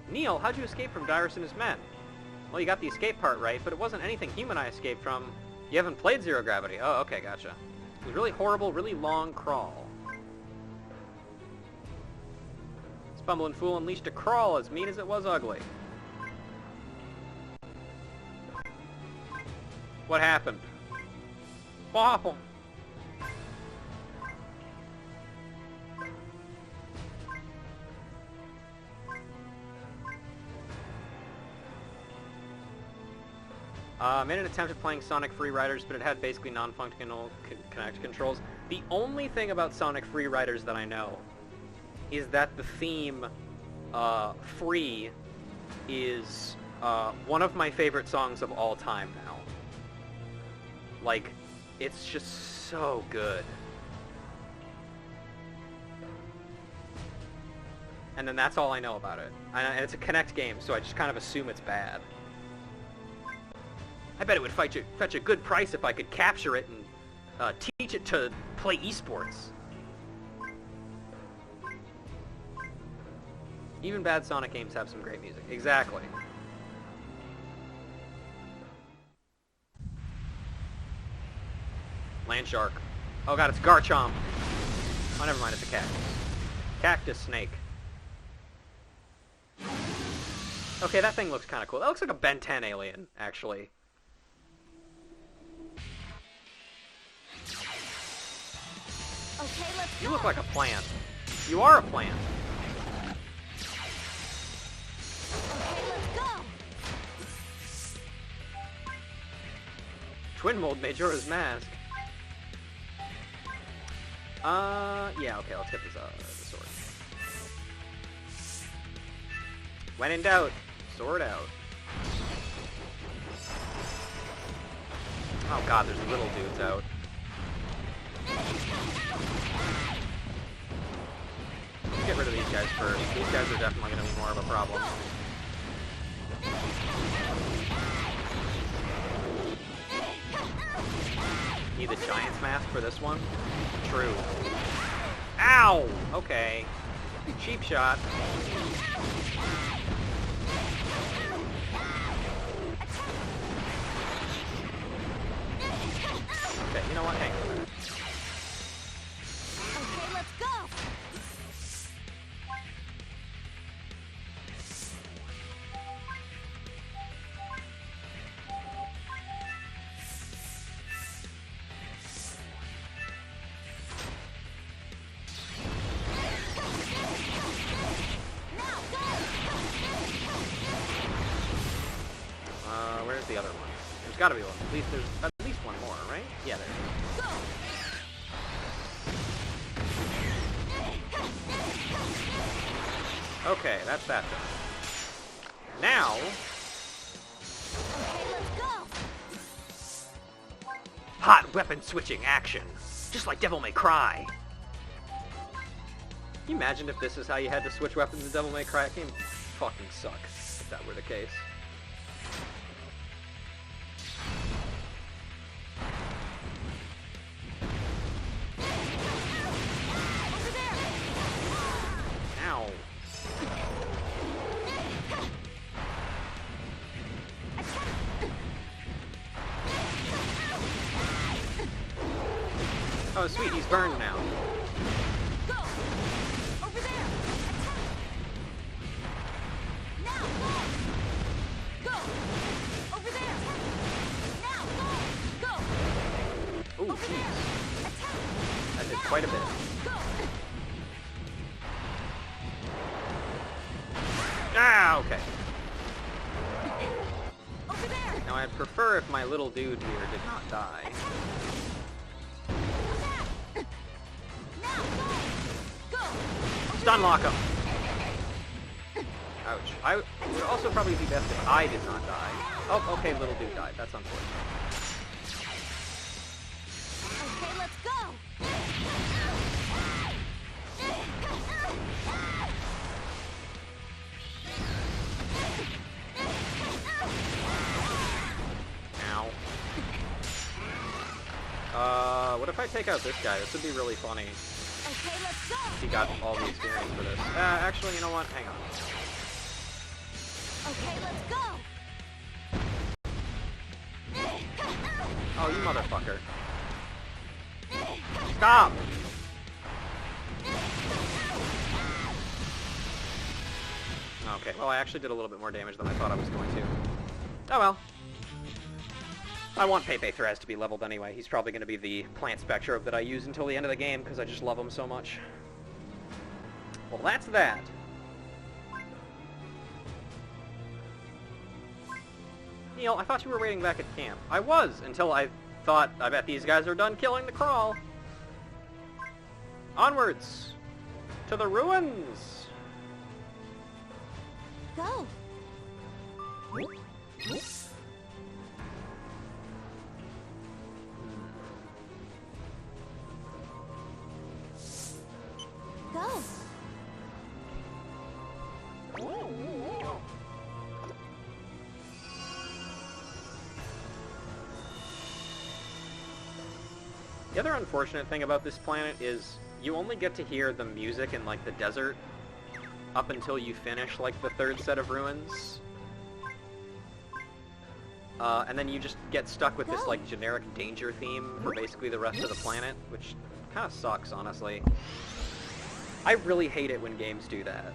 Neil, how'd you escape from Dyrus and his men? Well, you got the escape part right, but it wasn't anything human I escaped from. You haven't played Zero Gravity. Oh, okay, gotcha. It was really horrible, really long crawl. This bumbling fool unleashed a crawl as mean as it was ugly. What happened? What happened? Made an attempt at playing Sonic Free Riders, but it had basically non-functional Kinect controls. The only thing about Sonic Free Riders that I know is that the theme, Free, is one of my favorite songs of all time now. Like, it's just so good. And then that's all I know about it. And it's a Kinect game, so I just kind of assume it's bad. I bet it would fetch a good price if I could capture it and teach it to play eSports. Even bad Sonic games have some great music. Exactly. Land Shark. Oh god, it's Garchomp. Oh, never mind, it's a cactus. Cactus Snake. Okay, that thing looks kind of cool. That looks like a Ben 10 alien, actually. Okay, let's go. You look like a plant. You are a plant. Okay, let's go. Twin mold Majora's Mask. Yeah, okay, let's hit this, the sword. When in doubt, sword out. Oh god, there's little dudes out. Let's get rid of these guys first. These guys are definitely going to be more of a problem. Need the Giant's Mask for this one? True. Ow! Okay. Cheap shot. Okay, you know what? Hang on a minute. Okay, let's go. Where's the other one? There's gotta be one. There's at least one more, right? Yeah, there is. Okay, that's that done. Now... Okay, let's go! hot weapon switching action. Just like Devil May Cry. Can you imagine if this is how you had to switch weapons in Devil May Cry? That game fucking suck, if that were the case. Over there! Ow. Oh, sweet, he's burned now. Go! Over there! Attack! Now, go! Go! Over there! Now, go! Go! Ooh, Over jeez. there! Attack! That did Now, quite a bit. Go! Ah, okay. Over there! Now, I'd prefer if my little dude here did not die. Now, go! Go! Stun lock him! Ouch. I would also probably be best if I did not die. Oh, okay, little dude died. That's unfortunate. Okay, let's go! Ow. What if I take out this guy? This would be really funny. Okay, let's go! He got all the experience for this. Actually, you know what? Hang on. Okay, let's go! Oh, you motherfucker. Stop! Okay, well, I actually did a little bit more damage than I thought I was going to. Oh well. I want Pepe Threz to be leveled anyway. He's probably going to be the plant Spectrobe that I use until the end of the game, because I just love him so much. Well, that's that. Neil, I thought you were waiting back at camp. I was, until I thought, I bet these guys are done killing the crawl. Onwards! To the ruins! Go! Go! The other unfortunate thing about this planet is you only get to hear the music in, like, the desert up until you finish, like, the third set of ruins. And then you just get stuck with this, like, generic danger theme for basically the rest of the planet, which kind of sucks, honestly. I really hate it when games do that.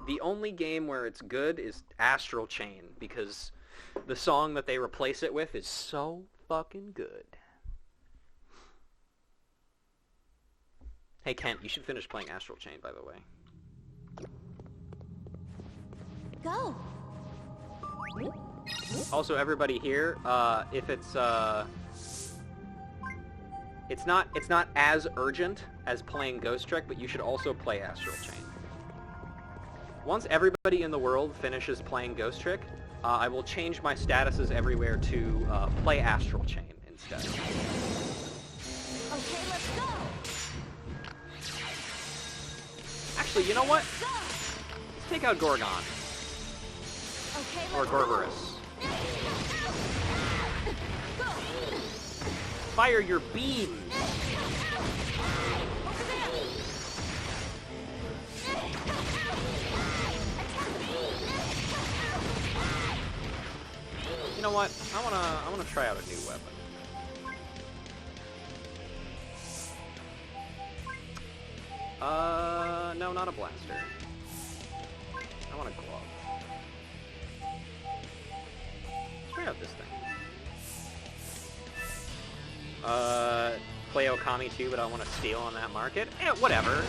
The only game where it's good is Astral Chain, because the song that they replace it with is so fucking good. Hey Kent, you should finish playing Astral Chain, by the way. Go! Also, everybody here, if it's not as urgent as playing Ghost Trick, but you should also play Astral Chain. Once everybody in the world finishes playing Ghost Trick, I will change my statuses everywhere to play Astral Chain instead. Okay, let's go! Actually, you know what? Go! Let's take out Gorgon. Okay, Or let's go! Gorberus. Go! Fire your beams! Over there! You know what? I wanna try out a new weapon. No, not a blaster. I want a glove. Let's try out this thing. Play Okami too, but I want to steal on that market. Whatever.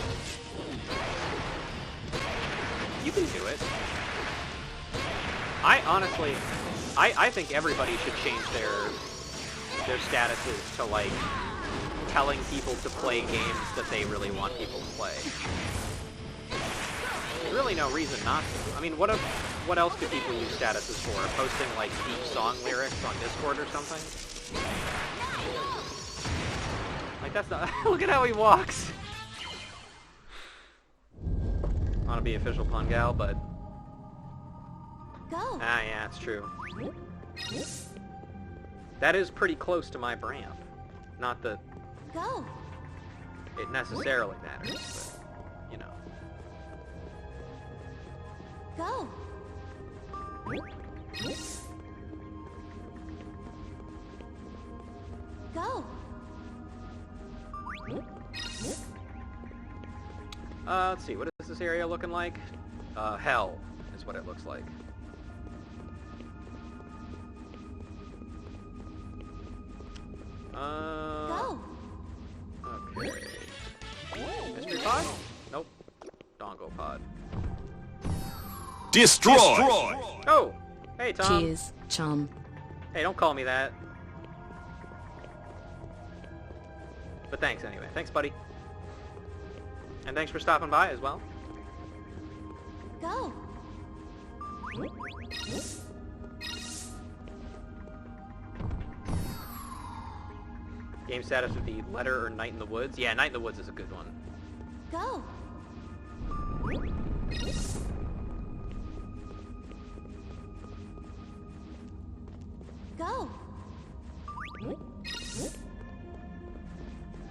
You can do it. I honestly, I think everybody should change their statuses to, like, telling people to play games that they really want people to play. There's really no reason not to. I mean, what else could people use statuses for? Posting, like, deep song lyrics on Discord or something? Like, that's not... Look at how he walks! I want to be official pun gal, but... Go. Ah, yeah, it's true. That is pretty close to my brand. Not that Go. it necessarily matters, but, you know. Go. Go. Let's see, what is this area looking like? Hell is what it looks like. Go. Okay. Mystery pod? Nope. Dongo pod. Destroy! Oh! Hey, Tom. Cheers, chum. Hey, don't call me that. But thanks anyway. Thanks, buddy. And thanks for stopping by as well. Go. Game status would be Letter or Night in the Woods. Yeah, Night in the Woods is a good one. Go. Go. Let's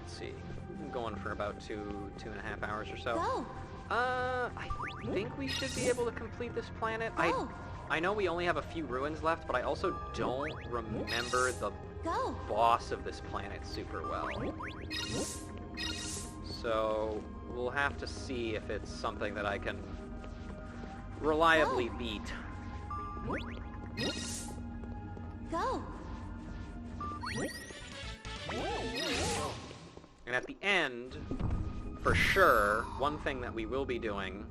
see. I'm going for about 2.5 hours or so. Go. I think we should be able to complete this planet. Go. I know we only have a few ruins left, but I also don't remember the Go. boss of this planet super well. So we'll have to see if it's something that I can reliably beat. Go. And at the end, for sure, one thing that we will be doing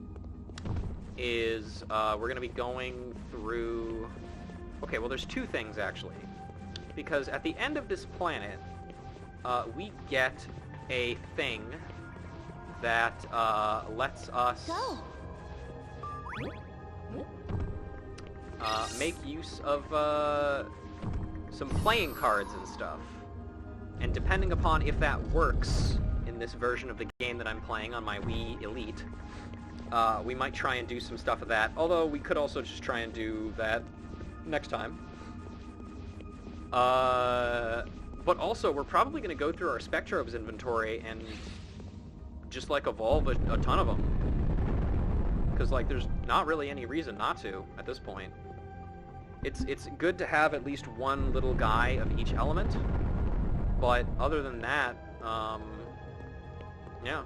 is we're going to be going through... Okay, well there's two things actually. Because at the end of this planet, we get a thing that lets us Go. make use of some playing cards and stuff. And depending upon if that works in this version of the game that I'm playing on my Wii Elite, we might try and do some stuff of that. Although we could also just try and do that next time. But also, we're probably going to go through our Spectrobes inventory and just, like, evolve a ton of them. Because, like, there's not really any reason not to at this point. It's good to have at least one little guy of each element. But other than that, yeah.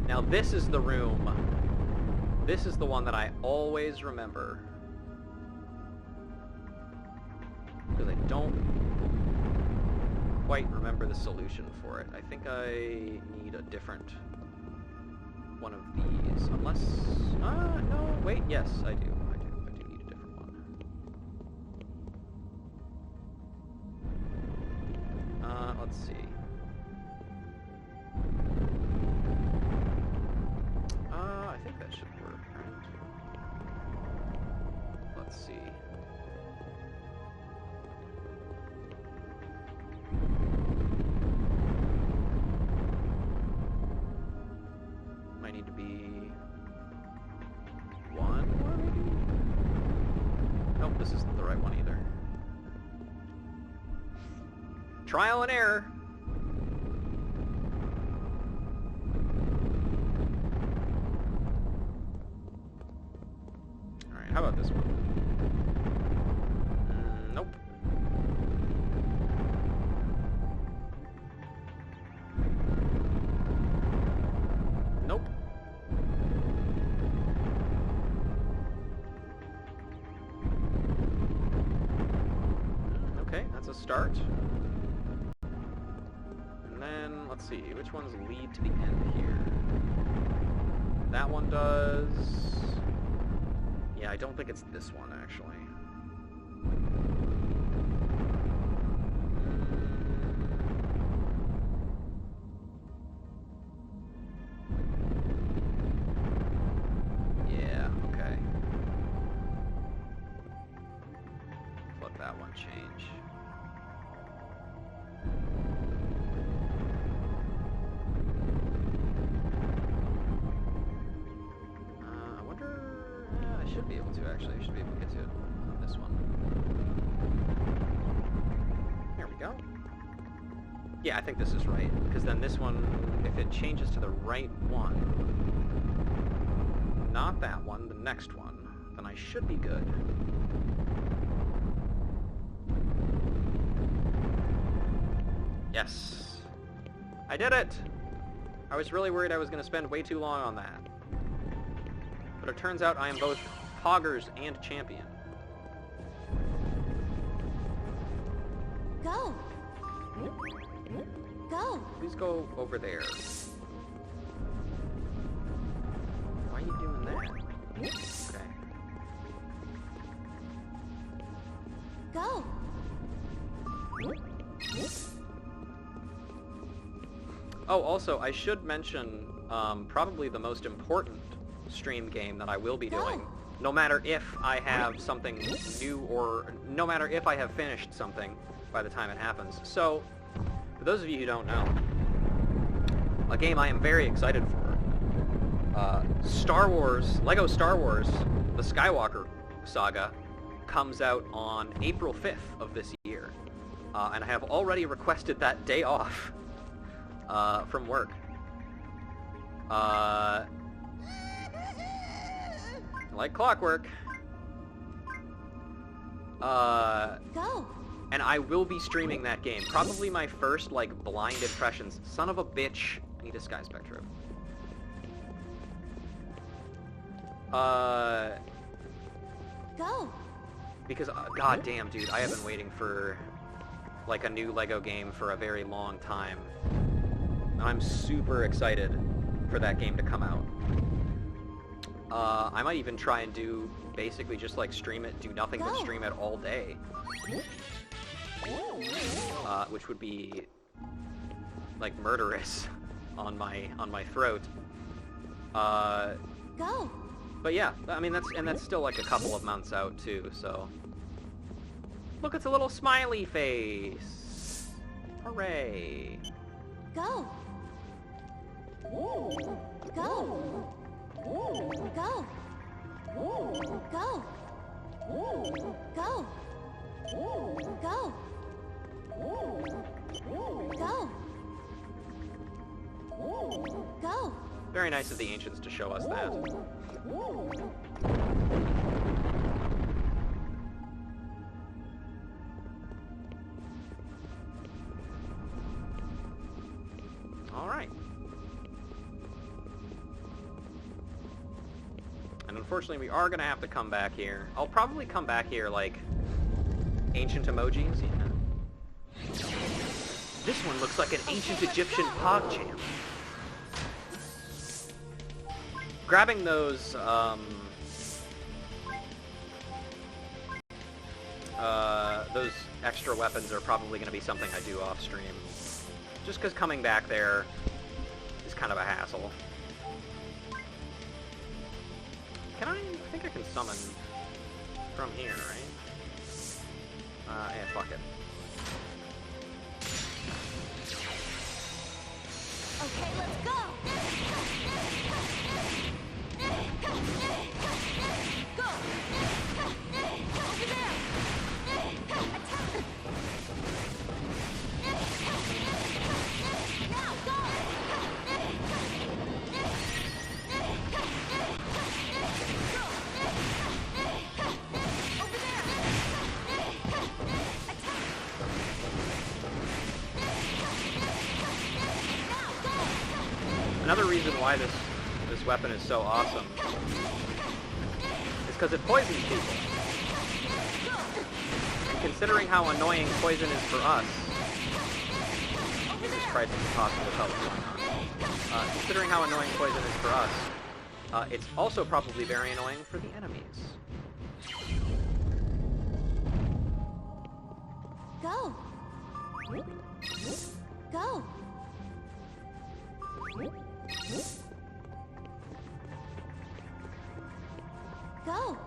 Now, this is the room. This is the one that I always remember. Because I don't quite remember the solution for it. I think I need a different one of these. Unless... no, wait, yes, I do. I do need a different one. Let's see. I think that should work, right? Let's see. Might need to be one more, maybe? Nope, this isn't the right one either. Trial and error. Alright, how about this one? Nope. Nope. Okay, that's a start. And then, let's see, which ones lead to the end here? That one does... Yeah, I don't think it's this one, actually. change. I wonder... I should be able to, actually. I should be able to get to it on this one. There we go. Yeah, I think this is right, because then this one, if it changes to the right one, not that one, the next one, then I should be good. Yes. I did it! I was really worried I was going to spend way too long on that. But it turns out I am both Poggers and Champion. Go. Go. Please go over there. Why are you doing that? Okay. Go. Oh, also, I should mention probably the most important stream game that I will be doing, no matter if I have something new or no matter if I have finished something by the time it happens. So, for those of you who don't know, a game I am very excited for, Lego Star Wars, The Skywalker Saga, comes out on April 5th of this year, and I have already requested that day off from work. Like clockwork. Go. And I will be streaming that game. Probably my first, like, blind impressions. Son of a bitch. I need a Sky Spectrobe. Go. Because, god damn, dude, I have been waiting for, like, a new Lego game for a very long time. And I'm super excited for that game to come out. I might even try and do, basically just, like, stream it, do nothing but stream it all day. Which would be, like, murderous on my throat. Go. But yeah, I mean, that's still like a couple of months out too, so. Look, it's a little smiley face. Hooray. Go. Go. Go. Go. Go. Go. Go. Go. Go. Very nice of the ancients to show us that. Alright. And unfortunately we are going to have to come back here. I'll probably come back here like ancient emojis, yeah. This one looks like an ancient Egyptian PogChamp. Grabbing those extra weapons are probably going to be something I do off stream. Just because coming back there is kind of a hassle. Can I think I can summon from here, right? Yeah, fuck it. Okay, let's go. Go. Over there. Attack. Now go. Over there. Attack. Now go. Another reason why this weapon is so awesome is because it poisons people. And considering how annoying poison is for us, Jesus Christ, it's impossible to tell what's going on. Considering how annoying poison is for us, it's also probably very annoying for the enemies. Go. Go. Go.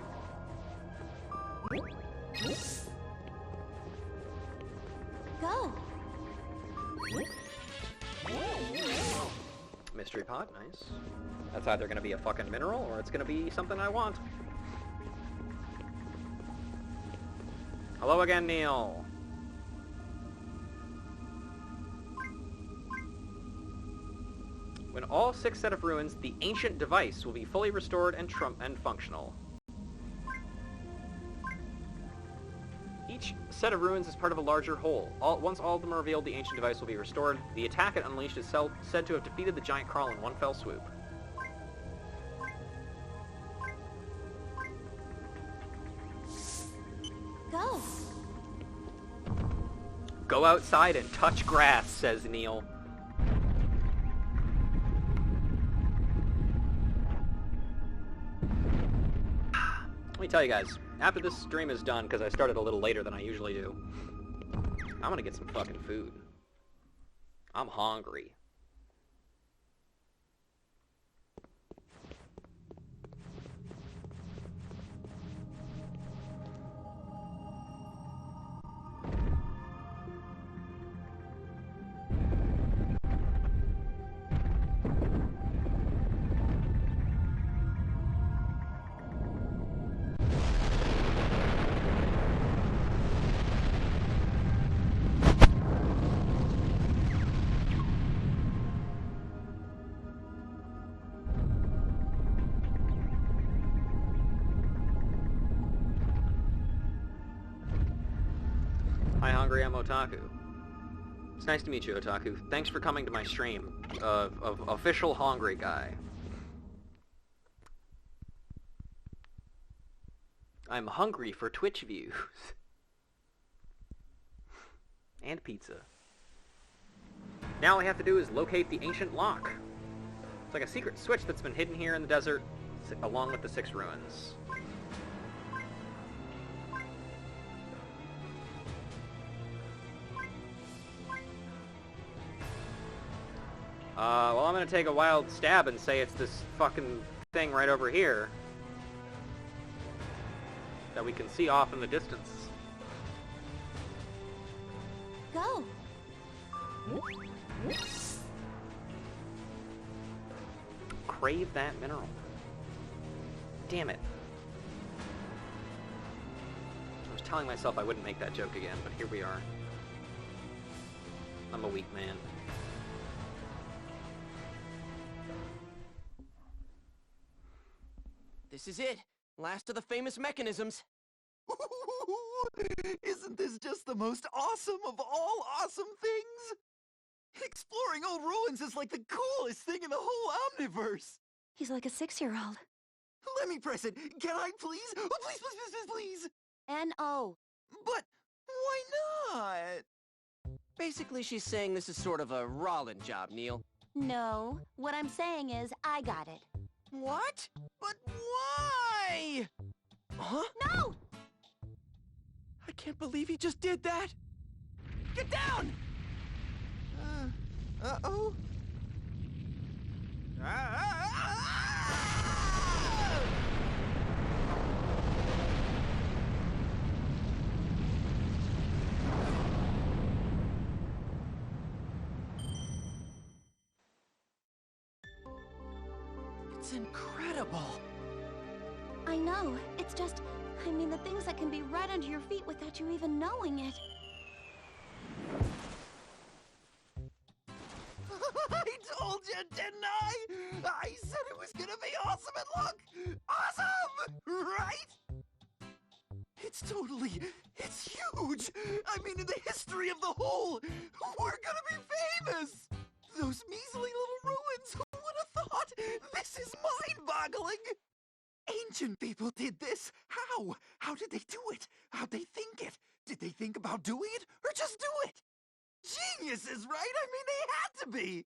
pot, nice. That's either going to be a fucking mineral, or it's going to be something I want. Hello again, Neil. When all 6 set of ruins, the ancient device will be fully restored and functional. Each set of ruins is part of a larger whole. Once all of them are revealed, the ancient device will be restored. The attack it unleashed is said to have defeated the giant Carl in one fell swoop. Go. Go outside and touch grass, says Neil. Let me tell you guys, after this stream is done, because I started a little later than I usually do, I'm gonna get some fucking food. I'm hungry. Hi, Hungry, I'm Otaku. It's nice to meet you, Otaku. Thanks for coming to my stream of official Hungry Guy. I'm hungry for Twitch views. And pizza. Now all I have to do is locate the ancient lock. It's like a secret switch that's been hidden here in the desert, along with the 6 ruins. Well, I'm gonna take a wild stab and say it's this fucking thing right over here that we can see off in the distance. Go. Crave that mineral. Damn it. I was telling myself I wouldn't make that joke again, but here we are. I'm a weak man. This is it. Last of the famous mechanisms. Isn't this just the most awesome of all awesome things? Exploring old ruins is like the coolest thing in the whole omniverse. He's like a 6-year-old. Let me press it. Can I please? Oh, please, please, please, please, please. N-O. But why not? Basically, she's saying this is sort of a Rollin job, Neil. No. What I'm saying is, I got it. What? But why? Huh? No! I can't believe he just did that. Get down! Uh-oh. It's incredible. I know. It's just... I mean, the things that can be right under your feet without you even knowing it. I told you, didn't I? I said it was gonna be awesome, and look! Awesome! Right? It's huge! I mean, in the history of the whole, we're gonna be famous! Those measly little ruins, who would have thought? This is mind-boggling! Ancient people did this! How? How did they do it? How'd they think it? Did they think about doing it, or just do it? Geniuses, right? I mean, they had to be!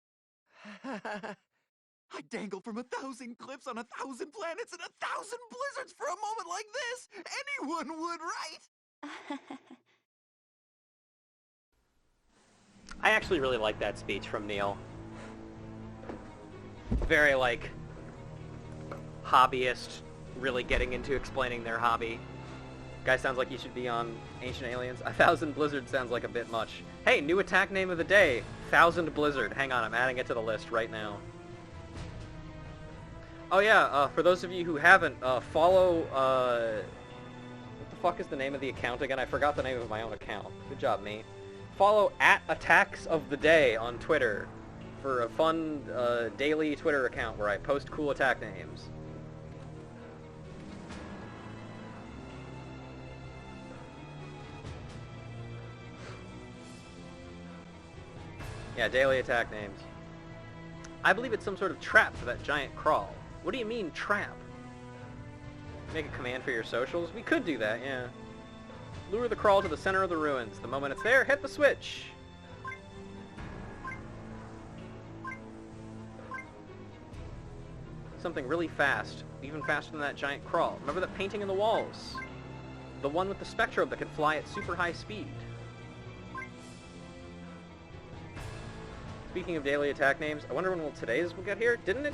I dangle from 1,000 cliffs on 1,000 planets and 1,000 blizzards for a moment like this! Anyone would, right? I actually really like that speech from Neil. Very, like, hobbyist, really getting into explaining their hobby. Guy sounds like he should be on Ancient Aliens. 1,000 Blizzard sounds like a bit much. Hey, new attack name of the day, 1,000 Blizzard. Hang on, I'm adding it to the list right now. Oh yeah, for those of you who haven't, follow, what the fuck is the name of the account again? I forgot the name of my own account. Good job, me. Follow @Attacks of the Day on Twitter for a fun, daily Twitter account where I post cool attack names. Yeah, daily attack names. I believe it's some sort of trap for that giant crawl. What do you mean, trap? Make a command for your socials? We could do that, yeah. Lure the crawl to the center of the ruins. The moment it's there, hit the switch! Something really fast. Even faster than that giant crawl. Remember that painting in the walls? The one with the Spectrobe that can fly at super high speed. Speaking of daily attack names, I wonder when today's will get here. Didn't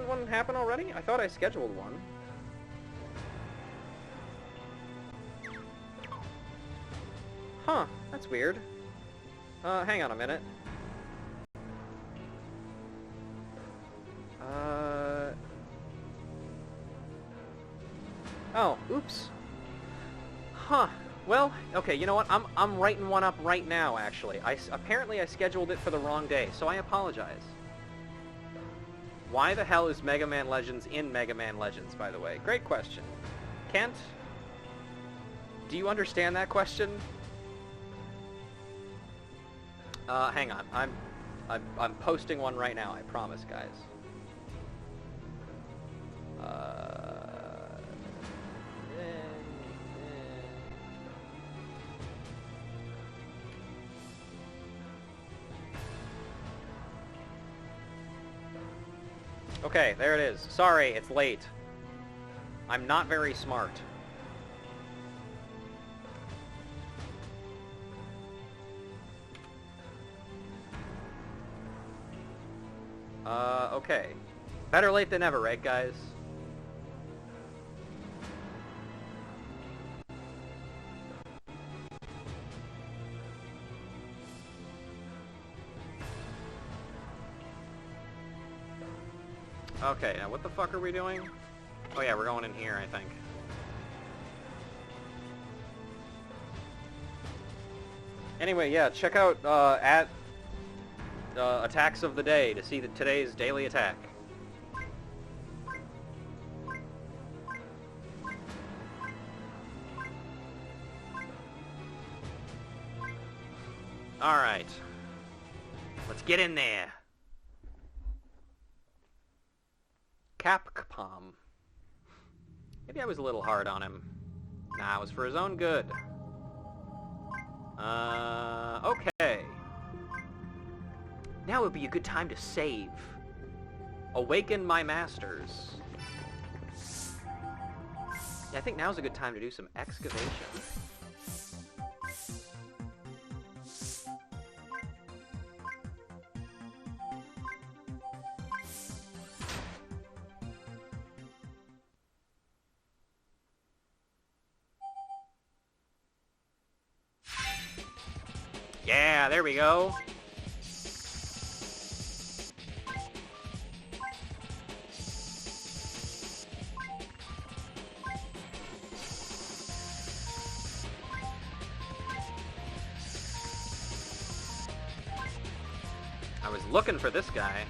one happen already? I thought I scheduled one. Huh, that's weird. Hang on a minute. Oh, oops. Huh. Well, okay, you know what? I'm writing one up right now, actually. Apparently I scheduled it for the wrong day, so I apologize. Why the hell is Mega Man Legends in Mega Man Legends, by the way? Great question. Kent? Do you understand that question? Hang on. I'm posting one right now, I promise, guys. Okay, there it is. Sorry, it's late. I'm not very smart. Okay. Better late than never, right, guys? Okay, now what the fuck are we doing? Oh yeah, we're going in here, I think. Anyway, yeah, check out Attacks of the Day to see today's daily attack. Alright. Let's get in there. Capcom. Maybe I was a little hard on him. Nah, it was for his own good. Okay. Now would be a good time to save. Awaken my masters. Yeah, I think now's a good time to do some excavation. Yeah, there we go. I was looking for this guy.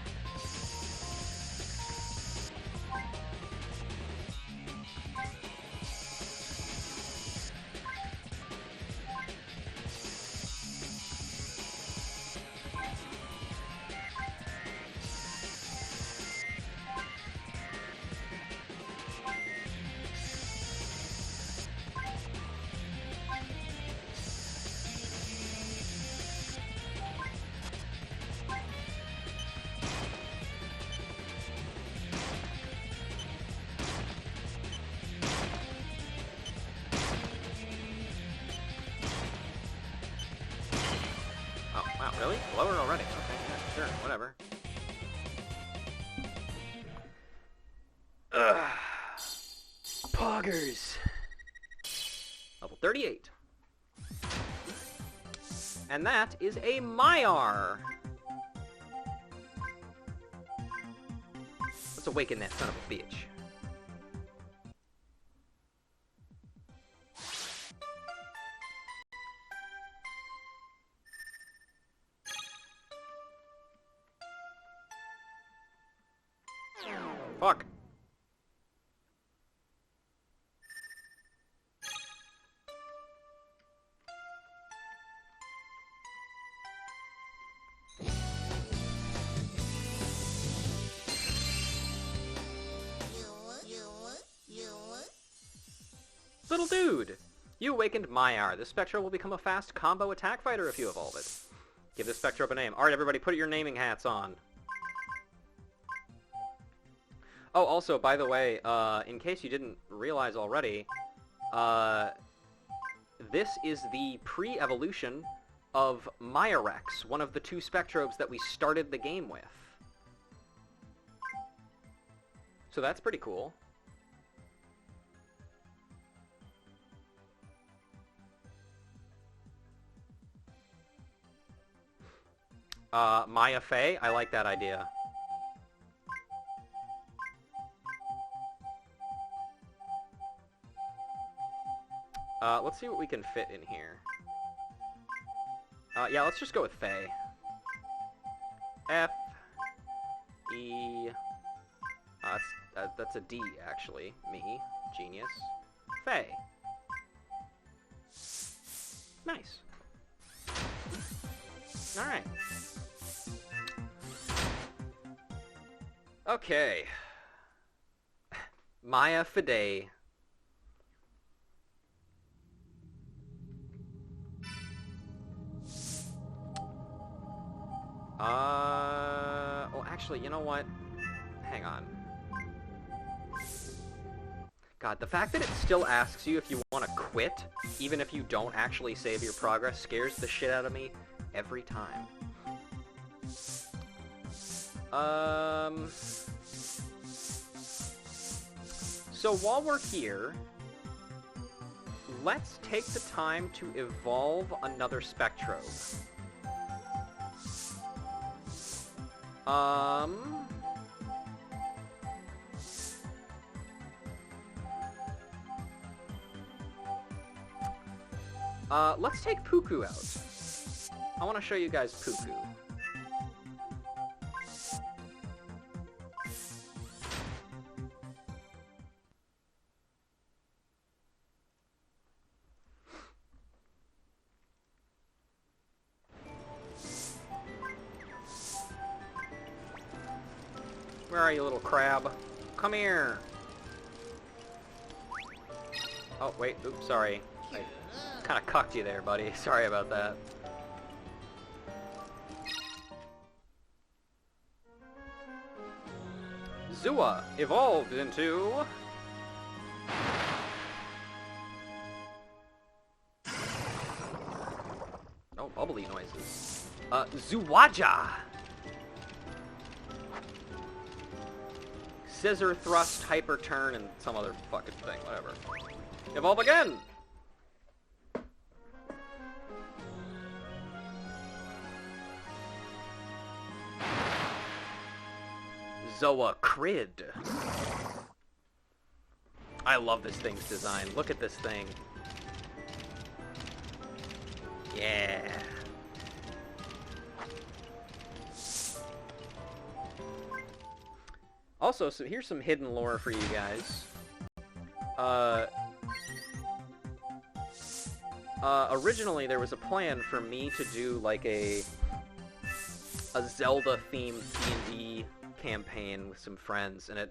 Wow, really? Lower already? Okay, yeah, sure, whatever. Ugh. Poggers. Level 38. And that is a Maiar. What's Let's awaken that son of a bitch. Fuck. Little dude! You awakened Myar. This Spectro will become a fast combo attack fighter if you evolve it. Give this Spectro a name. Alright, everybody, put your naming hats on. Oh, also, by the way, in case you didn't realize already, this is the pre-evolution of Myarex, one of the two Spectrobes that we started the game with. So that's pretty cool. Maya Fey, I like that idea. Let's see what we can fit in here. Yeah, let's just go with Fey. F, E, that's a D, actually. Me, genius. Fey. Nice. Alright. Okay. Maya Fide. Well, actually, you know what? Hang on. God, the fact that it still asks you if you want to quit, even if you don't actually save your progress, scares the shit out of me every time. So while we're here, let's take the time to evolve another Spectrobe. Let's take Puku out. I want to show you guys Puku. Where are you, little crab? Come here! Oh, wait. Oops, sorry. I kind of cucked you there, buddy. Sorry about that. Zua evolved into... Oh, bubbly noises. Zuwaja! Scissor, thrust, hyper turn, and some other fucking thing. Whatever. Evolve again! Zoa Crid. I love this thing's design. Look at this thing. Yeah. Also, so here's some hidden lore for you guys. Originally there was a plan for me to do like a Zelda-themed D&D campaign with some friends, and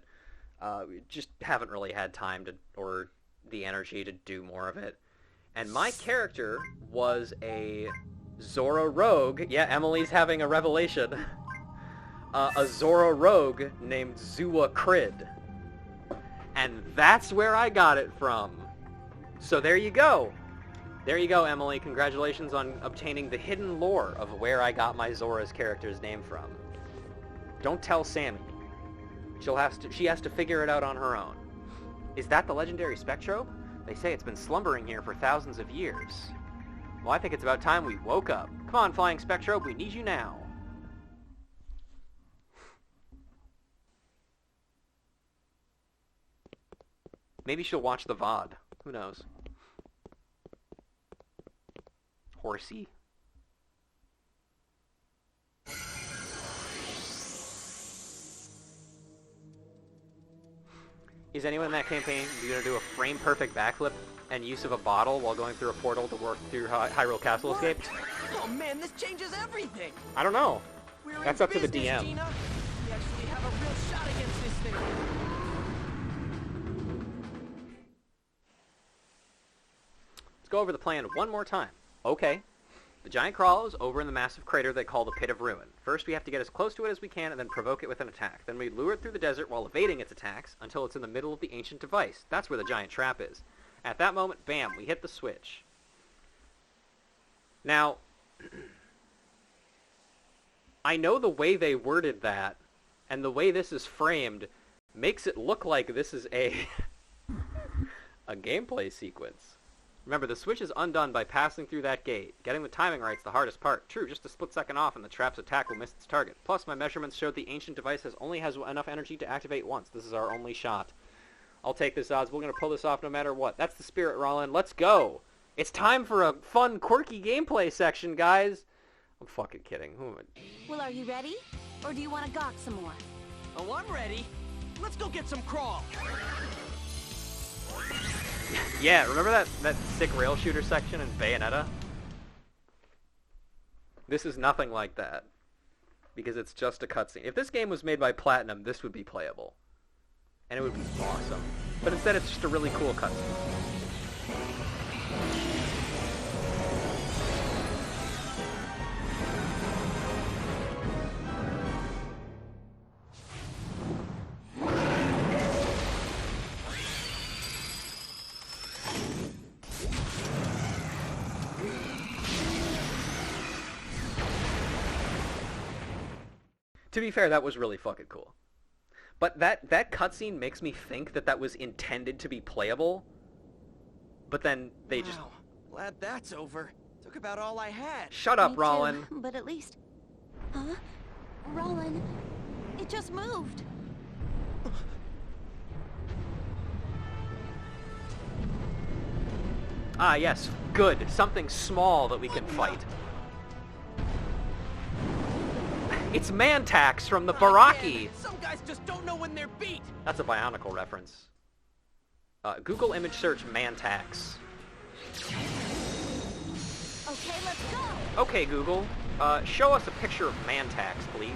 we just haven't really had time to, or the energy to do more of it. And my character was a Zora rogue. Yeah, Emily's having a revelation. A Zora rogue named Zua Crid. And that's where I got it from. So there you go. There you go, Emily. Congratulations on obtaining the hidden lore of where I got my Zora's character's name from. Don't tell Sammy. She has to figure it out on her own. Is that the legendary Spectrobe? They say it's been slumbering here for thousands of years. Well, I think it's about time we woke up. Come on, Flying Spectrobe, we need you now. Maybe she'll watch the VOD. Who knows? Horsey. Is anyone in that campaign going to do a frame-perfect backflip and use of a bottle while going through a portal to work through Hyrule Castle What? escape? Oh man, this changes everything. I don't know. We're That's in up to the business, DM. Gina. We actually have a real shot against this thing. Let's go over the plan one more time. Okay. The giant crawl is over in the massive crater they call the Pit of Ruin. First, we have to get as close to it as we can and then provoke it with an attack. Then we lure it through the desert while evading its attacks until it's in the middle of the ancient device. That's where the giant trap is. At that moment, bam, we hit the switch. Now, I know the way they worded that and the way this is framed makes it look like this is a gameplay sequence. Remember, the switch is undone by passing through that gate. Getting the timing right's the hardest part. True, just a split second off and the trap's attack will miss its target. Plus, my measurements showed the ancient device only has enough energy to activate once. This is our only shot. I'll take this odds. We're going to pull this off no matter what. That's the spirit, Rollin. Let's go! It's time for a fun, quirky gameplay section, guys! I'm fucking kidding. Who am I? Well, are you ready? Or do you want to gawk some more? Oh, I'm ready. Let's go get some crawl. Yeah, remember that sick rail shooter section in Bayonetta? This is nothing like that. Because it's just a cutscene. If this game was made by Platinum, this would be playable. And it would be awesome. But instead it's just a really cool cutscene. To be fair, that was really fucking cool. But that cutscene makes me think that was intended to be playable. But then they just... Wow, glad that's over. Took about all I had. Shut up, Me too, Rollin. but at least... Huh? Rollin, it just moved. Ah, yes. Good. Something small that we can fight. It's Mantax from the Baraki! Some guys just don't know when they're beat. That's a Bionicle reference. Google image search Mantax. Okay, let's go. Okay, Google. Show us a picture of Mantax, please.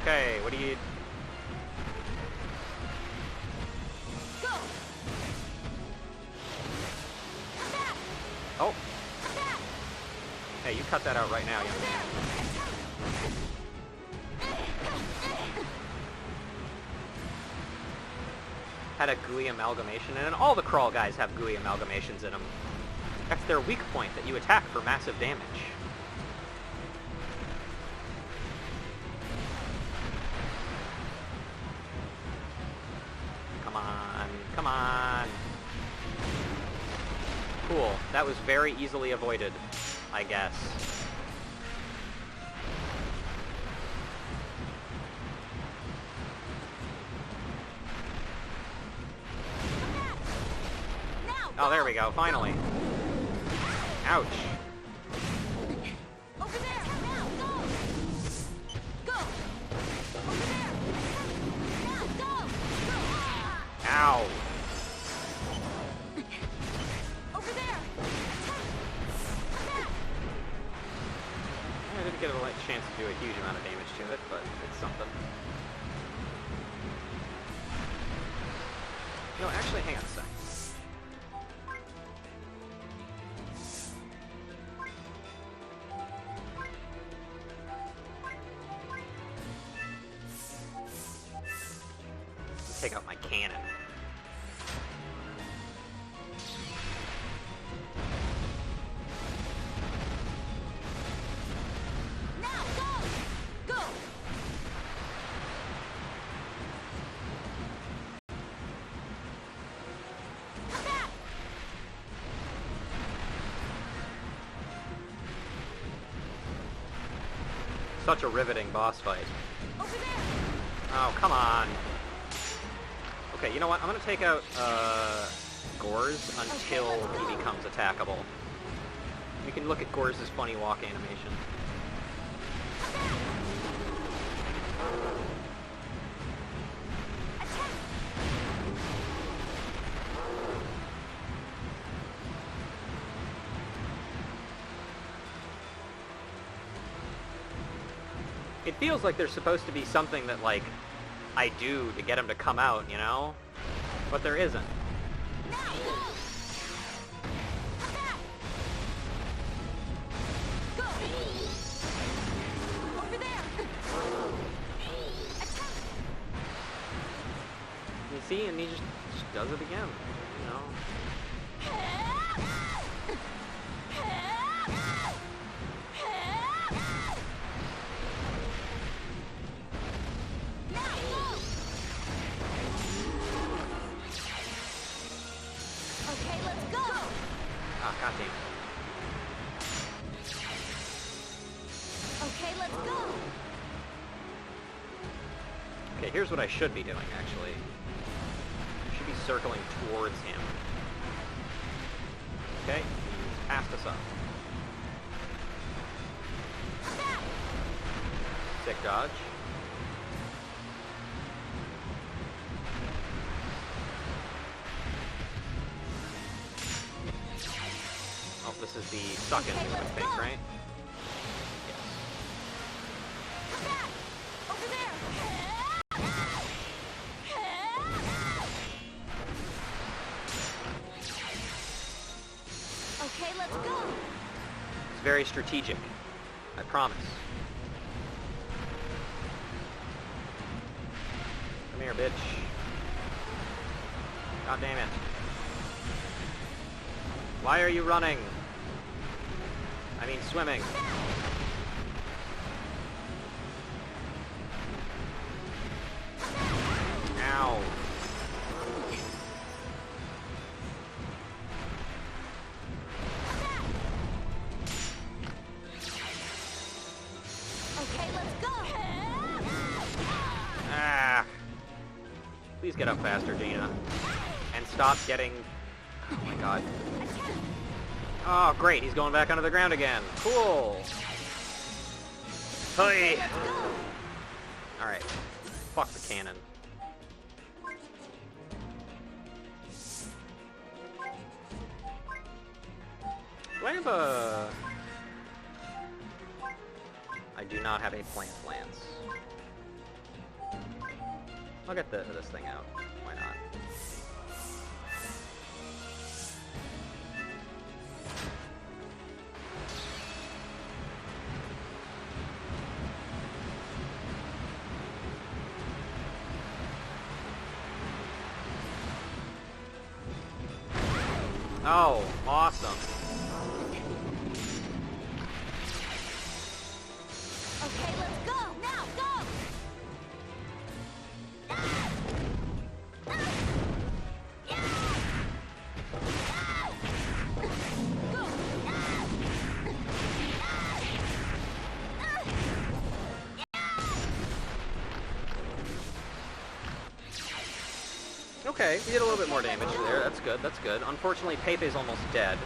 Okay, what do you... Go. Attack. Oh, Attack. hey, you cut that out right now, young man. Had a gooey amalgamation, and all the crawl guys have gooey amalgamations in them. That's their weak point that you attack for massive damage. Come on, come on. Cool, that was very easily avoided, I guess. Now. Oh, there we go, finally. Ouch. Over there. Now, go. Go. Over there. Now, go. Go. Ow. Over there. Attack. I didn't get a chance to do a huge amount of damage to it, but it's something. No, actually, hang on a sec. Take out my cannon. Now, go. Go. Attack. Such a riveting boss fight. Over there! Oh, come on. Okay, you know what? I'm gonna take out, Gores until he becomes attackable. You can look at Gores' funny walk animation. It feels like there's supposed to be something that, like, I do to get him to come out, you know? But there isn't. Go! Over there! Attack! You see, and he just does it again, you know? Okay, let's go! Ah, goddamn. Okay, let's go! Okay, here's what I should be doing, actually. I should be circling towards him. Okay, he's passed us up. Sick dodge. Oh, this is the suck-in, Okay, I let's think, go. right? Yes. Over there! Okay, let's go! It's very strategic. I promise. Come here, bitch. God damn it. Why are you running? I mean swimming. Ow. Okay, let's go! Ah. Please get up faster, Gina. And stop getting... Oh my god. Oh, great. He's going back under the ground again. Cool. Hey. Alright. Fuck the cannon. Do I have a... I do not have a plant lance. I'll get this thing out. Why not? Oh, awesome. Okay, let's go! Now, go! Okay, we did a little bit more damage there. That's good, that's good. Unfortunately, Pepe's almost dead,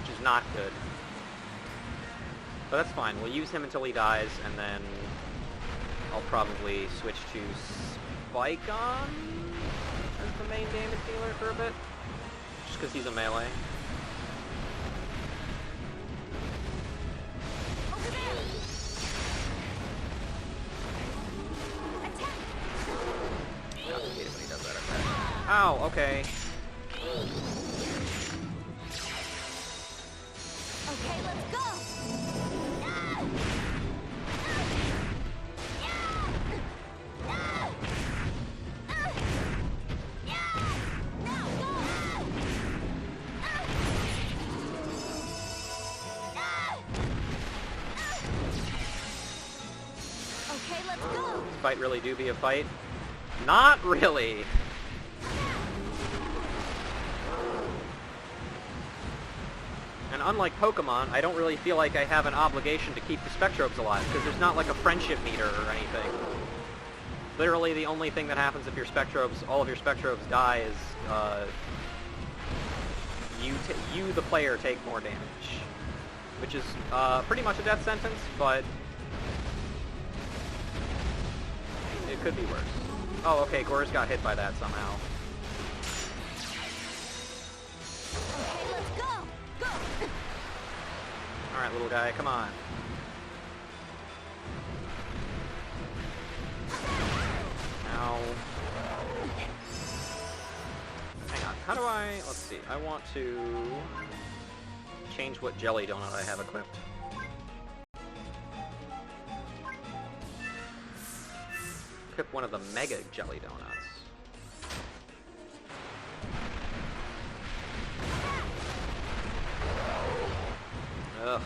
which is not good. But that's fine. We'll use him until he dies, and then I'll probably switch to Spike-On as the main damage dealer for a bit, just because he's a melee. Over there! Attack! Complicated when he does that attack. Ow, okay. Okay, let's go! Okay, let's go! This fight really do be a fight? Not really! And unlike Pokemon, I don't really feel like I have an obligation to keep the Spectrobes alive, because there's not like a friendship meter or anything. Literally, the only thing that happens if your Spectrobes, all of your Spectrobes die is, you, the player, take more damage. Which is, pretty much a death sentence, but it could be worse. Oh, okay, Gore's got hit by that somehow. Okay, let's go! Go! Alright, little guy, come on. Ow. Hang on, how do I... let's see, I want to change what jelly donut I have equipped. Equip one of the Mega Jelly Donuts. Ugh.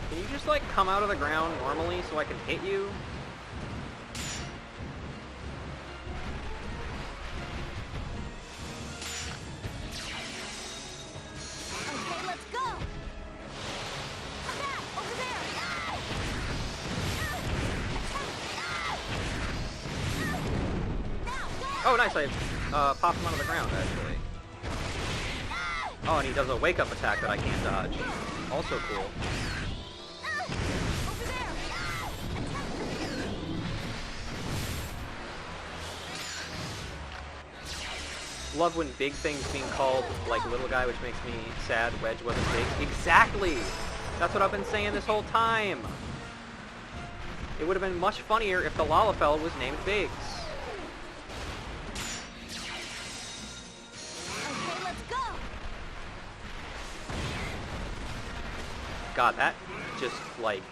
Can you just, like, come out of the ground normally so I can hit you? Okay, let's go! Come back! Over there! Now, go! Oh, nice, I popped him out of the ground, actually. Oh, and he does a wake-up attack that I can't dodge. Also cool. Over there! Love when big things being called, like, little guy, which makes me sad Wedge wasn't big. Exactly! That's what I've been saying this whole time! It would have been much funnier if the Lalafell was named Biggs. Okay, let's go! God, that just, like,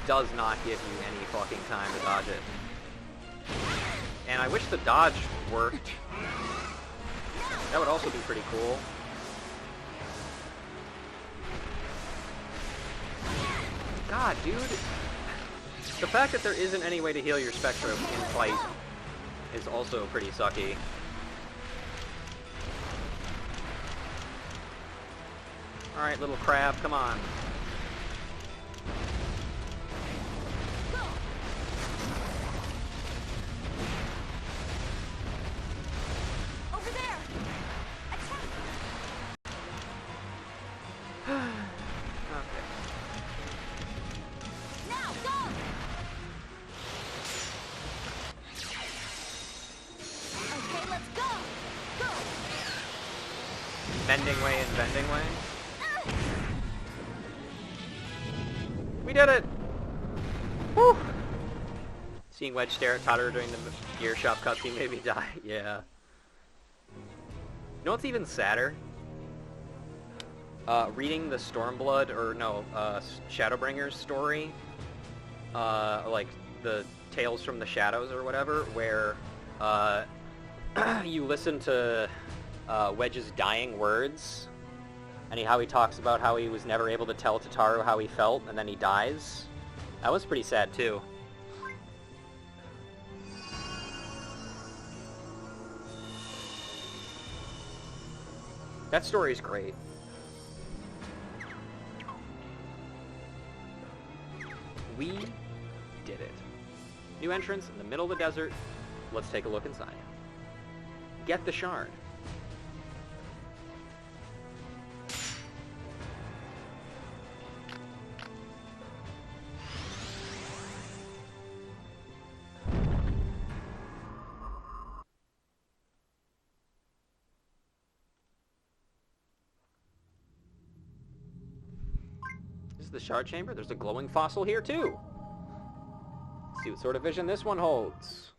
does not give you any fucking time to dodge it. And I wish the dodge worked. That would also be pretty cool. God, dude. The fact that there isn't any way to heal your Spectrum in fight is also pretty sucky. Alright, little crab, come on. Over there! Attack! Okay. Now, go! Okay, let's go! Go! Bending way and bending way. We did it! Woo! Seeing Wedge stare at Totter during the gear shop cutscene made me die. Yeah. You know what's even sadder? Reading the Stormblood, or no, Shadowbringer's story. Like, the Tales from the Shadows or whatever, where, you listen to, Wedge's dying words, and how he talks about how he was never able to tell Tataru how he felt, and then he dies. That was pretty sad, too. That story's great. We did it. New entrance in the middle of the desert. Let's take a look inside. Get the shard. This is the shard chamber. There's a glowing fossil here too. Let's see what sort of vision this one holds.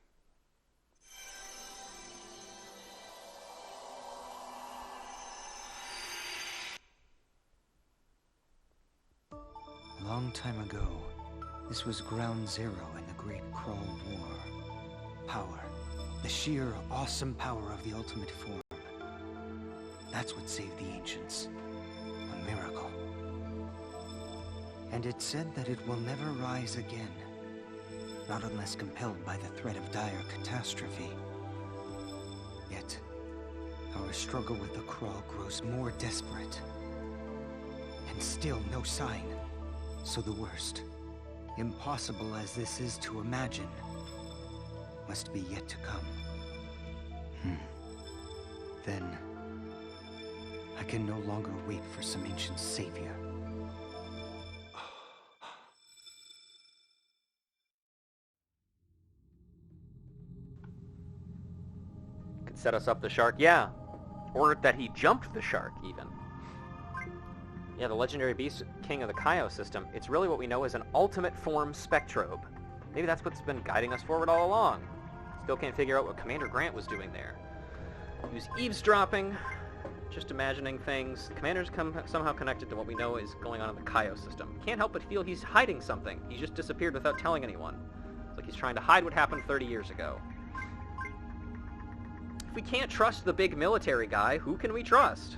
Long time ago, this was ground zero in the Great Crawl War. Power. The sheer, awesome power of the ultimate form. That's what saved the ancients. A miracle. And it's said that it will never rise again. Not unless compelled by the threat of dire catastrophe. Yet, Our struggle with the Crawl grows more desperate. And still no sign. So the worst, impossible as this is to imagine, must be yet to come. Then, I can no longer wait for some ancient savior. Could set us up the shark, yeah. Or that he jumped the shark, even. Yeah, the legendary beast king of the Kaio system. It's really what we know as an ultimate form Spectrobe. Maybe that's what's been guiding us forward all along. Still can't figure out what Commander Grant was doing there. He was eavesdropping, just imagining things. The Commander's somehow connected to what we know is going on in the Kaio system. Can't help but feel he's hiding something. He just disappeared without telling anyone. It's like he's trying to hide what happened 30 years ago. If we can't trust the big military guy, who can we trust?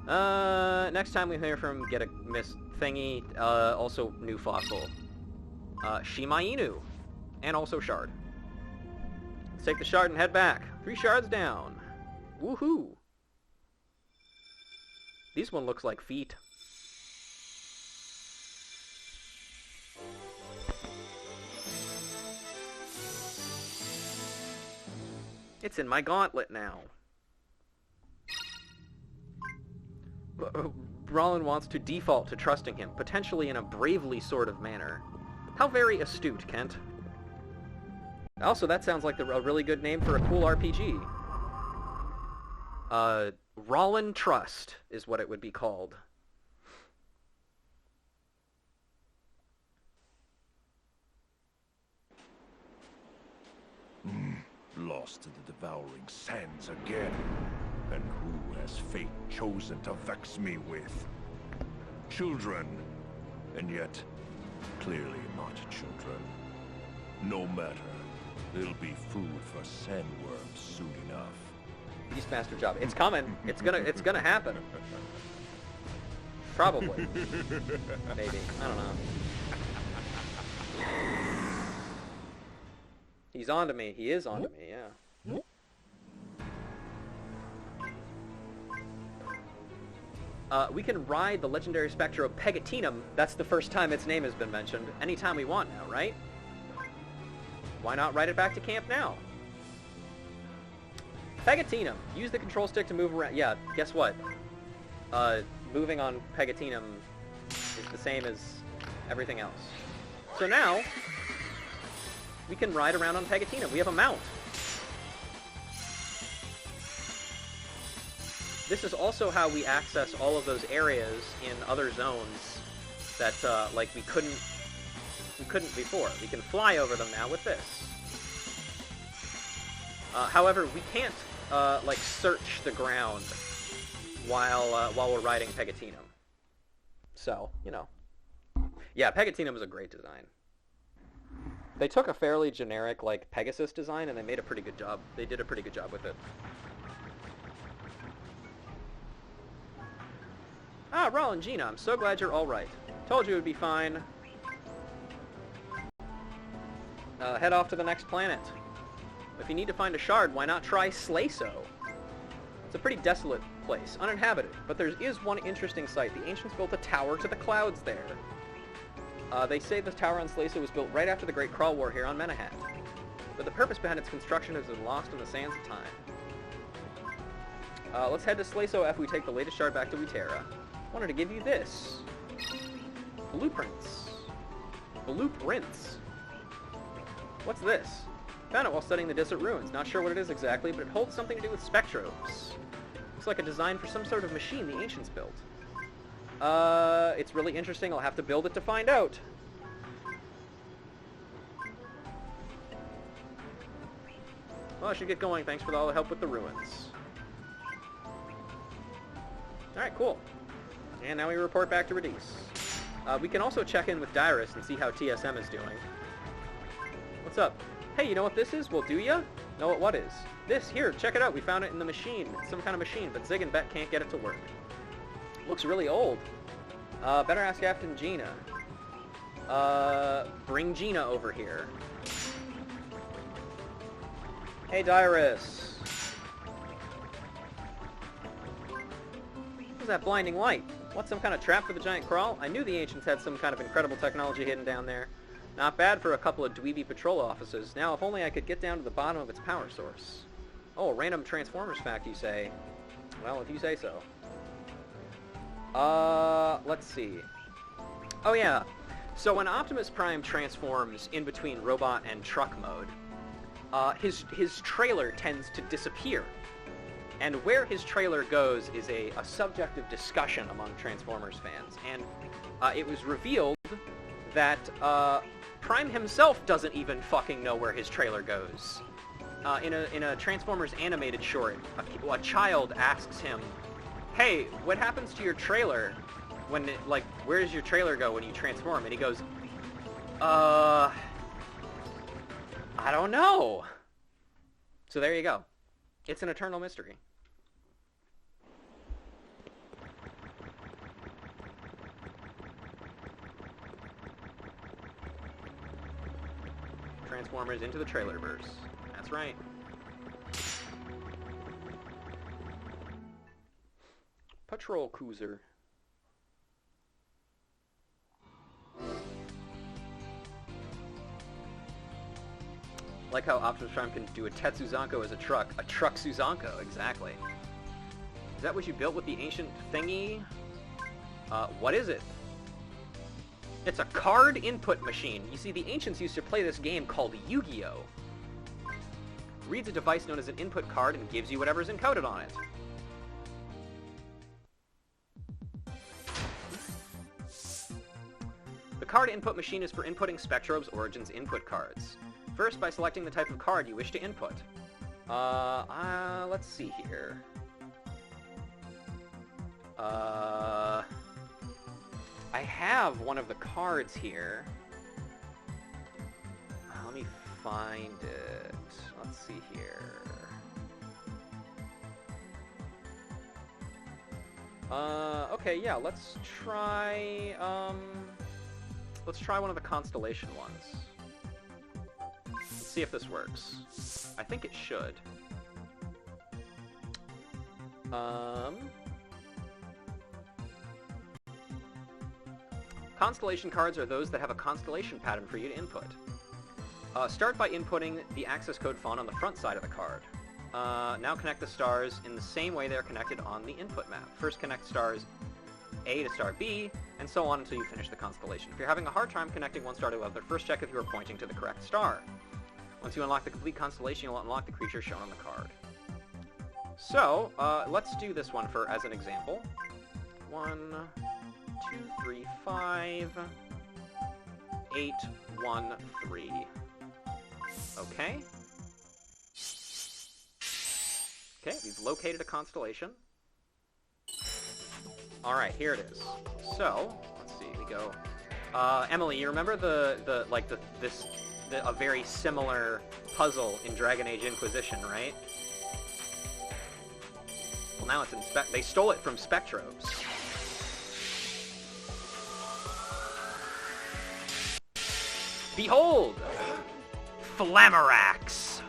Next time we hear from him, get a miss thingy, also new fossil. Shima Inu. And also shard. Let's take the shard and head back. 3 shards down. Woohoo! These one looks like feet. It's in my gauntlet now. Rollin wants to default to trusting him, potentially in a bravely sort of manner. How very astute, Kent. Also, that sounds like a really good name for a cool RPG. Rollin Trust is what it would be called. Lost to the devouring sands again. And who has fate chosen to vex me with? Children. And yet, clearly not children. No matter. They'll be food for sandworms soon enough. Beastmaster job. It's coming. It's gonna happen. Probably. Maybe. I don't know. He's on to me. He is on to me, yeah. We can ride the legendary Spectre of Pegatinum. That's the first time its name has been mentioned. Anytime we want now, right? Why not ride it back to camp now? Pegatinum. Use the control stick to move around. Yeah, guess what? Moving on Pegatinum is the same as everything else. So now, we can ride around on Pegatinum. We have a mount. This is also how we access all of those areas in other zones that, like, we couldn't before. We can fly over them now with this. However, we can't, like, search the ground while we're riding Pegatinum. So, you know. Yeah, Pegatinum is a great design. They took a fairly generic, like, Pegasus design, and they made a pretty good job. They did a pretty good job with it. Ah, Rollin, Gina, I'm so glad you're alright. Told you it would be fine. Head off to the next planet. If you need to find a shard, why not try Slaso? It's a pretty desolate place, uninhabited, but there is one interesting site. The ancients built a tower to the clouds there. They say the tower on Slaso was built right after the Great Crawl War here on Menahat. But the purpose behind its construction has been lost in the sands of time. Let's head to Slaso after we take the latest shard back to Witera. Wanted to give you this. Blueprints. Blueprints. What's this? Found it while studying the desert ruins. Not sure what it is exactly, but it holds something to do with Spectrobes. Looks like a design for some sort of machine the ancients built. It's really interesting. I'll have to build it to find out. Well, I should get going. Thanks for all the help with the ruins. Alright, cool. And now we report back to Radice. We can also check in with Dyrus and see how TSM is doing. What's up? Hey, you know what this is? Well, do ya? Know what is? This, here, check it out. We found it in the machine. It's some kind of machine, but Zig and Bet can't get it to work. Looks really old. Better ask Captain Gina. Bring Gina over here. Hey, Dyrus. that blinding light? What, some kind of trap for the giant crawl? I knew the Ancients had some kind of incredible technology hidden down there. Not bad for a couple of dweeby patrol officers. Now, if only I could get down to the bottom of its power source. Oh, a random Transformers fact, you say? Well, if you say so. Let's see. Oh, yeah. So when Optimus Prime transforms in between robot and truck mode, his trailer tends to disappear. And where his trailer goes is a subject of discussion among Transformers fans. And it was revealed that Prime himself doesn't even fucking know where his trailer goes. In a Transformers animated short, a child asks him, "Hey, what happens to your trailer when where does your trailer go when you transform?" And he goes, I don't know. So there you go. It's an eternal mystery. Transformers into the trailerverse. That's right. Patrol cruiser. Like how Optimus Prime can do a Tetsuzanko as a truck. A truck Suzanko, exactly. Is that what you built with the ancient thingy? What is it? It's a card input machine. You see, the Ancients used to play this game called Yu-Gi-Oh! Reads a device known as an input card and gives you whatever's encoded on it. The card input machine is for inputting Spectrobes Origins input cards. First, by selecting the type of card you wish to input. Let's see here. I have one of the cards here. Let me find it. Let's see here. Okay, yeah, let's try one of the Constellation ones. Let's see if this works. I think it should. Constellation cards are those that have a constellation pattern for you to input. Start by inputting the access code font on the front side of the card. Now connect the stars in the same way they are connected on the input map. First connect stars A to star B, and so on until you finish the constellation. If you're having a hard time connecting one star to another, first check if you are pointing to the correct star. Once you unlock the complete constellation, you'll unlock the creature shown on the card. So, let's do this one as an example. 1, 2, 3, 5, 8, 1, 3. Okay. Okay, we've located a constellation. Alright, here it is. So, let's see, we go... Emily, you remember a very similar puzzle in Dragon Age Inquisition, right? Well, now it's in they stole it from Spectrobes. Behold! Flammarax!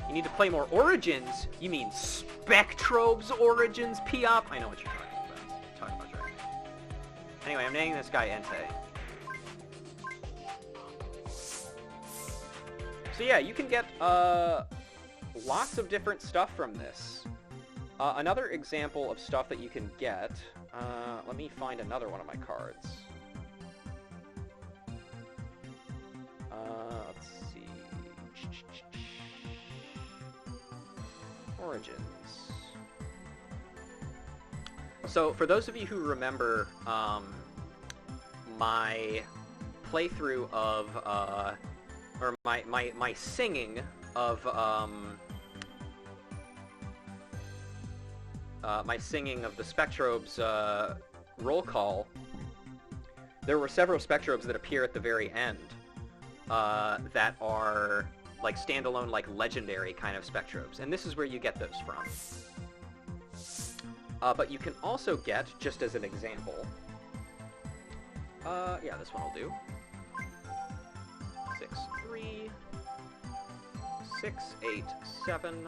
You need to play more Origins? You mean Spectrobes Origins, P.O.P.? I know what you're talking about. Dragon Age. Anyway, I'm naming this guy Entei. So yeah, you can get lots of different stuff from this. Another example of stuff that you can get, let me find another one of my cards. Let's see. Origins. So, for those of you who remember my playthrough of, or my singing of, the Spectrobes roll call, there were several Spectrobes that appear at the very end that are like standalone, like legendary kind of Spectrobes, and this is where you get those from. But you can also get, just as an example, yeah, this one will do. 6, 3, 687-502.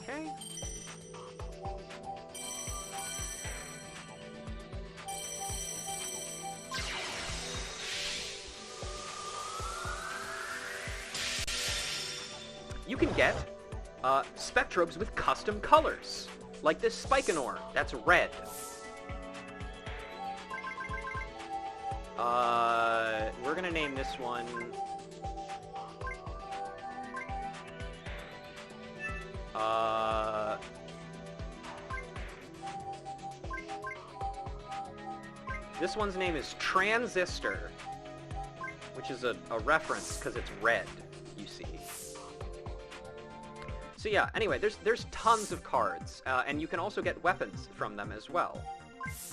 Okay. You can get Spectrobes with custom colors, like this Spikenor, that's red. We're gonna name this one... This one's name is Transistor, which is a reference because it's red, you see. So yeah, anyway, there's tons of cards, and you can also get weapons from them as well.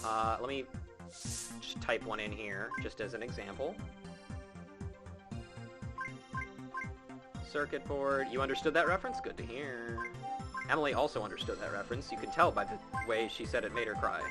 Let me just type one in here, just as an example. Circuit board. You understood that reference? Good to hear. Emily also understood that reference. You can tell by the way she said it made her cry.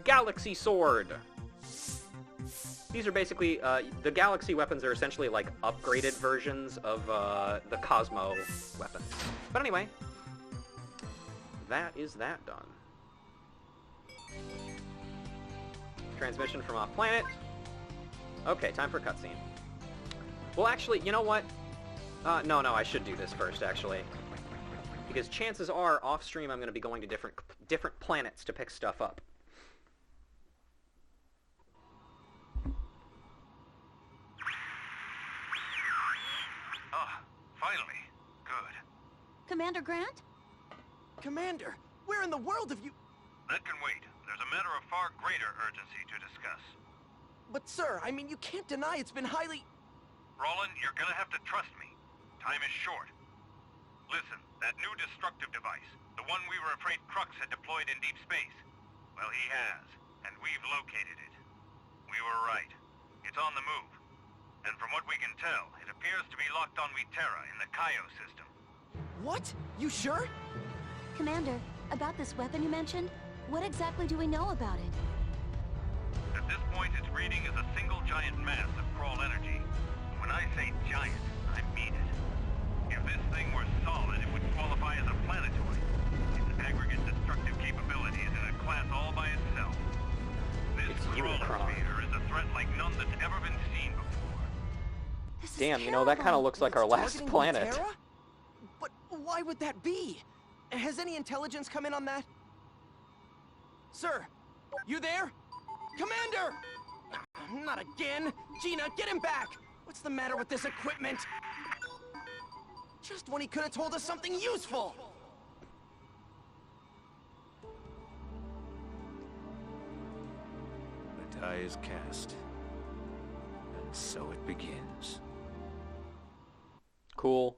Galaxy Sword! These are basically, the Galaxy weapons are essentially like upgraded versions of the Cosmo weapons. But anyway, that is that done. Transmission from off planet. Okay, time for cutscene. Well, actually, you know what? No, I should do this first, actually. Because chances are, off-stream, I'm going to be going to different planets to pick stuff up. Finally. Good. Commander Grant? Commander, where in the world have you... That can wait. There's a matter of far greater urgency to discuss. But sir, I mean, you can't deny it's been highly... Roland, you're gonna have to trust me. Time is short. Listen, that new destructive device, the one we were afraid Crux had deployed in deep space, well, he has, and we've located it. We were right. It's on the move. And from what we can tell, it appears to be locked on Terra in the Kaio system. What? You sure? Commander, about this weapon you mentioned, what exactly do we know about it? At this point, its reading is a single giant mass of crawl energy. When I say giant, I mean it. If this thing were solid, it would qualify as a planetoid. Its aggregate destructive capability is in a class all by itself. This chronosphere is a threat like none that's ever been seen before. Damn, you know, that kind of looks like our last Targeting planet. Terra? But why would that be? Has any intelligence come in on that? Sir, you there? Commander! Not again! Gina, get him back! What's the matter with this equipment? Just when he could have told us something useful! The die is cast. And so it begins. Cool.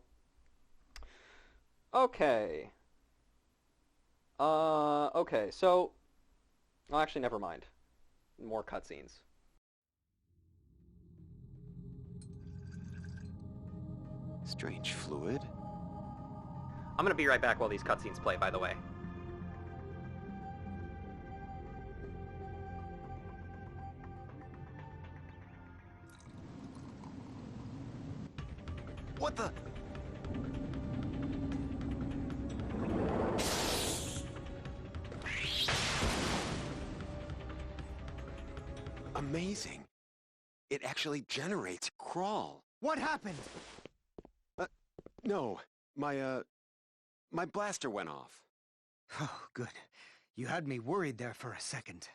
Okay. Okay, so... Well, actually, never mind. More cutscenes. Strange fluid? I'm gonna be right back while these cutscenes play, by the way. What the? Amazing. It actually generates crawl. What happened? No, my blaster went off. Oh, good. You had me worried there for a second.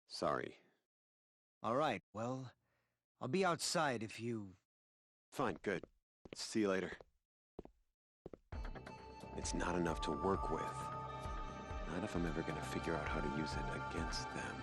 Sorry. All right, well, I'll be outside if you... Fine, good. See you later. It's not enough to work with. Not if I'm ever gonna figure out how to use it against them.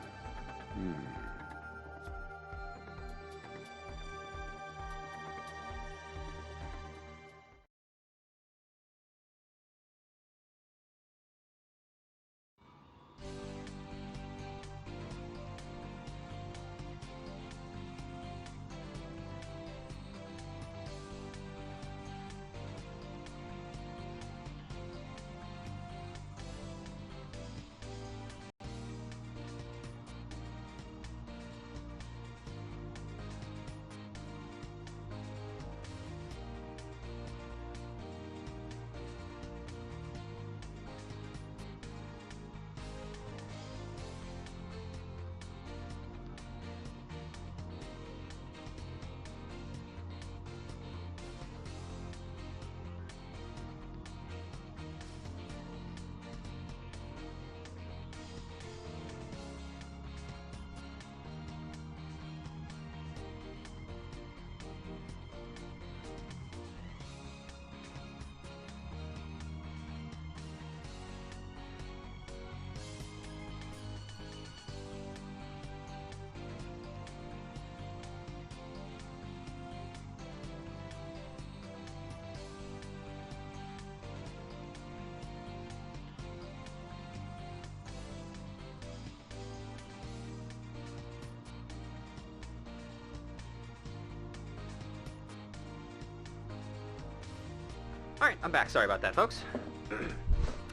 Alright, I'm back. Sorry about that, folks.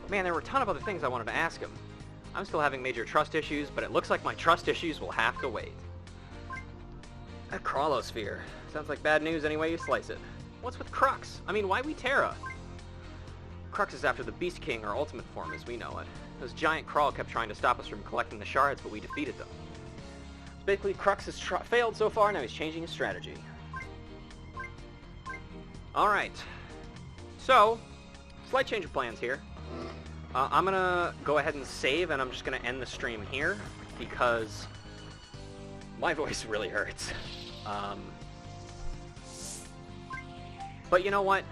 Man, there were a ton of other things I wanted to ask him. I'm still having major trust issues, but it looks like my trust issues will have to wait. That Kralosphere. Sounds like bad news any way you slice it. What's with Crux? I mean, why we Terra? Crux is after the Beast King, our ultimate form as we know it. Those giant Krawl kept trying to stop us from collecting the shards, but we defeated them. Basically, Crux has failed so far, now he's changing his strategy. Alright. So, slight change of plans here. I'm gonna go ahead and save, and I'm just gonna end the stream here, because my voice really hurts. But you know what?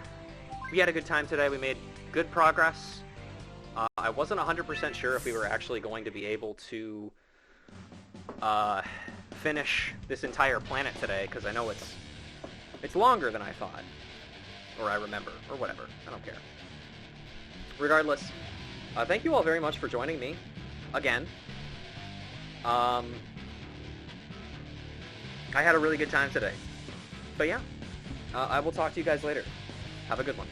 We had a good time today. We made good progress. I wasn't 100% sure if we were actually going to be able to finish this entire planet today, because I know it's longer than I thought. Or I remember, or whatever. I don't care. Regardless, thank you all very much for joining me again. I had a really good time today. But yeah, I will talk to you guys later. Have a good one.